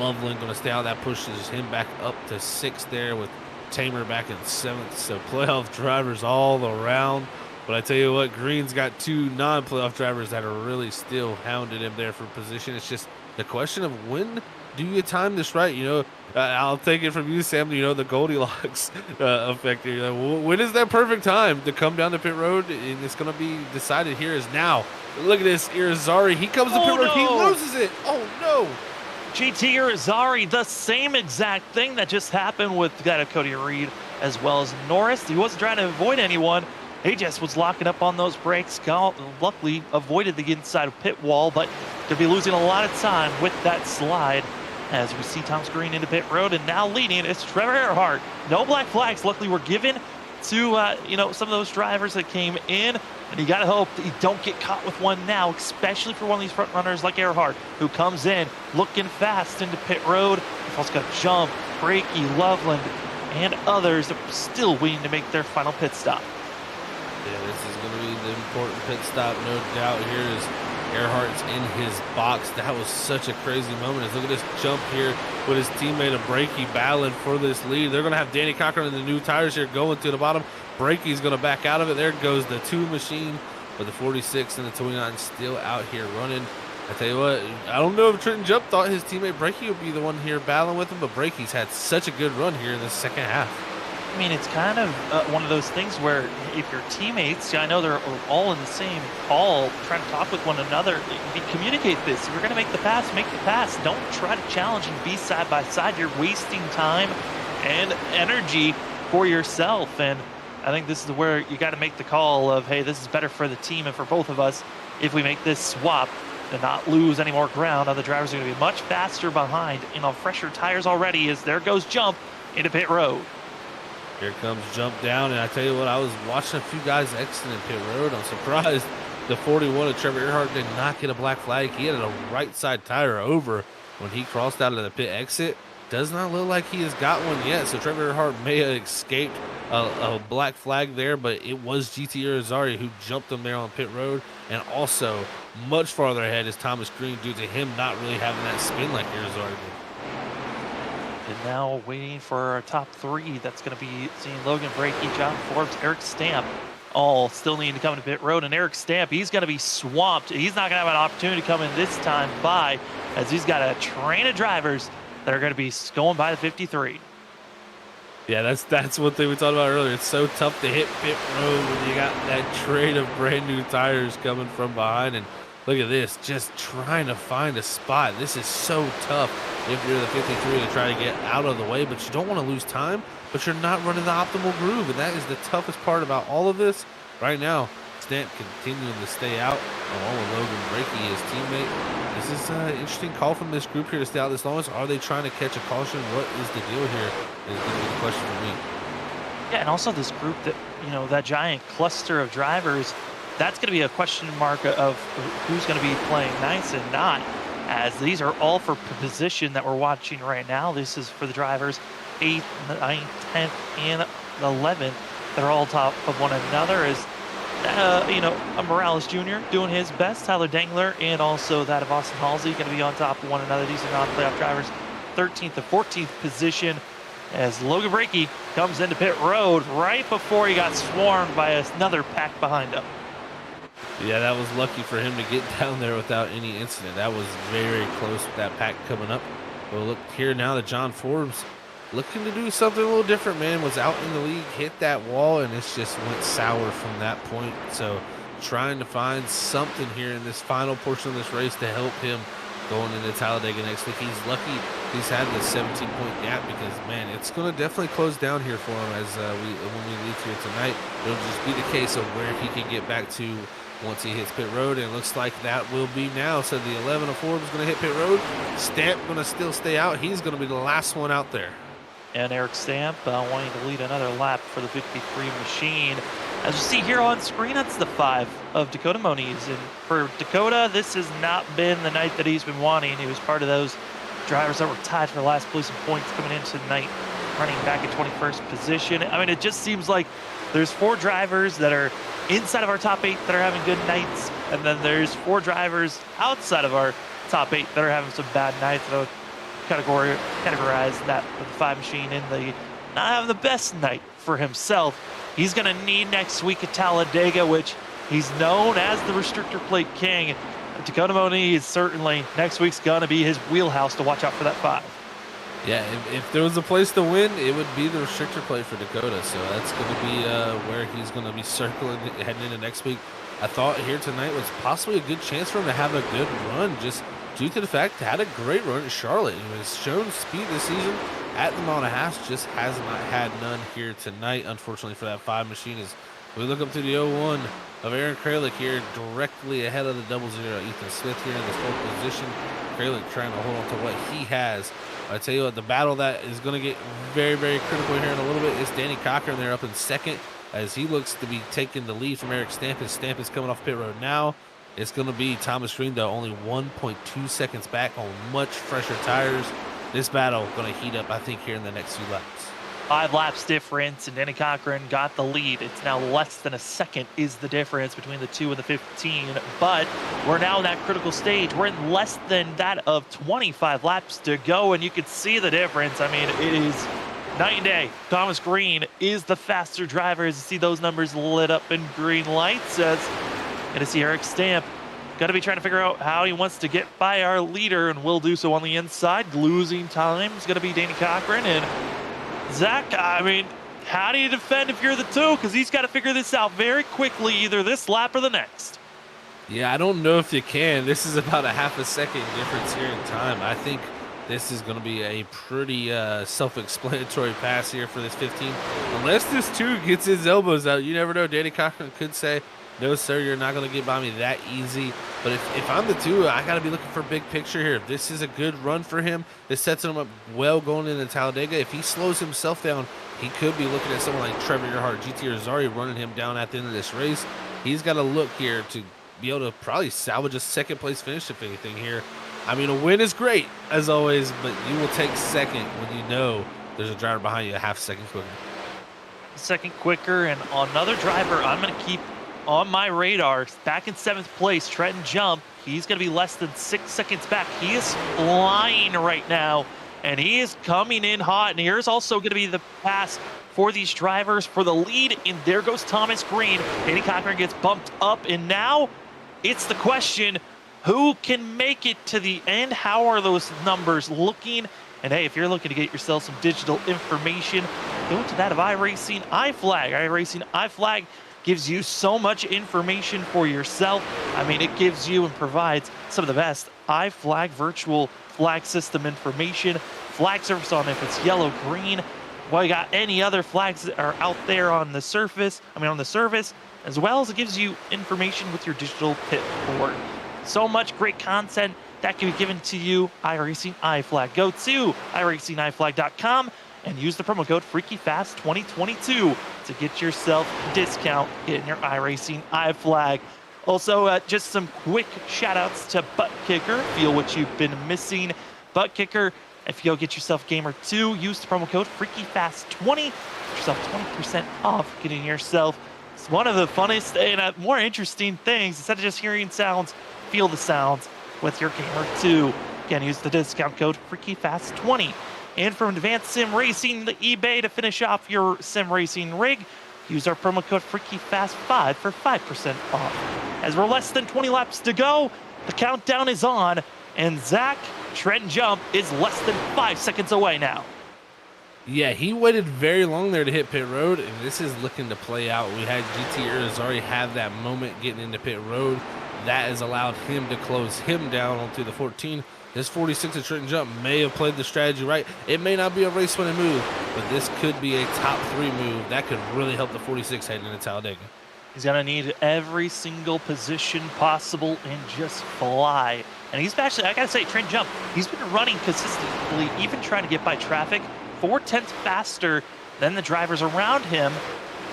Speaker 2: Loveland going to stay out. That pushes him back up to 6th there with Tamer back in 7th. So playoff drivers all around. But I tell you what, Green's got 2 non-playoff drivers that are really still hounding him there for position. It's just the question of when do you time this right? You know, I'll take it from you, Sam, you know, the Goldilocks effect. You know, when is that perfect time to come down the pit road? And it's going to be decided here is now. Look at this, Irizarry. He comes to pit road. He loses it. Oh, no.
Speaker 1: GT Irizarry, the same exact thing that just happened with Cody Reed as well as Norris. He wasn't trying to avoid anyone. He just was locking up on those brakes. Luckily avoided the inside of pit wall, but could be losing a lot of time with that slide as we see Thomas Green into pit road, and now leading is Trevor Earhart. No black flags luckily were given to some of those drivers that came in, and you gotta hope that you don't get caught with one now, especially for one of these front runners like Earhart, who comes in looking fast into pit road. He's also got Jump, Brakey, Loveland, and others that are still waiting to make their final pit stop.
Speaker 2: Yeah, this is going to be the important pit stop, no doubt. Here is Earhart's in his box. That was such a crazy moment. Look at this jump here with his teammate of Brakey battling for this lead. They're going to have Danny Cochran in the new tires here going to the bottom. Brakey's going to back out of it. There goes the 2 machine, but the 46 and the 29 still out here running. I tell you what, I don't know if Trenton Jump thought his teammate Brakey would be the one here battling with him, but Brakey's had such a good run here in the second half.
Speaker 1: I mean, it's kind of one of those things where if your teammates, I know they're all in the same call, trying to talk with one another, communicate this. If you're going to make the pass, make the pass. Don't try to challenge and be side by side. You're wasting time and energy for yourself. And I think this is where you got to make the call of, hey, this is better for the team and for both of us if we make this swap and not lose any more ground. Other drivers are going to be much faster behind and on fresher tires already as there goes Jump into pit road.
Speaker 2: Here comes Jump down, and I tell you what, I was watching a few guys exiting pit road. I'm surprised the 41 of Trevor Earhart did not get a black flag. He had a right side tire over when he crossed out of the pit exit. Does not look like he has got one yet, so Trevor Earhart may have escaped a black flag there, but it was GT Irizarry who jumped him there on pit road, and also much farther ahead is Thomas Green due to him not really having that spin like Irizarry did.
Speaker 1: And now waiting for our top 3. That's going to be seeing Logan Brakey, John Forbes, Eric Stamp, all still needing to come to pit road. And Eric Stamp, he's going to be swamped. He's not going to have an opportunity to come in this time by, as he's got a train of drivers that are going to be going by the 53.
Speaker 2: Yeah, that's one thing we talked about earlier. It's so tough to hit pit road when you got that train of brand new tires coming from behind. And look at this, just trying to find a spot. This is so tough if you're the 53 to try to get out of the way, but you don't want to lose time, but you're not running the optimal groove, and that is the toughest part about all of this. Right now, Stamp continuing to stay out along with Logan Brakey, his teammate. This is an interesting call from this group here to stay out this long. Are they trying to catch a caution? What is the deal here is going to be the question for me.
Speaker 1: Yeah, and also this group that, that giant cluster of drivers, that's going to be a question mark of who's going to be playing nice and not, as these are all for position that we're watching right now. This is for the drivers 8th, 9th, 10th, and 11th. They're all top of one another as, Morales Jr. doing his best. Tyler Dangler and also that of Austin Halsey going to be on top of one another. These are non-playoff drivers. 13th to 14th position as Logan Brakey comes into pit road right before he got swarmed by another pack behind him.
Speaker 2: Yeah, that was lucky for him to get down there without any incident. That was very close with that pack coming up. Well, look here now that John Forbes looking to do something a little different, man. Was out in the league, hit that wall, and it's just went sour from that point. So trying to find something here in this final portion of this race to help him going into Talladega next week. He's lucky he's had this 17-point gap because, man, it's going to definitely close down here for him as when we leave here tonight. It'll just be the case of where he can get back to once he hits pit road, and it looks like that will be now. So the 11 of Forbes is going to hit pit road. Stamp going to still stay out. He's going to be the last one out there.
Speaker 1: And Eric Stamp wanting to lead another lap for the 53 machine. As you see here on screen, that's the 5 of Dakota Moniz. And for Dakota, this has not been the night that he's been wanting. He was part of those drivers that were tied for the last place in points coming into the night. running back in 21st position. I mean, it just seems like there's 4 drivers that are inside of our top 8 that are having good nights, and then there's 4 drivers outside of our top 8 that are having some bad nights. I would categorize that with the 5 machine in the not having the best night for himself. He's going to need next week at Talladega, which he's known as the restrictor plate king. Dakota Moniz is certainly next week's going to be his wheelhouse to watch out for that 5.
Speaker 2: Yeah, if there was a place to win, it would be the restrictor plate for Dakota. So that's going to be where he's going to be circling heading into next week. I thought here tonight was possibly a good chance for him to have a good run, just due to the fact he had a great run at Charlotte. He was shown speed this season at the mile and a half, just has not had none here tonight, unfortunately, for that 5 machine. As we look up to the 0-1 of Aaron Kralik here, directly ahead of the 0-0. Ethan Smith here in the 4th position. Kralik trying to hold on to what he has. I tell you what, the battle that is going to get very, very critical here in a little bit is Danny Cochran there up in 2nd, as he looks to be taking the lead from Eric Stampis. Stampis coming off pit road now. It's going to be Thomas Green, though, only 1.2 seconds back on much fresher tires. This battle going to heat up, I think, here in the next few laps.
Speaker 1: 5 laps difference, and Danny Cochran got the lead. It's now less than a second is the difference between the 2 and the 15, but we're now in that critical stage. We're in less than that of 25 laps to go, and you can see the difference. I mean, it is night and day. Thomas Green is the faster driver. As you see those numbers lit up in green lights, as going to see Eric Stamp got to be trying to figure out how he wants to get by our leader, and will do so on the inside. Losing time is going to be Danny Cochran. And Zach, I mean, how do you defend if you're the 2? Because he's got to figure this out very quickly, either this lap or the next.
Speaker 2: Yeah, I don't know if you can. This is about a half a second difference here in time. I think this is going to be a pretty self-explanatory pass here for this 15. Unless this 2 gets his elbows out, you never know. Danny Cochran could say, no, sir, you're not going to get by me that easy. But if I'm the 2, I got to be looking for a big picture here. If this is a good run for him, this sets him up well going into Talladega. If he slows himself down, he could be looking at someone like Trevor Earhart, GT Rosari running him down at the end of this race. He's got to look here to be able to probably salvage a 2nd place finish, if anything here. I mean, a win is great, as always, but you will take 2nd when you know there's a driver behind you a half second quicker.
Speaker 1: 2nd quicker, and another driver I'm going to keep on my radar, back in 7th place, Trenton Jump. He's going to be less than 6 seconds back. He is flying right now, and he is coming in hot. And here's also going to be the pass for these drivers for the lead. And there goes Thomas Green. Danny Cochran gets bumped up, and now it's the question, who can make it to the end? How are those numbers looking? And hey, if you're looking to get yourself some digital information, go to that of iRacing iFlag. iRacing iFlag gives you so much information for yourself. I mean, it gives you and provides some of the best iFlag virtual flag system information, flag surface on if it's yellow, green. Well, you got any other flags that are out there on the surface, on the service, as well as it gives you information with your digital pit board. So much great content that can be given to you, iRacing iFlag. Go to iRacingIFlag.com and use the promo code FreakyFast2022 to get yourself a discount getting your iRacing iFlag. Also, just some quick shout outs to ButtKicker. Feel what you've been missing. ButtKicker, if you go get yourself Gamer 2, use the promo code FreakyFast20. Get yourself 20% off getting yourself. It's one of the funnest and more interesting things. Instead of just hearing sounds, feel the sounds with your Gamer 2. Again, use the discount code FreakyFast20. And from Advanced Sim Racing, the eBay, to finish off your sim racing rig, use our promo code FreakyFast5 for 5% off. As we're less than 20 laps to go, the countdown is on, and Zach, Trenton Jump is less than 5 seconds away now.
Speaker 2: Yeah, he waited very long there to hit pit road, and this is looking to play out. We had GT Irizarry have that moment getting into pit road. That has allowed him to close him down onto the 14. This 46 of Trenton Jump may have played the strategy right. It may not be a race-winning move, but this could be a top 3 move. That could really help the 46 heading into Talladega.
Speaker 1: He's going to need every single position possible and just fly. And he's actually, I got to say, Trenton Jump, he's been running consistently, even trying to get by traffic, 4/10 faster than the drivers around him.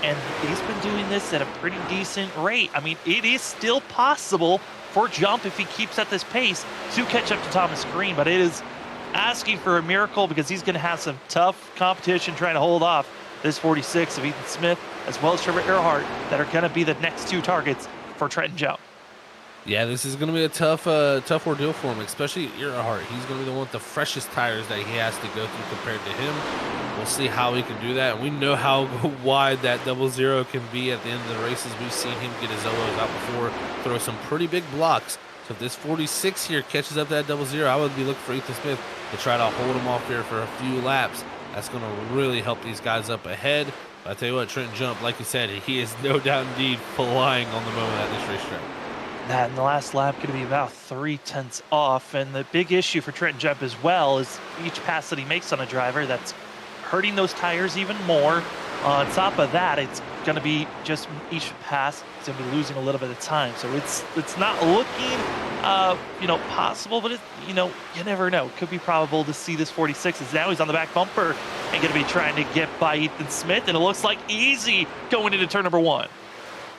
Speaker 1: And he's been doing this at a pretty decent rate. I mean, it is still possible for Jump, if he keeps at this pace, to catch up to Thomas Green, but it is asking for a miracle because he's going to have some tough competition trying to hold off this 46 of Ethan Smith as well as Trevor Earhart that are going to be the next two targets for Trenton Jump.
Speaker 2: Yeah, this is going to be a tough ordeal for him, especially Earhart. He's going to be the one with the freshest tires that he has to go through compared to him. We'll see how he can do that. And we know how wide that 00 can be at the end of the races. We've seen him get his elbows out before, throw some pretty big blocks. So if this 46 here catches up that 00, I would be looking for Ethan Smith to try to hold him off here for a few laps. That's going to really help these guys up ahead. But I tell you what, Trenton Jump, like you said, he is no doubt indeed flying on the moment at this racetrack.
Speaker 1: That in the last lap going to be about 0.3 off, and the big issue for Trenton Jump as well is each pass that he makes on a driver that's hurting those tires even more. On top of that, it's going to be just each pass is going to be losing a little bit of time, so it's not looking possible, but you never know. It could be probable to see this 46 as now he's on the back bumper and going to be trying to get by Ethan Smith, and it looks like easy going into turn number 1.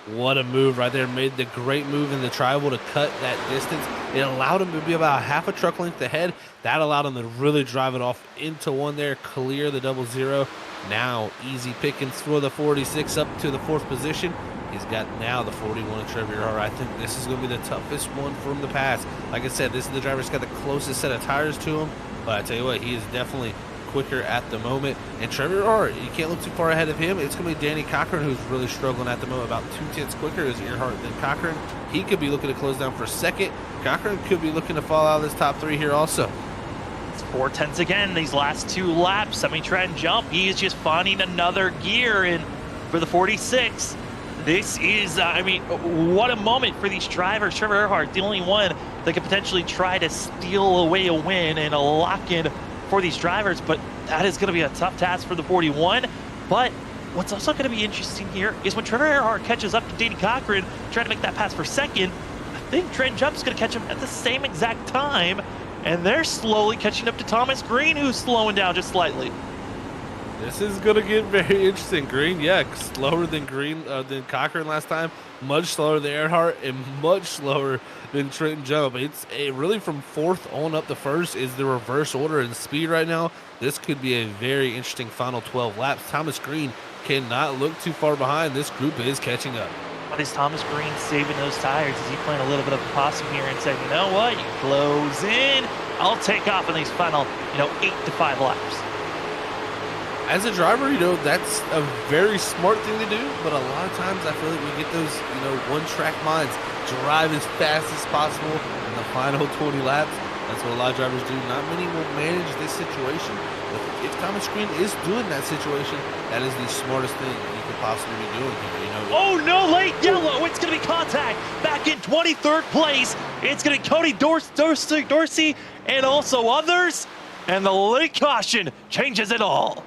Speaker 2: What a move right there. Made the great move in the tribal to cut that distance. It allowed him to be about half a truck length ahead. That allowed him to really drive it off into one there, clear the 00. Now easy pickings for the 46 up to the 4th position. He's got now the 41 of Trevor Earhart. I think this is going to be the toughest one from the pass. Like I said, this is the driver that's got the closest set of tires to him. But I tell you what, he is definitely quicker at the moment. And Trevor Earhart, you can't look too far ahead of him. It's going to be Danny Cochran who's really struggling at the moment, about 0.2 quicker as Earhart than Cochran. He could be looking to close down for second. Cochran could be looking to fall out of this top 3 here also.
Speaker 1: It's 4.10 again these last 2 laps. I mean, Trenton Jump, he is just finding another gear, and for the 46, this is, what a moment for these drivers. Trevor Earhart, the only one that could potentially try to steal away a win and a lock-in for these drivers, but that is going to be a tough task for the 41. But what's also going to be interesting here is when Trevor Earhart catches up to Danny Cochran trying to make that pass for second, I think Trenton Jump's going to catch him at the same exact time, and they're slowly catching up to Thomas Green, who's slowing down just slightly.
Speaker 2: This is going to get very interesting. Green, yeah, slower than than Cochran last time, much slower than Earhart, and much slower than Trenton Jump. It's really from 4th on up to 1st is the reverse order in speed right now. This could be a very interesting final 12 laps. Thomas Green cannot look too far behind. This group is catching up.
Speaker 1: But is Thomas Green saving those tires? Is he playing a little bit of a possum here and saying, you know what, you close in, I'll take off in these final, 8 to 5 laps?
Speaker 2: As a driver, that's a very smart thing to do, but a lot of times I feel like we get those, one-track minds. Drive as fast as possible in the final 20 laps. That's what a lot of drivers do. Not many will manage this situation. But if Thomas Green is doing that situation, that is the smartest thing you could possibly be doing here.
Speaker 1: Oh, no, late yellow. It's going to be contact. Back in 23rd place. It's going to be Cody Dorsey, and also others. And the late caution changes it all.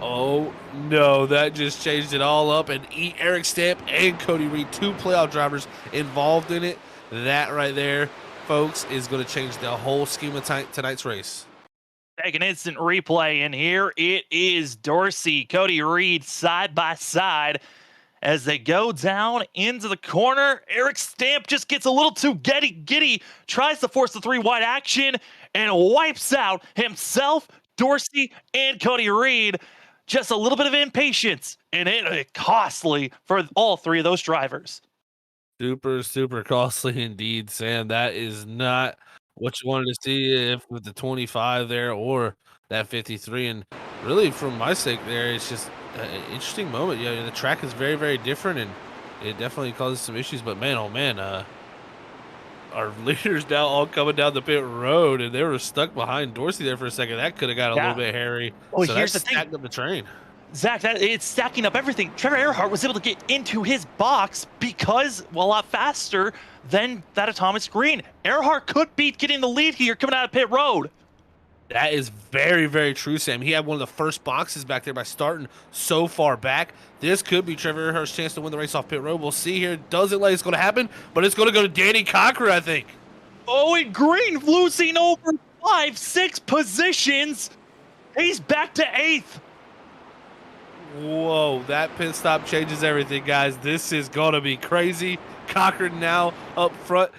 Speaker 2: Oh, no, that just changed it all up. And Eric Stamp and Cody Reed, 2 playoff drivers involved in it. That right there, folks, is going to change the whole scheme of tonight's race.
Speaker 1: Take an instant replay, and here it is. Dorsey, Cody Reed side by side as they go down into the corner. Eric Stamp just gets a little too giddy, tries to force the 3 wide action, and wipes out himself, Dorsey, and Cody Reed. Just a little bit of impatience, and it is costly for all 3 of those drivers.
Speaker 2: Super, super costly indeed, Sam. That is not what you wanted to see if with the 25 there or that 53. And really, from my sake there, it's just an interesting moment. The track is very, very different, and it definitely causes some issues. But, man, oh, man, our leaders now all coming down the pit road, and they were stuck behind Dorsey there for a second. That could have got a little bit hairy.
Speaker 1: Oh,
Speaker 2: so
Speaker 1: here's
Speaker 2: that
Speaker 1: the thing.
Speaker 2: stacked up the train.
Speaker 1: Zach, it's stacking up everything. Trevor Earhart was able to get into his box because, a lot faster than that of Thomas Green. Earhart could be getting the lead here coming out of pit road.
Speaker 2: That is very, very true, Sam. He had one of the first boxes back there by starting so far back. This could be Trevor Earhart's chance to win the race off pit road. We'll see here. Doesn't like it's going to happen, but it's going to go to Danny Cochran, I think.
Speaker 1: Oh, and Green losing over 5-6 positions. He's back to 8th.
Speaker 2: Whoa, that pit stop changes everything, guys. This is going to be crazy. Cochran now up front.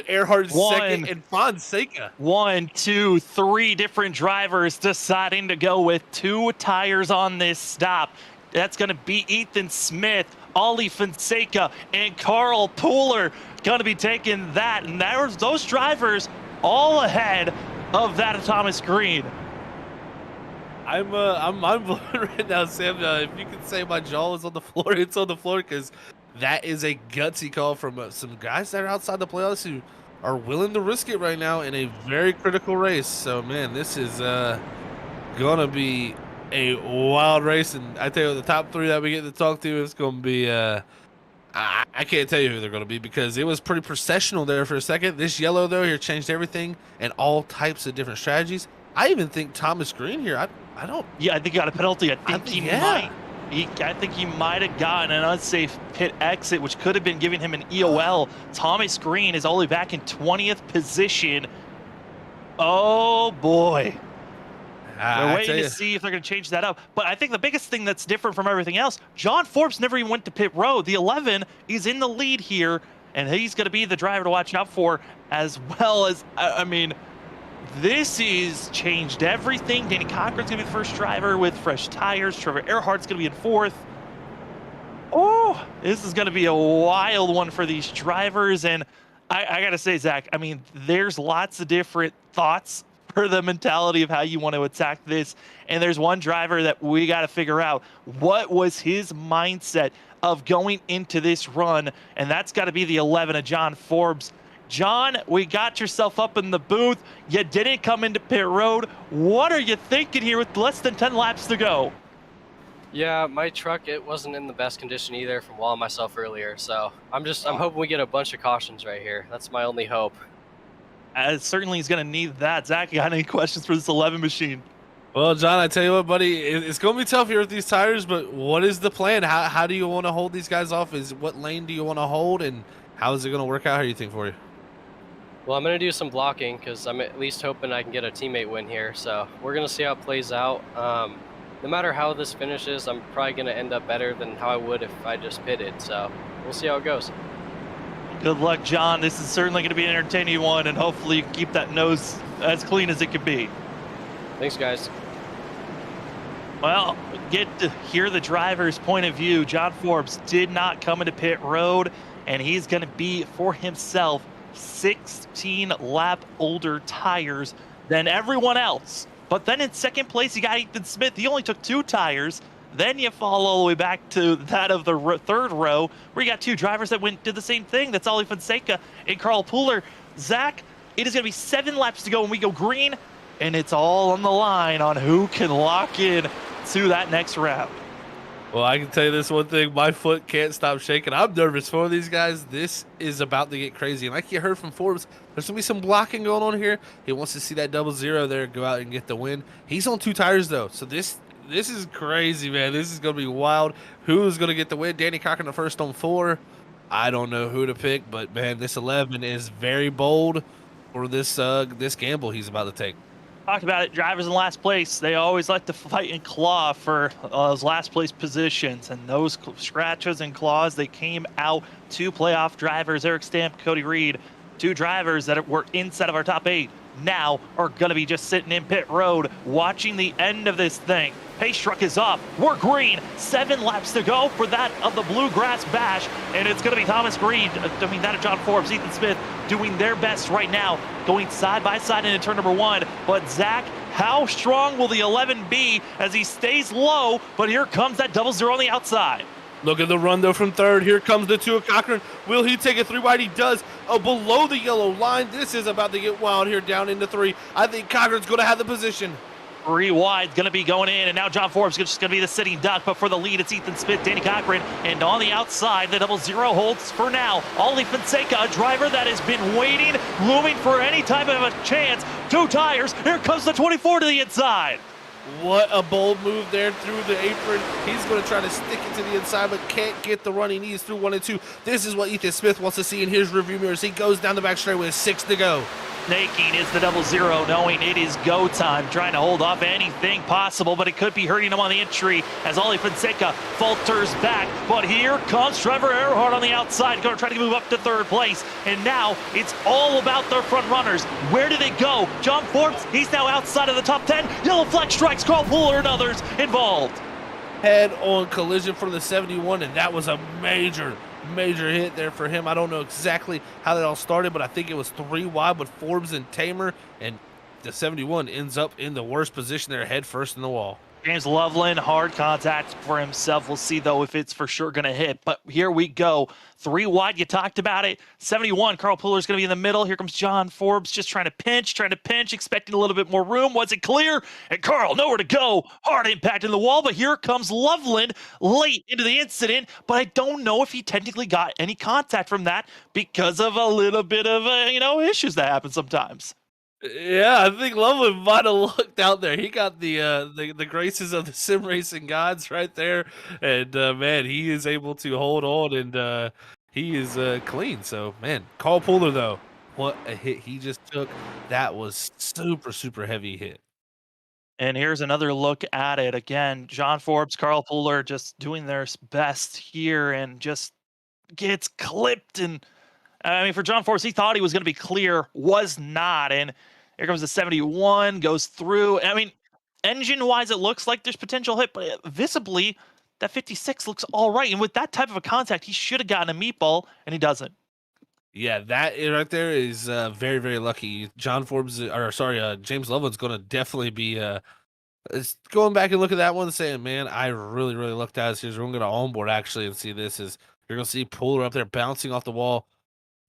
Speaker 2: Earhart
Speaker 1: One.
Speaker 2: second, and Fonseca.
Speaker 1: 1, 2, 3 different drivers deciding to go with 2 tires on this stop. That's going to be Ethan Smith, Ollie Fonseca, and Carl Pooler going to be taking that. And there's those drivers all ahead of that of Thomas Green.
Speaker 2: I'm blowing right now, Sam. If you can say my jaw is on the floor, it's on the floor, because that is a gutsy call from some guys that are outside the playoffs who are willing to risk it right now in a very critical race. So, man, this is gonna be a wild race, and I tell you, the top 3 that we get to talk to is gonna be I can't tell you who they're gonna be, because it was pretty processional there for a second. This yellow though here changed everything, and all types of different strategies. I even think Thomas Green here, I don't.
Speaker 1: Yeah, I think he got a penalty. I think he might have gotten an unsafe pit exit, which could have been giving him an EOL. Thomas Green is only back in 20th position. Oh boy. They're waiting to see if they're going to change that up. But I think the biggest thing that's different from everything else, John Forbes never even went to pit road. The 11 is in the lead here, and he's going to be the driver to watch out for, as well as, I mean, this is changed everything. Danny Cochran's going to be the first driver with fresh tires. Trevor Earhart's going to be in 4th. Oh, this is going to be a wild one for these drivers. And I got to say, Zach, I mean, there's lots of different thoughts for the mentality of how you want to attack this. And there's one driver that we got to figure out what was his mindset of going into this run. And that's got to be the 11 of John Forbes. John, we got yourself up in the booth. You didn't come into pit road. What are you thinking here with less than 10 laps to go?
Speaker 6: Yeah, my truck, it wasn't in the best condition either from walling myself earlier. So I'm hoping we get a bunch of cautions right here. That's my only hope.
Speaker 1: Certainly he's going to need that. Zach, you got any questions for this 11 machine?
Speaker 2: Well, John, I tell you what, buddy, it's going to be tough here with these tires, but what is the plan? How do you want to hold these guys off? What lane do you want to hold, and how is it going to work out? How do you think for you?
Speaker 6: Well, I'm going to do some blocking because I'm at least hoping I can get a teammate win here. So we're going to see how it plays out. No matter how this finishes, I'm probably going to end up better than how I would if I just pitted. So we'll see how it goes.
Speaker 1: Good luck, John. This is certainly going to be an entertaining one, and hopefully you can keep that nose as clean as it can be.
Speaker 6: Thanks, guys.
Speaker 1: Well, get to hear the driver's point of view. John Forbes did not come into pit road, and he's going to be for himself 16 lap older tires than everyone else. But then in second place, you got Ethan Smith. He only took 2 tires. Then you fall all the way back to that of the third row, where you got 2 drivers that did the same thing. That's Ollie Fonseca and Carl Pooler. Zach, it is going to be 7 laps to go when we go green, and it's all on the line on who can lock in to that next round.
Speaker 2: Well, I can tell you this one thing. My foot can't stop shaking. I'm nervous for these guys. This is about to get crazy. And like you heard from Forbes, there's going to be some blocking going on here. He wants to see that 0-0 there go out and get the win. He's on 2 tires, though. So this is crazy, man. This is going to be wild. Who's going to get the win? Danny Cochran the first on 4. I don't know who to pick, but, man, this 11 is very bold for this gamble he's about to take.
Speaker 1: Talked about it, drivers in last place, they always like to fight and claw for those last place positions, and those scratches and claws, they came out. 2 playoff drivers, Eric Stamp, Cody Reed, 2 drivers that were inside of our top 8 now are going to be just sitting in pit road watching the end of this thing. Pace truck is up. We're green. 7 laps to go for that of the Bluegrass Bash, and it's going to be Thomas Green, that of John Forbes, Ethan Smith doing their best right now, going side by side into turn number 1. But Zach, how strong will the 11 be as he stays low? But here comes that 0-0 on the outside.
Speaker 2: Look at the run, though, from 3rd. Here comes the 2 of Cochran. Will he take a 3 wide? He does. Below the yellow line. This is about to get wild here down into 3. I think Cochran's going to have the position.
Speaker 1: 3 wide, going to be going in, and now John Forbes is just going to be the sitting duck, but for the lead, it's Ethan Smith, Danny Cochran, and on the outside, the 0-0 holds for now. Ollie Fonseca, a driver that has been waiting, looming for any type of a chance. 2 tires, here comes the 24 to the inside.
Speaker 2: What a bold move there through the apron. He's going to try to stick it to the inside, but can't get the run he needs through 1 and 2. This is what Ethan Smith wants to see in his rearview mirrors. He goes down the back straightaway with 6 to go.
Speaker 1: Snaking is the 00, knowing it is go time, trying to hold off anything possible, but it could be hurting him on the entry as Ollie Fonseca falters back. But here comes Trevor Earhart on the outside, going to try to move up to third place. And now it's all about their front runners. Where do they go? John Forbes, he's now outside of the top 10. Yellow flag strikes, Carl Puller and others involved.
Speaker 2: Head-on collision for the 71, and that was a major hit there for him. I don't know exactly how that all started, but I think it was 3 wide with Forbes and Tamer, and the 71 ends up in the worst position there, head first in the wall.
Speaker 1: James Loveland, hard contact for himself. We'll see, though, if it's for sure going to hit. But here we go. 3 wide, you talked about it. 71, Carl Puller's going to be in the middle. Here comes John Forbes just trying to pinch, expecting a little bit more room. Was it clear? And Carl, nowhere to go. Hard impact in the wall, but here comes Loveland late into the incident. But I don't know if he technically got any contact from that because of a little bit of, issues that happen sometimes.
Speaker 2: Yeah, I think Loveland might have looked out there. He got the graces of the sim racing gods right there, and man, he is able to hold on, and he is clean. So man, Carl Puller though, what a hit he just took. That was super heavy hit.
Speaker 1: And here's another look at it again. John Forbes, Carl Puller just doing their best here, and just gets clipped. And I mean, for John Forbes, he thought he was going to be clear, was not, and here comes the 71, goes through. I mean, engine-wise, it looks like there's potential hit, but visibly, that 56 looks all right. And with that type of a contact, he should have gotten a meatball, and he doesn't.
Speaker 2: Yeah, that right there is very lucky. James Loveland's going to definitely be going back and look at that one and saying, man, I really looked at this. We're going to go to onboard actually and see this. Is you're going to see Puller up there bouncing off the wall.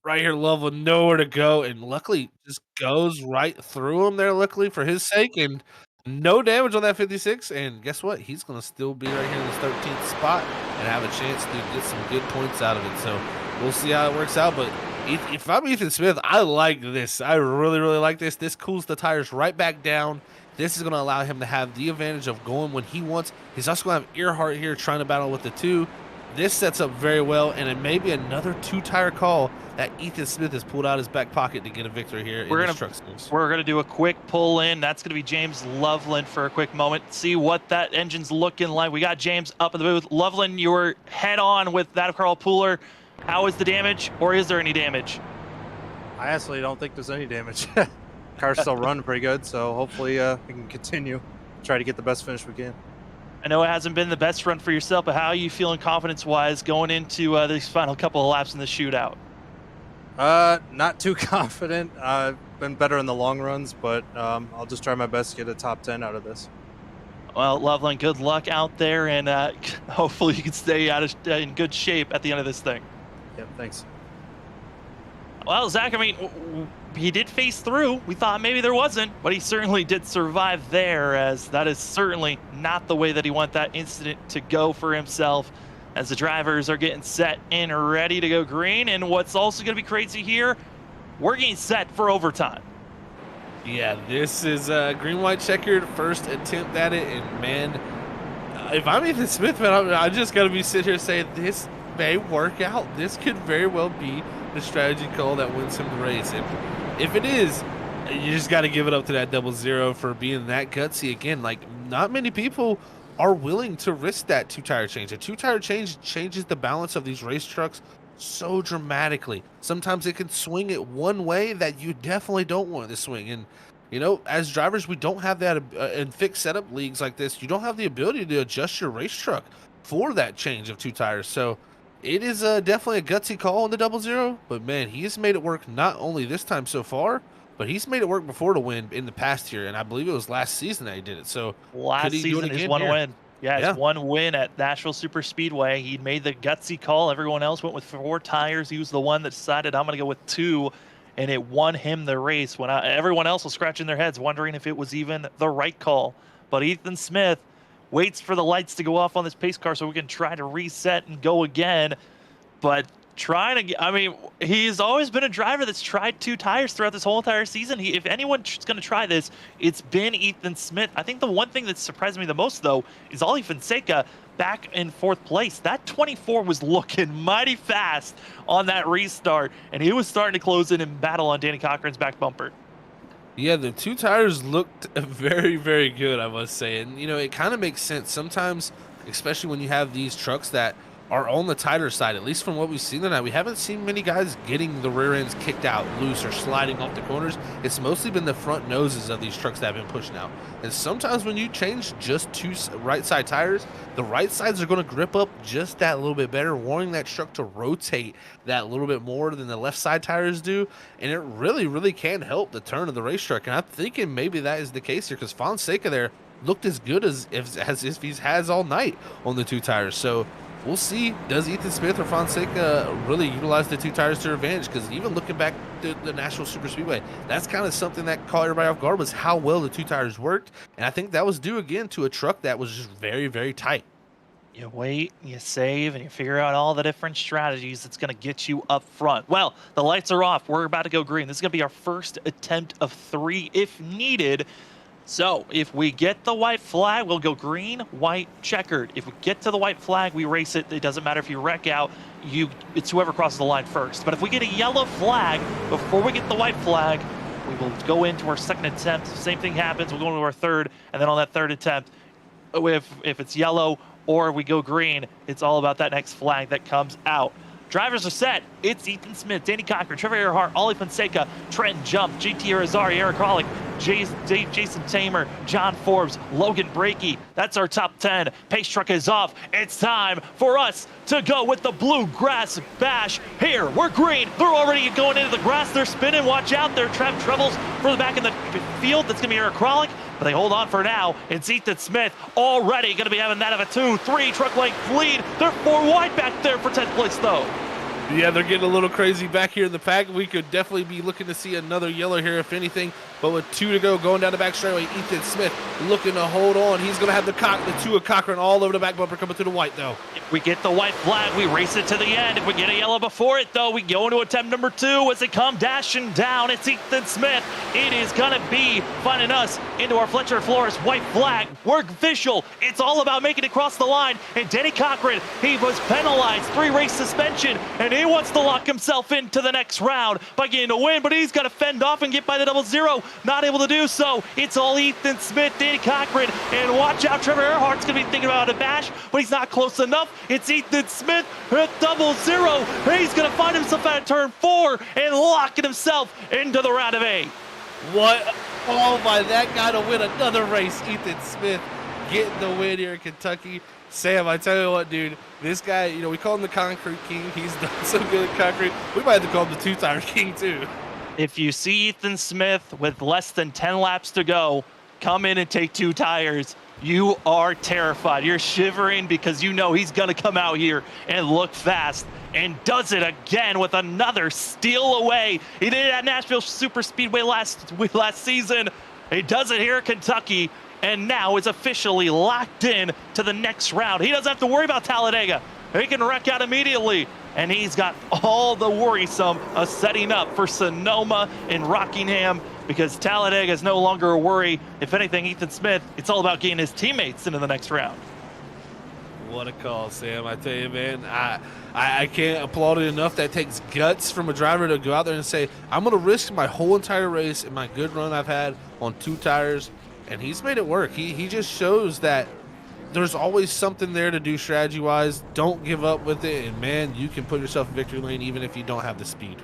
Speaker 2: Right here, Loveland, nowhere to go, and luckily just goes right through him there, luckily for his sake, and no damage on that 56, and guess what? He's going to still be right here in this 13th spot and have a chance to get some good points out of it, so we'll see how it works out, but if I'm Ethan Smith, I like this. I really like this. This cools the tires right back down. This is going to allow him to have the advantage of going when he wants. He's also going to have Earhart here trying to battle with the 2. This sets up very well, and it may be another 2-tire call that Ethan Smith has pulled out his back pocket to get a victory here in this truck series.
Speaker 1: We're going to do a quick pull in. That's going to be James Loveland for a quick moment. See what that engine's looking like. We got James up in the booth. Loveland, you were head on with that of Carl Puller. How is the damage, or is there any damage?
Speaker 7: I actually don't think there's any damage. Car's still running pretty good, so hopefully we can continue. Try to get the best finish we can.
Speaker 1: I know it hasn't been the best run for yourself, but how are you feeling confidence-wise going into these final couple of laps in the shootout?
Speaker 7: Not too confident. I've been better in the long runs, but I'll just try my best to get a top 10 out of this.
Speaker 1: Well, Loveland, good luck out there, and hopefully you can stay in good shape at the end of this thing.
Speaker 7: Yep, thanks.
Speaker 1: Well, Zach, I mean, he did face through. We thought maybe there wasn't, but he certainly did survive there, as that is certainly not the way that he wanted that incident to go for himself, as the drivers are getting set and ready to go green. And what's also going to be crazy here, we're getting set for overtime.
Speaker 2: Yeah, this is green-white checkered, first attempt at it, and man, if I'm Ethan Smith, man, I just got to be sitting here saying this may work out. This could very well be the strategy call that wins him the race. And if it is, you just got to give it up to that 00 for being that gutsy. Again, like, not many people are willing to risk that 2-tire change. A 2-tire change changes the balance of these race trucks so dramatically. Sometimes it can swing it one way that you definitely don't want it to swing. And, you know, as drivers, we don't have that in fixed setup leagues like this. You don't have the ability to adjust your race truck for that change of 2 tires. So it is definitely a gutsy call on the 00, but man, he has made it work not only this time so far, but he's made it work before to win in the past year, and I believe it was last season that he did it. So
Speaker 1: last season is one win. Yeah, it's one win at Nashville Super Speedway. He made the gutsy call. Everyone else went with 4 tires. He was the one that decided, I'm going to go with 2, and it won him the race when everyone else was scratching their heads, wondering if it was even the right call. But Ethan Smith waits for the lights to go off on this pace car so we can try to reset and go again. But he's always been a driver that's tried 2 tires throughout this whole entire season. If anyone's going to try this, it's been Ethan Smith. I think the one thing that surprised me the most, though, is Ollie Fonseca back in 4th place. That 24 was looking mighty fast on that restart, and he was starting to close in and battle on Danny Cochran's back bumper.
Speaker 2: Yeah, the two tires looked very, very good, I must say. And, you know, it kind of makes sense. Sometimes, especially when you have these trucks that are on the tighter side, at least from what we've seen tonight, we haven't seen many guys getting the rear ends kicked out loose or sliding off the corners. It's mostly been the front noses of these trucks that have been pushing out. And sometimes when you change just two right side tires, the right sides are going to grip up just that little bit better, wanting that truck to rotate that little bit more than the left side tires do. And it really, really can help the turn of the race truck. And I'm thinking maybe that is the case here, because Fonseca there looked as good as if he has all night on the two tires. So we'll see. Does Ethan Smith or Fonseca really utilize the two tires to their advantage? Because even looking back to the National Super Speedway, that's kind of something that caught everybody off guard, was how well the two tires worked. And I think that was due again to a truck that was just very, very tight.
Speaker 1: You wait, you save, and you figure out all the different strategies that's going to get you up front. Well, the lights are off. We're about to go green. This is going to be our first attempt of 3 if needed. So if we get the white flag, we'll go green, white, checkered. If we get to the white flag, we race it. It doesn't matter if you wreck out. It's whoever crosses the line first. But if we get a yellow flag before we get the white flag, we will go into our second attempt. Same thing happens. We'll go into our third, and then on that third attempt, if it's yellow or we go green, it's all about that next flag that comes out. Drivers are set. It's Ethan Smith, Danny Cochran, Trevor Earhart, Ollie Fonseca, Trenton Jump, GT Irizarry, Eric Kralik, Jason Tamer, John Forbes, Logan Brakey. That's our top 10. Pace truck is off. It's time for us to go with the Bluegrass Bash. Here, we're green. They're already going into the grass. They're spinning. Watch out. They're trapped troubles for the back in the field. That's going to be Eric Kralik. But they hold on for now. It's Ethan Smith already going to be having that of a 2-3 truck length lead. They're 4 wide back there for 10th place, though.
Speaker 2: Yeah, they're getting a little crazy back here in the pack. We could definitely be looking to see another yellow here, if anything. But with 2 to go, going down the back straightaway, Ethan Smith looking to hold on. He's going to have the 2 of Cochran all over the back bumper coming through the white, though.
Speaker 1: If we get the white flag, we race it to the end. If we get a yellow before it, though, we go into attempt number 2 as they come dashing down. It's Ethan Smith. It is going to be finding us into our Fletcher Flores white flag. We're official. It's all about making it across the line. And Danny Cochran, he was penalized, 3-race suspension, and he wants to lock himself into the next round by getting a win, but he's got to fend off and get by the 0-0. Not able to do so. It's all Ethan Smith, Danny Cochran, and watch out, Trevor Earhart's going to be thinking about a bash, but he's not close enough. It's Ethan Smith at 0-0. He's going to find himself at turn 4 and locking himself into the round of 8.
Speaker 2: What? Oh, by that guy to win another race. Ethan Smith getting the win here in Kentucky. Sam, I tell you what, dude, this guy, you know, we call him the Concrete King. He's done so good at concrete. We might have to call him the Two-Tire King, too.
Speaker 1: If you see Ethan Smith with less than 10 laps to go, come in and take 2 tires, you are terrified. You're shivering because you know he's going to come out here and look fast, and does it again with another steal away. He did it at Nashville Super Speedway last season. He does it here at Kentucky, and now is officially locked in to the next round. He doesn't have to worry about Talladega. He can wreck out immediately, and he's got all the worrisome setting up for Sonoma and Rockingham, because Talladega is no longer a worry. If anything, Ethan Smith, it's all about getting his teammates into the next round.
Speaker 2: What a call, Sam. I tell you, man, I can't applaud it enough. That takes guts from a driver to go out there and say, I'm going to risk my whole entire race and my good run I've had on 2 tires, and he's made it work. He just shows that there's always something there to do strategy-wise. Don't give up with it, and, man, you can put yourself in victory lane even if you don't have the speed.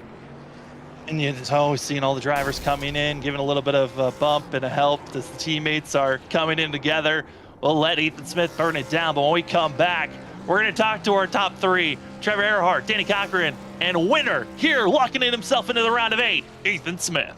Speaker 1: And you're always seeing all the drivers coming in, giving a little bit of a bump and a help as the teammates are coming in together. We'll let Ethan Smith burn it down, but when we come back, we're going to talk to our top 3, Trevor Earhart, Danny Cochran, and winner here, locking in himself into the round of 8, Ethan Smith.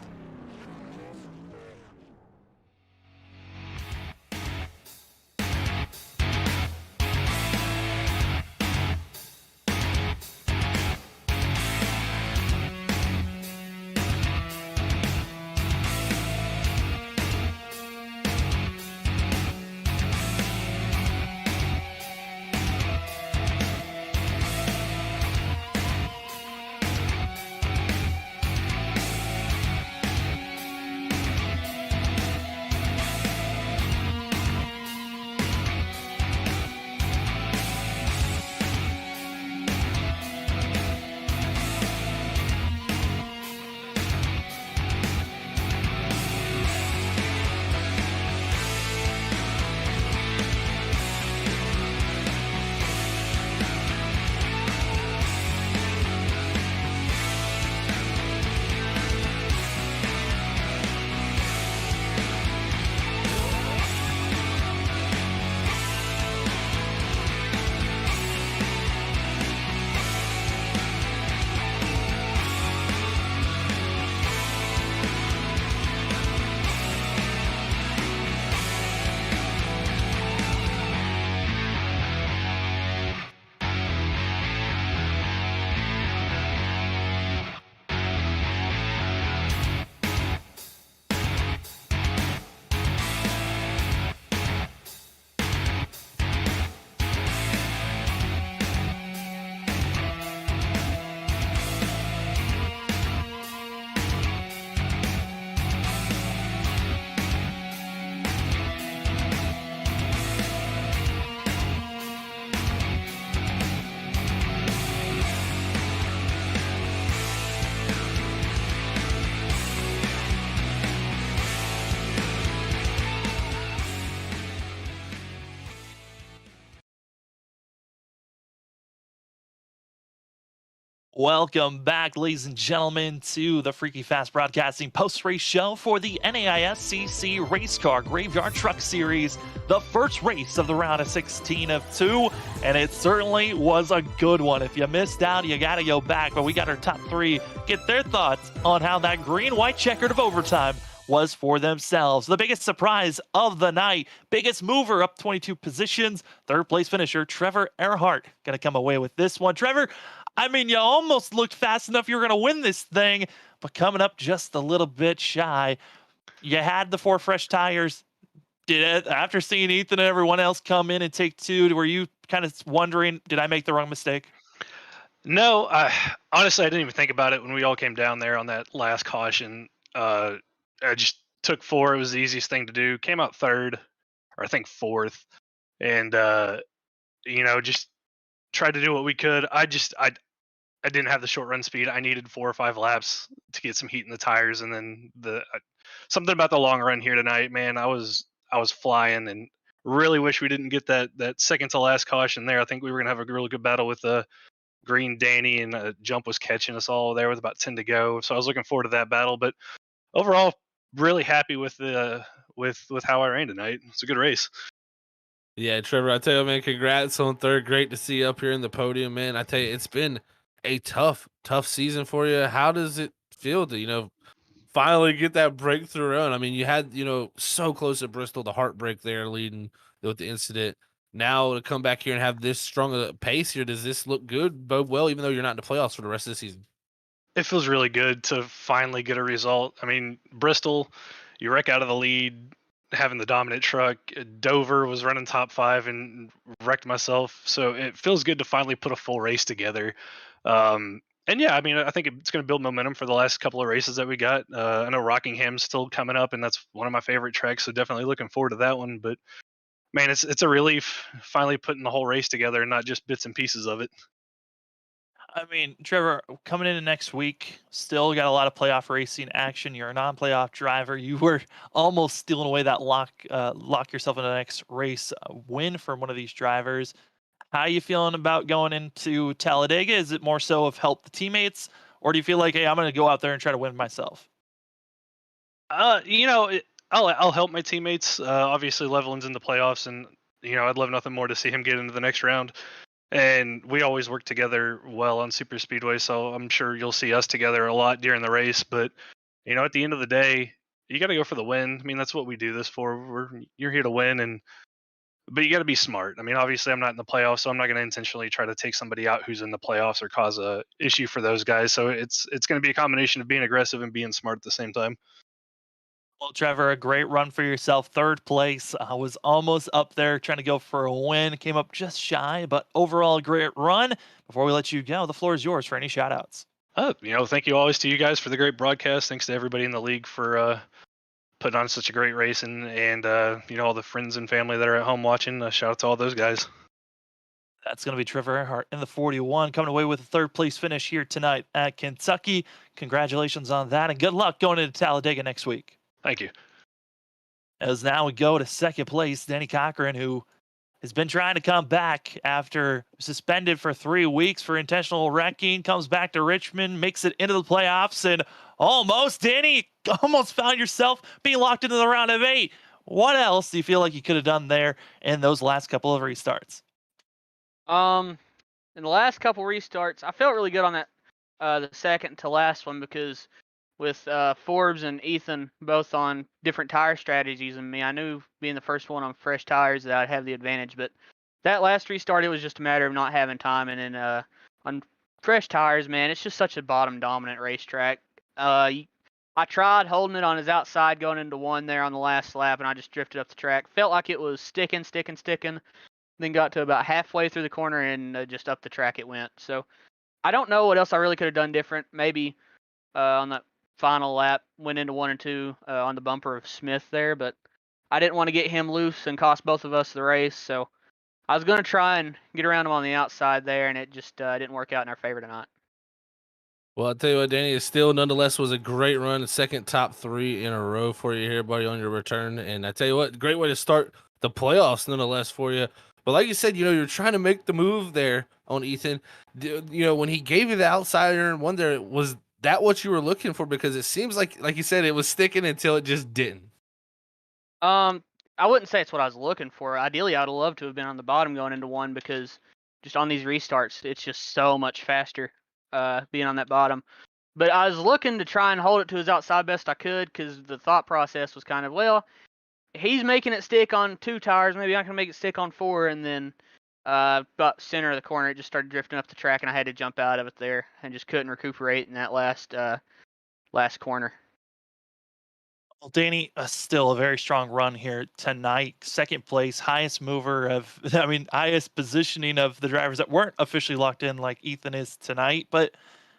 Speaker 1: Welcome back, ladies and gentlemen, to the Freaky Fast Broadcasting post-race show for the NAISCC Race Car Graveyard Truck Series, the first race of the round of 16 of 2, and it certainly was a good one. If you missed out, you gotta go back, but we got our top 3 get their thoughts on how that green-white checkered of overtime was for themselves. The biggest surprise of the night, biggest mover up 22 positions, third place finisher Trevor Earhart gonna come away with this one. Trevor, I mean, you almost looked fast enough you were going to win this thing, but coming up just a little bit shy. You had the 4 fresh tires. After seeing Ethan and everyone else come in and take 2, were you kind of wondering, did I make the wrong mistake?
Speaker 8: No, honestly, I didn't even think about it when we all came down there on that last caution. I just took 4. It was the easiest thing to do. Came out 3rd, or I think 4th, and just tried to do what we could. I didn't have the short run speed. I needed 4 or 5 laps to get some heat in the tires, and then something about the long run here tonight, man. I was flying, and really wish we didn't get that second to last caution there. I think we were gonna have a really good battle with Green Danny, and Jump was catching us all there with about 10 to go. So I was looking forward to that battle, but overall, really happy with with how I ran tonight. It's a good race.
Speaker 2: Yeah, Trevor, I tell you, man, congrats on 3rd. Great to see you up here in the podium, man. I tell you, it's been a tough season for you. How does it feel to, finally get that breakthrough run? I mean, you had, so close at Bristol, the heartbreak there leading with the incident. Now to come back here and have this strong a pace here, does this look good, bode well, even though you're not in the playoffs for the rest of the season?
Speaker 8: It feels really good to finally get a result. I mean, Bristol, you wreck out of the lead, having the dominant truck. Dover was running top 5 and wrecked myself. So it feels good to finally put a full race together. And yeah, I mean, I think it's going to build momentum for the last couple of races that we got. I know Rockingham's still coming up, and that's one of my favorite tracks. So definitely looking forward to that one. But man, it's a relief finally putting the whole race together and not just bits and pieces of it.
Speaker 1: I mean, Trevor, coming into next week, still got a lot of playoff racing action. You're a non-playoff driver. You were almost stealing away that lock yourself in the next race win from one of these drivers. How are you feeling about going into Talladega? Is it more so of help the teammates, or do you feel like, hey, I'm going to go out there and try to win myself?
Speaker 8: I'll help my teammates. Obviously, Leveland's in the playoffs, and I'd love nothing more to see him get into the next round. And we always work together well on Super Speedway, so I'm sure you'll see us together a lot during the race. But at the end of the day, you got to go for the win. I mean, that's what we do this for. You're here to win, but you got to be smart. I mean, obviously, I'm not in the playoffs, so I'm not going to intentionally try to take somebody out who's in the playoffs or cause a issue for those guys. So it's going to be a combination of being aggressive and being smart at the same time.
Speaker 1: Well, Trevor, a great run for yourself. 3rd place. I was almost up there trying to go for a win. Came up just shy, but overall, a great run. Before we let you go, the floor is yours for any shout-outs.
Speaker 8: Thank you always to you guys for the great broadcast. Thanks to everybody in the league for putting on such a great race, and all the friends and family that are at home watching. Shout out to all those guys.
Speaker 1: That's going to be Trevor Earhart in the 41, coming away with a 3rd place finish here tonight at Kentucky. Congratulations on that, and good luck going into Talladega next week.
Speaker 8: Thank you.
Speaker 1: As now we go to 2nd place, Danny Cochran, who has been trying to come back after suspended for 3 weeks for intentional wrecking, comes back to Richmond, makes it into the playoffs, and Danny, almost found yourself being locked into the round of 8. What else do you feel like you could have done there in those last couple of restarts?
Speaker 9: In the last couple restarts, I felt really good on that, the second to last one, because with Forbes and Ethan both on different tire strategies than me, I knew being the first one on fresh tires that I'd have the advantage. But that last restart, it was just a matter of not having time. And then on fresh tires, man, it's just such a bottom dominant racetrack. I tried holding it on his outside going into 1 there on the last lap, and I just drifted up the track. Felt like it was sticking. Then got to about halfway through the corner, and just up the track it went. So I don't know what else I really could have done different. Maybe on that final lap, went into 1 and 2 on the bumper of Smith there, but I didn't want to get him loose and cost both of us the race. So I was going to try and get around him on the outside there, and it just didn't work out in our favor tonight.
Speaker 2: Well, I'll tell you what, Danny, it still nonetheless was a great run. The 2nd top 3 in a row for you here, buddy, on your return. And I tell you what, great way to start the playoffs nonetheless for you. But like you said, you're trying to make the move there on Ethan. When he gave you the outsider and wonder, was that what you were looking for? Because it seems like you said, it was sticking until it just didn't.
Speaker 9: I wouldn't say it's what I was looking for. Ideally, I would love to have been on the bottom going into one because just on these restarts, it's just so much faster being on that bottom. But I was looking to try and hold it to his outside best I could because the thought process was kind of, well, he's making it stick on 2 tires. Maybe I can make it stick on 4. And then about center of the corner, it just started drifting up the track, and I had to jump out of it there and just couldn't recuperate in that last corner.
Speaker 1: Well, Danny, still a very strong run here tonight. Second place, highest mover of, highest positioning of the drivers that weren't officially locked in like Ethan is tonight. But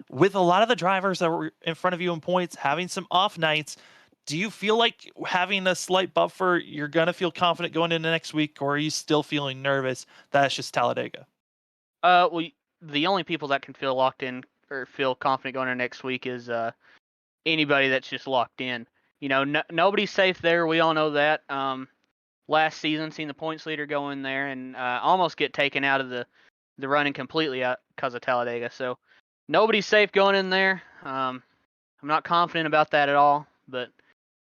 Speaker 1: with a lot of the drivers that were in front of you in points having some off nights, do you feel like having a slight buffer, you're going to feel confident going into next week, or are you still feeling nervous that it's just Talladega?
Speaker 9: Well, the only people that can feel locked in or feel confident going into next week is anybody that's just locked in. Nobody's safe there. We all know that. Last season, seen the points leader go in there and almost get taken out of the running completely because of Talladega. So nobody's safe going in there. I'm not confident about that at all. But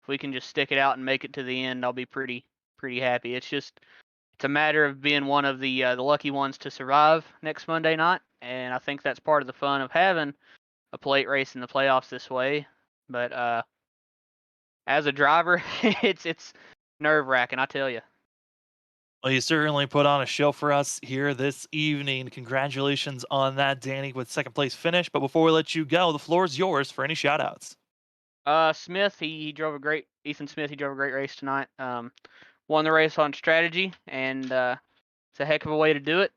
Speaker 9: if we can just stick it out and make it to the end, I'll be pretty happy. It's a matter of being one of the lucky ones to survive next Monday night, and I think that's part of the fun of having a plate race in the playoffs this way. But as a driver, it's nerve-wracking, I tell you.
Speaker 1: Well, you certainly put on a show for us here this evening. Congratulations on that, Danny, with second place finish. But before we let you go, the floor is yours for any shout-outs.
Speaker 9: Smith, Ethan Smith, he drove a great race tonight. Won the race on strategy, and it's a heck of a way to do it.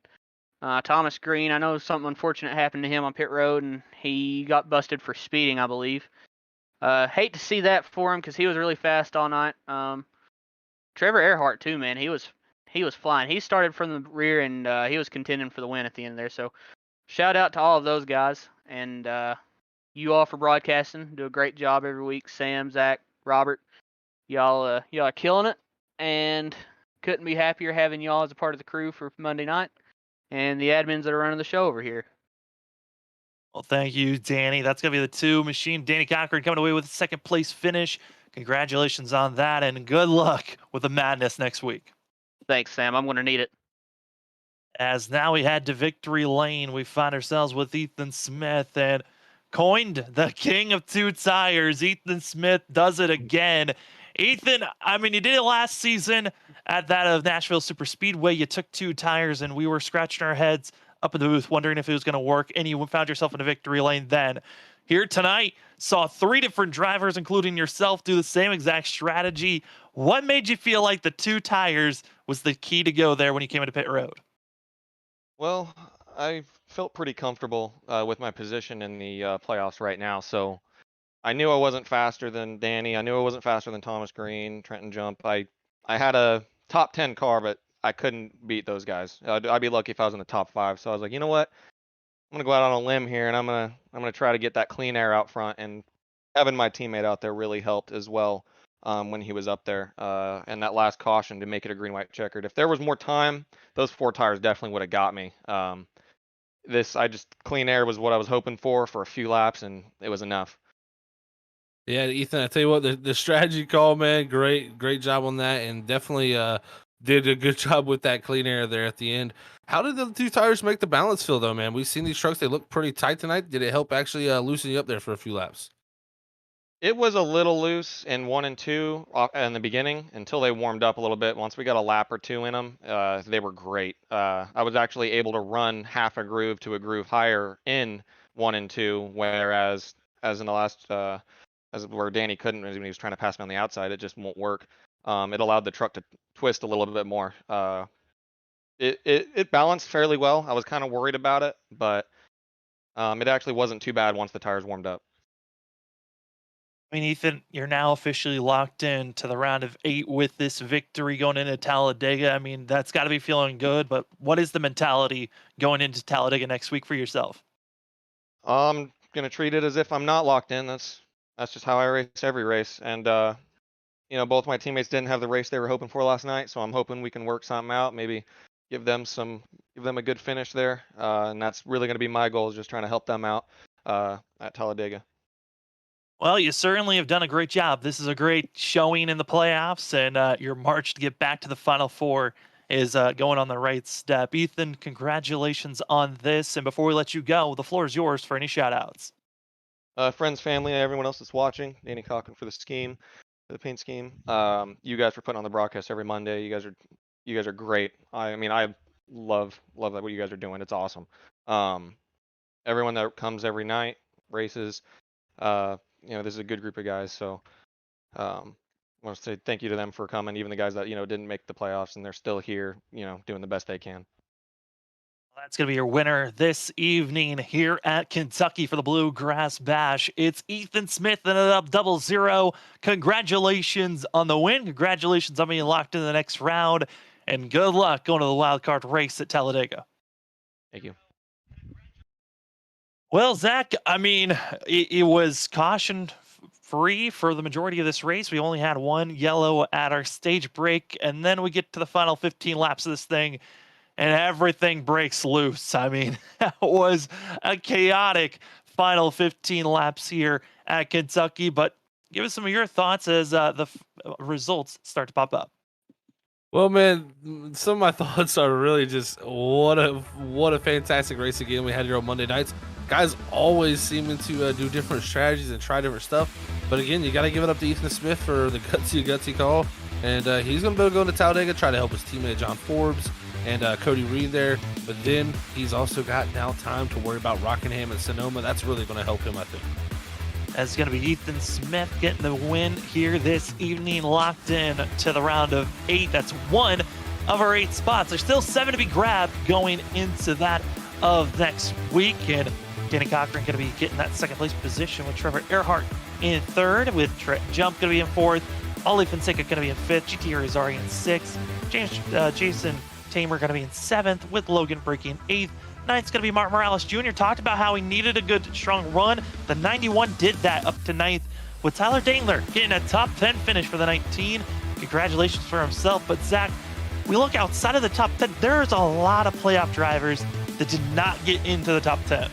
Speaker 9: Thomas Green, I know something unfortunate happened to him on pit road, and he got busted for speeding, I believe. Hate to see that for him because he was really fast all night. Trevor Earhart too, man. He was flying. He started from the rear and he was contending for the win at the end there. So shout out to all of those guys and you all for broadcasting. Do a great job every week. Sam, Zach, Robert, y'all are killing it, and couldn't be happier having y'all as a part of the crew for Monday night and the admins that are running the show over here.
Speaker 1: Well, thank you, Danny. That's going to be the 2 machine. Danny Cochran coming away with a second place finish. Congratulations on that, and good luck with the madness next week.
Speaker 9: Thanks, Sam. I'm going to need it.
Speaker 1: As now we head to victory lane, we find ourselves with Ethan Smith, and coined the king of 2 tires. Ethan Smith does it again. Ethan, you did it last season at that of Nashville Super Speedway. You took 2 tires, and we were scratching our heads up in the booth wondering if it was going to work, and you found yourself in a victory lane then. Here tonight, saw 3 different drivers, including yourself, do the same exact strategy. What made you feel like the 2 tires was the key to go there when you came into pit road?
Speaker 10: Well, I felt pretty comfortable with my position in the playoffs right now, so I knew I wasn't faster than Danny. I knew I wasn't faster than Thomas Green, Trenton Jump. I had a top 10 car, but I couldn't beat those guys. I'd be lucky if I was in the top 5. So I was like, you know what? I'm gonna go out on a limb here, and I'm gonna try to get that clean air out front. And having my teammate out there really helped as well when he was up there. And that last caution to make it a green-white checkered. If there was more time, those 4 tires definitely would have got me. Clean air was what I was hoping for a few laps, and it was enough.
Speaker 2: Yeah, Ethan, I tell you what, the strategy call, man, great job on that, and definitely did a good job with that clean air there at the end. How did the 2 tires make the balance feel, though, man? We've seen these trucks; they look pretty tight tonight. Did it help actually loosen you up there for a few laps?
Speaker 10: It was a little loose in 1 and 2 in the beginning until they warmed up a little bit. Once we got a lap or 2 in them, they were great. I was actually able to run half a groove to a groove higher in 1 and 2, whereas as in the last, where Danny couldn't when he was trying to pass me on the outside, it just won't work. It allowed the truck to twist a little bit more. It balanced fairly well. I was kind of worried about it, but it actually wasn't too bad once the tires warmed up.
Speaker 1: Ethan, you're now officially locked in to the round of 8 with this victory going into Talladega. That's got to be feeling good, but what is the mentality going into Talladega next week for yourself?
Speaker 10: I'm going to treat it as if I'm not locked in. That's just how I race every race. And both my teammates didn't have the race they were hoping for last night, so I'm hoping we can work something out. Maybe give them a good finish there, and that's really going to be my goal, is just trying to help them out at Talladega.
Speaker 1: Well, you certainly have done a great job. This is a great showing in the playoffs, and your march to get back to the Final Four is going on the right step. Ethan, congratulations on this. And before we let you go, the floor is yours for any shout outs.
Speaker 10: Friends, family, everyone else that's watching, Danny Cochran for the paint scheme. You guys for putting on the broadcast every Monday. You guys are great. I mean, I love that what you guys are doing. It's awesome. Everyone that comes every night, races, this is a good group of guys. So I want to say thank you to them for coming, even the guys that didn't make the playoffs and they're still here, doing the best they can.
Speaker 1: That's going to be your winner this evening here at Kentucky for the Bluegrass Bash. It's Ethan Smith and an up 00. Congratulations on the win. Congratulations on being locked in the next round. And good luck going to the wild card race at Talladega.
Speaker 10: Thank you.
Speaker 1: Well, Zach, I mean, it was caution free for the majority of this race. We only had one yellow at our stage break, and then we get to the final 15 laps of this thing, and everything breaks loose. I mean, that was a chaotic final 15 laps here at Kentucky, but give us some of your thoughts as the results start to pop up.
Speaker 2: Well, man, some of my thoughts are really just what a fantastic race again we had here on Monday nights. Guys always seeming to do different strategies and try different stuff. But again, you got to give it up to Ethan Smith for the gutsy call. And he's going to be able to go into Talladega, try to help his teammate John Forbes and Cody Reed there. But then he's also got now time to worry about Rockingham and Sonoma. That's really going to help him, I think.
Speaker 1: That's going to be Ethan Smith getting the win here this evening, locked in to the round of 8. That's one of our 8 spots. There's still 7 to be grabbed going into that of next week. And Danny Cochran going to be getting that second place position with Trevor Earhart in 3rd, with Trent Jump going to be in 4th, Ollie Fonseca going to be in 5th, GT Rizari in 6th, Jason Tamer going to be in 7th, with Logan breaking 8th. 9th's going to be Martin Morales Jr. Talked about how he needed a good, strong run. The 91 did that up to 9th, with Tyler Dangler getting a top 10 finish for the 19. Congratulations for himself. But Zach, we look outside of the top 10, there's a lot of playoff drivers that did not get into the top 10.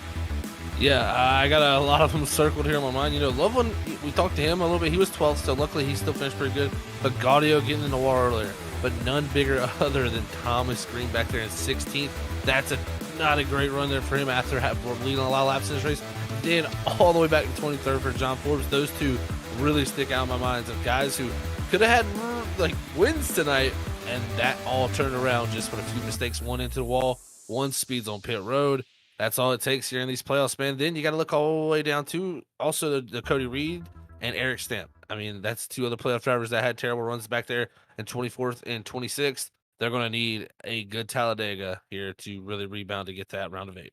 Speaker 2: Yeah, I got a lot of them circled here in my mind. Loveland, we talked to him a little bit. He was 12th, so luckily he still finished pretty good. But Gaudio getting in the wall earlier, but none bigger other than Thomas Green back there in 16th. That's not a great run there for him after leading a lot of laps in this race. Then all the way back to 23rd for John Forbes. Those two really stick out in my mind of guys who could have had wins tonight, and that all turned around just with a few mistakes. One into the wall, one speeds on pit road. That's all it takes here in these playoffs, man. Then you got to look all the way down to also the Cody Reed and Eric Stamp. I mean, that's 2 other playoff drivers that had terrible runs back there in 24th and 26th. They're going to need a good Talladega here to really rebound to get to that round of 8.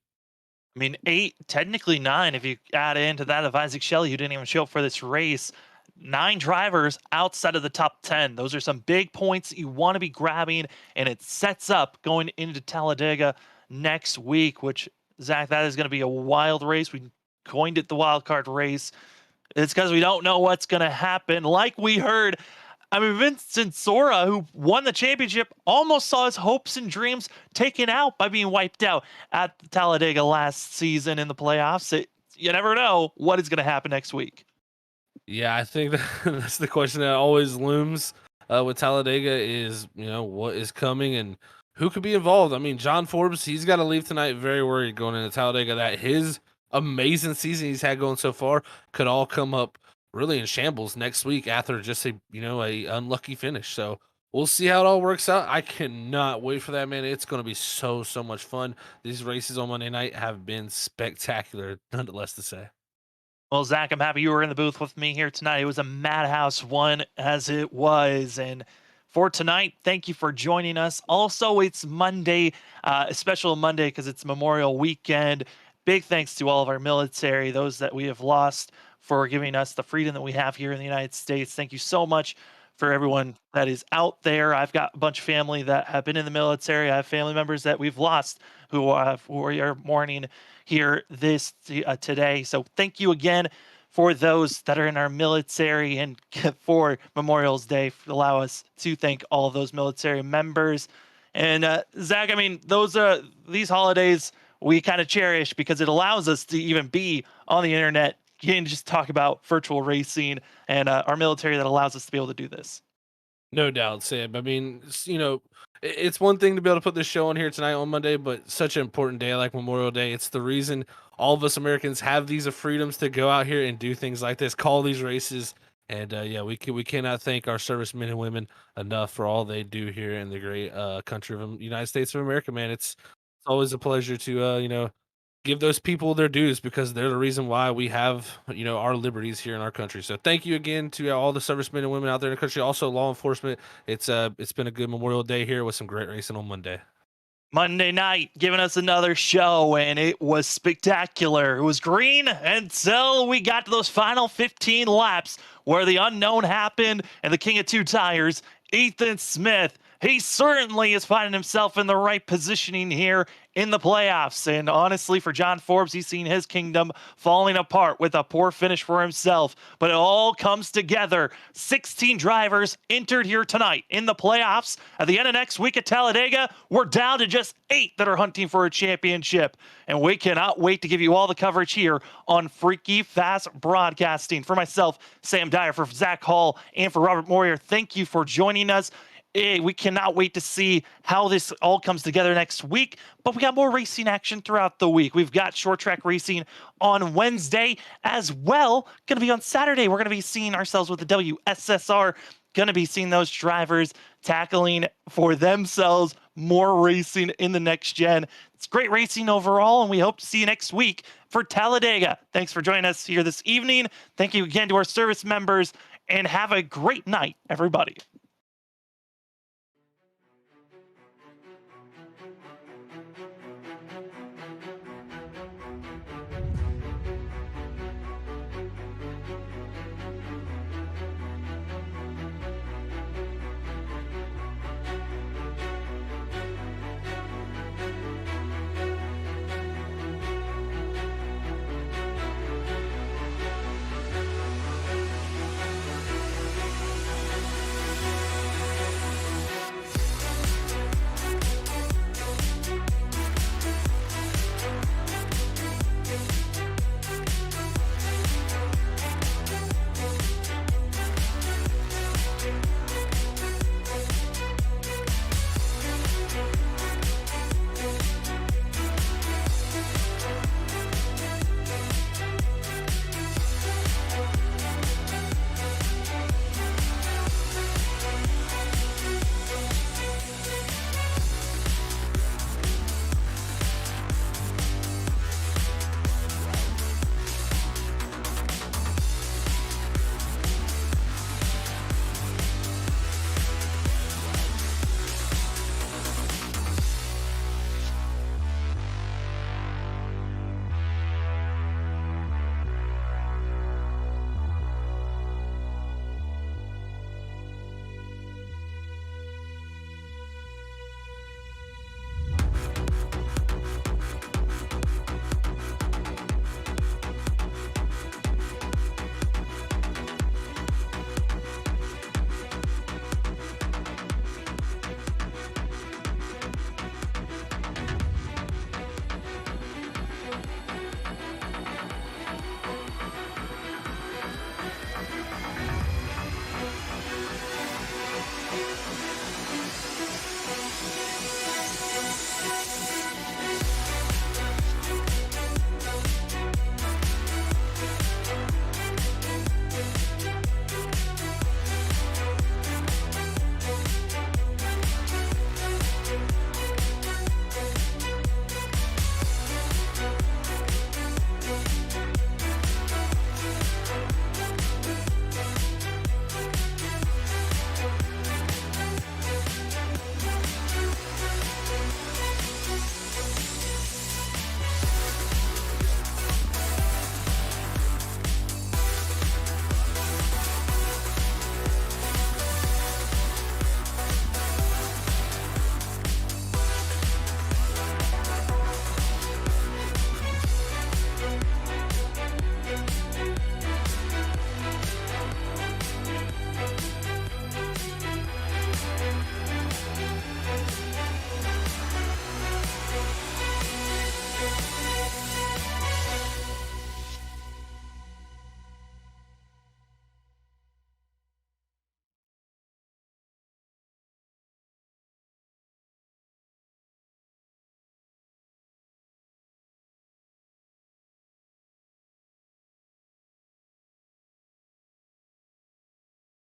Speaker 1: I mean, 8, technically 9, if you add into that of Isaac Shelley, who didn't even show up for this race. 9 drivers outside of the top 10. Those are some big points you want to be grabbing, and it sets up going into Talladega next week, which, Zach, that is going to be a wild race. We coined it the wild card race. It's because we don't know what's going to happen. Like we heard, I mean, Vincent Sora, who won the championship, almost saw his hopes and dreams taken out by being wiped out at Talladega last season in the playoffs. You never know what is going to happen next week.
Speaker 2: Yeah, I think that's the question that always looms with Talladega is, what is coming and who could be involved. I mean, John Forbes, he's got to leave tonight very worried going into Talladega that his amazing season he's had going so far could all come up really in shambles next week after just a unlucky finish. So we'll see how it all works out. I cannot wait for that, man. It's going to be so much fun. These races on Monday night have been spectacular, nonetheless to say.
Speaker 1: Well, Zach, I'm happy you were in the booth with me here tonight. It was a madhouse one as it was. And for tonight, thank you for joining us. Also, it's Monday, a special Monday because it's Memorial Weekend. Big thanks to all of our military, those that we have lost, for giving us the freedom that we have here in the United States. Thank you so much for everyone that is out there. I've got a bunch of family that have been in the military. I have family members that we've lost who are mourning here today. So thank you again for those that are in our military, and for Memorial's Day, allow us to thank all of those military members. And Zach, I mean, these holidays we kind of cherish because it allows us to even be on the internet and just talk about virtual racing and our military that allows us to be able to do this.
Speaker 2: No doubt, Sam. I mean, it's one thing to be able to put this show on here tonight on Monday, but such an important day like Memorial Day. It's the reason all of us Americans have these freedoms to go out here and do things like this, call these races. And we cannot thank our servicemen and women enough for all they do here in the great country of the United States of America, man. It's always a pleasure to give those people their dues because they're the reason why we have, our liberties here in our country. So thank you again to all the servicemen and women out there in the country. Also law enforcement. It's been a good Memorial Day here with some great racing on Monday.
Speaker 1: Monday night, giving us another show, and it was spectacular. It was green until we got to those final 15 laps where the unknown happened, and the king of two tires, Ethan Smith, he certainly is finding himself in the right positioning here in the playoffs. And honestly, for John Forbes, he's seen his kingdom falling apart with a poor finish for himself. But it all comes together. 16 drivers entered here tonight in the playoffs. At the end of next week at Talladega, we're down to just 8 that are hunting for a championship. And we cannot wait to give you all the coverage here on Freaky Fast Broadcasting. For myself, Sam Dyer, for Zach Hall, and for Robert Moyer, thank you for joining us. We cannot wait to see how this all comes together next week, but we got more racing action throughout the week. We've got short track racing on Wednesday as well. Going to be on Saturday. We're going to be seeing ourselves with the WSSR. Going to be seeing those drivers tackling for themselves more racing in the next gen. It's great racing overall, and we hope to see you next week for Talladega. Thanks for joining us here this evening. Thank you again to our service members, and have a great night, everybody.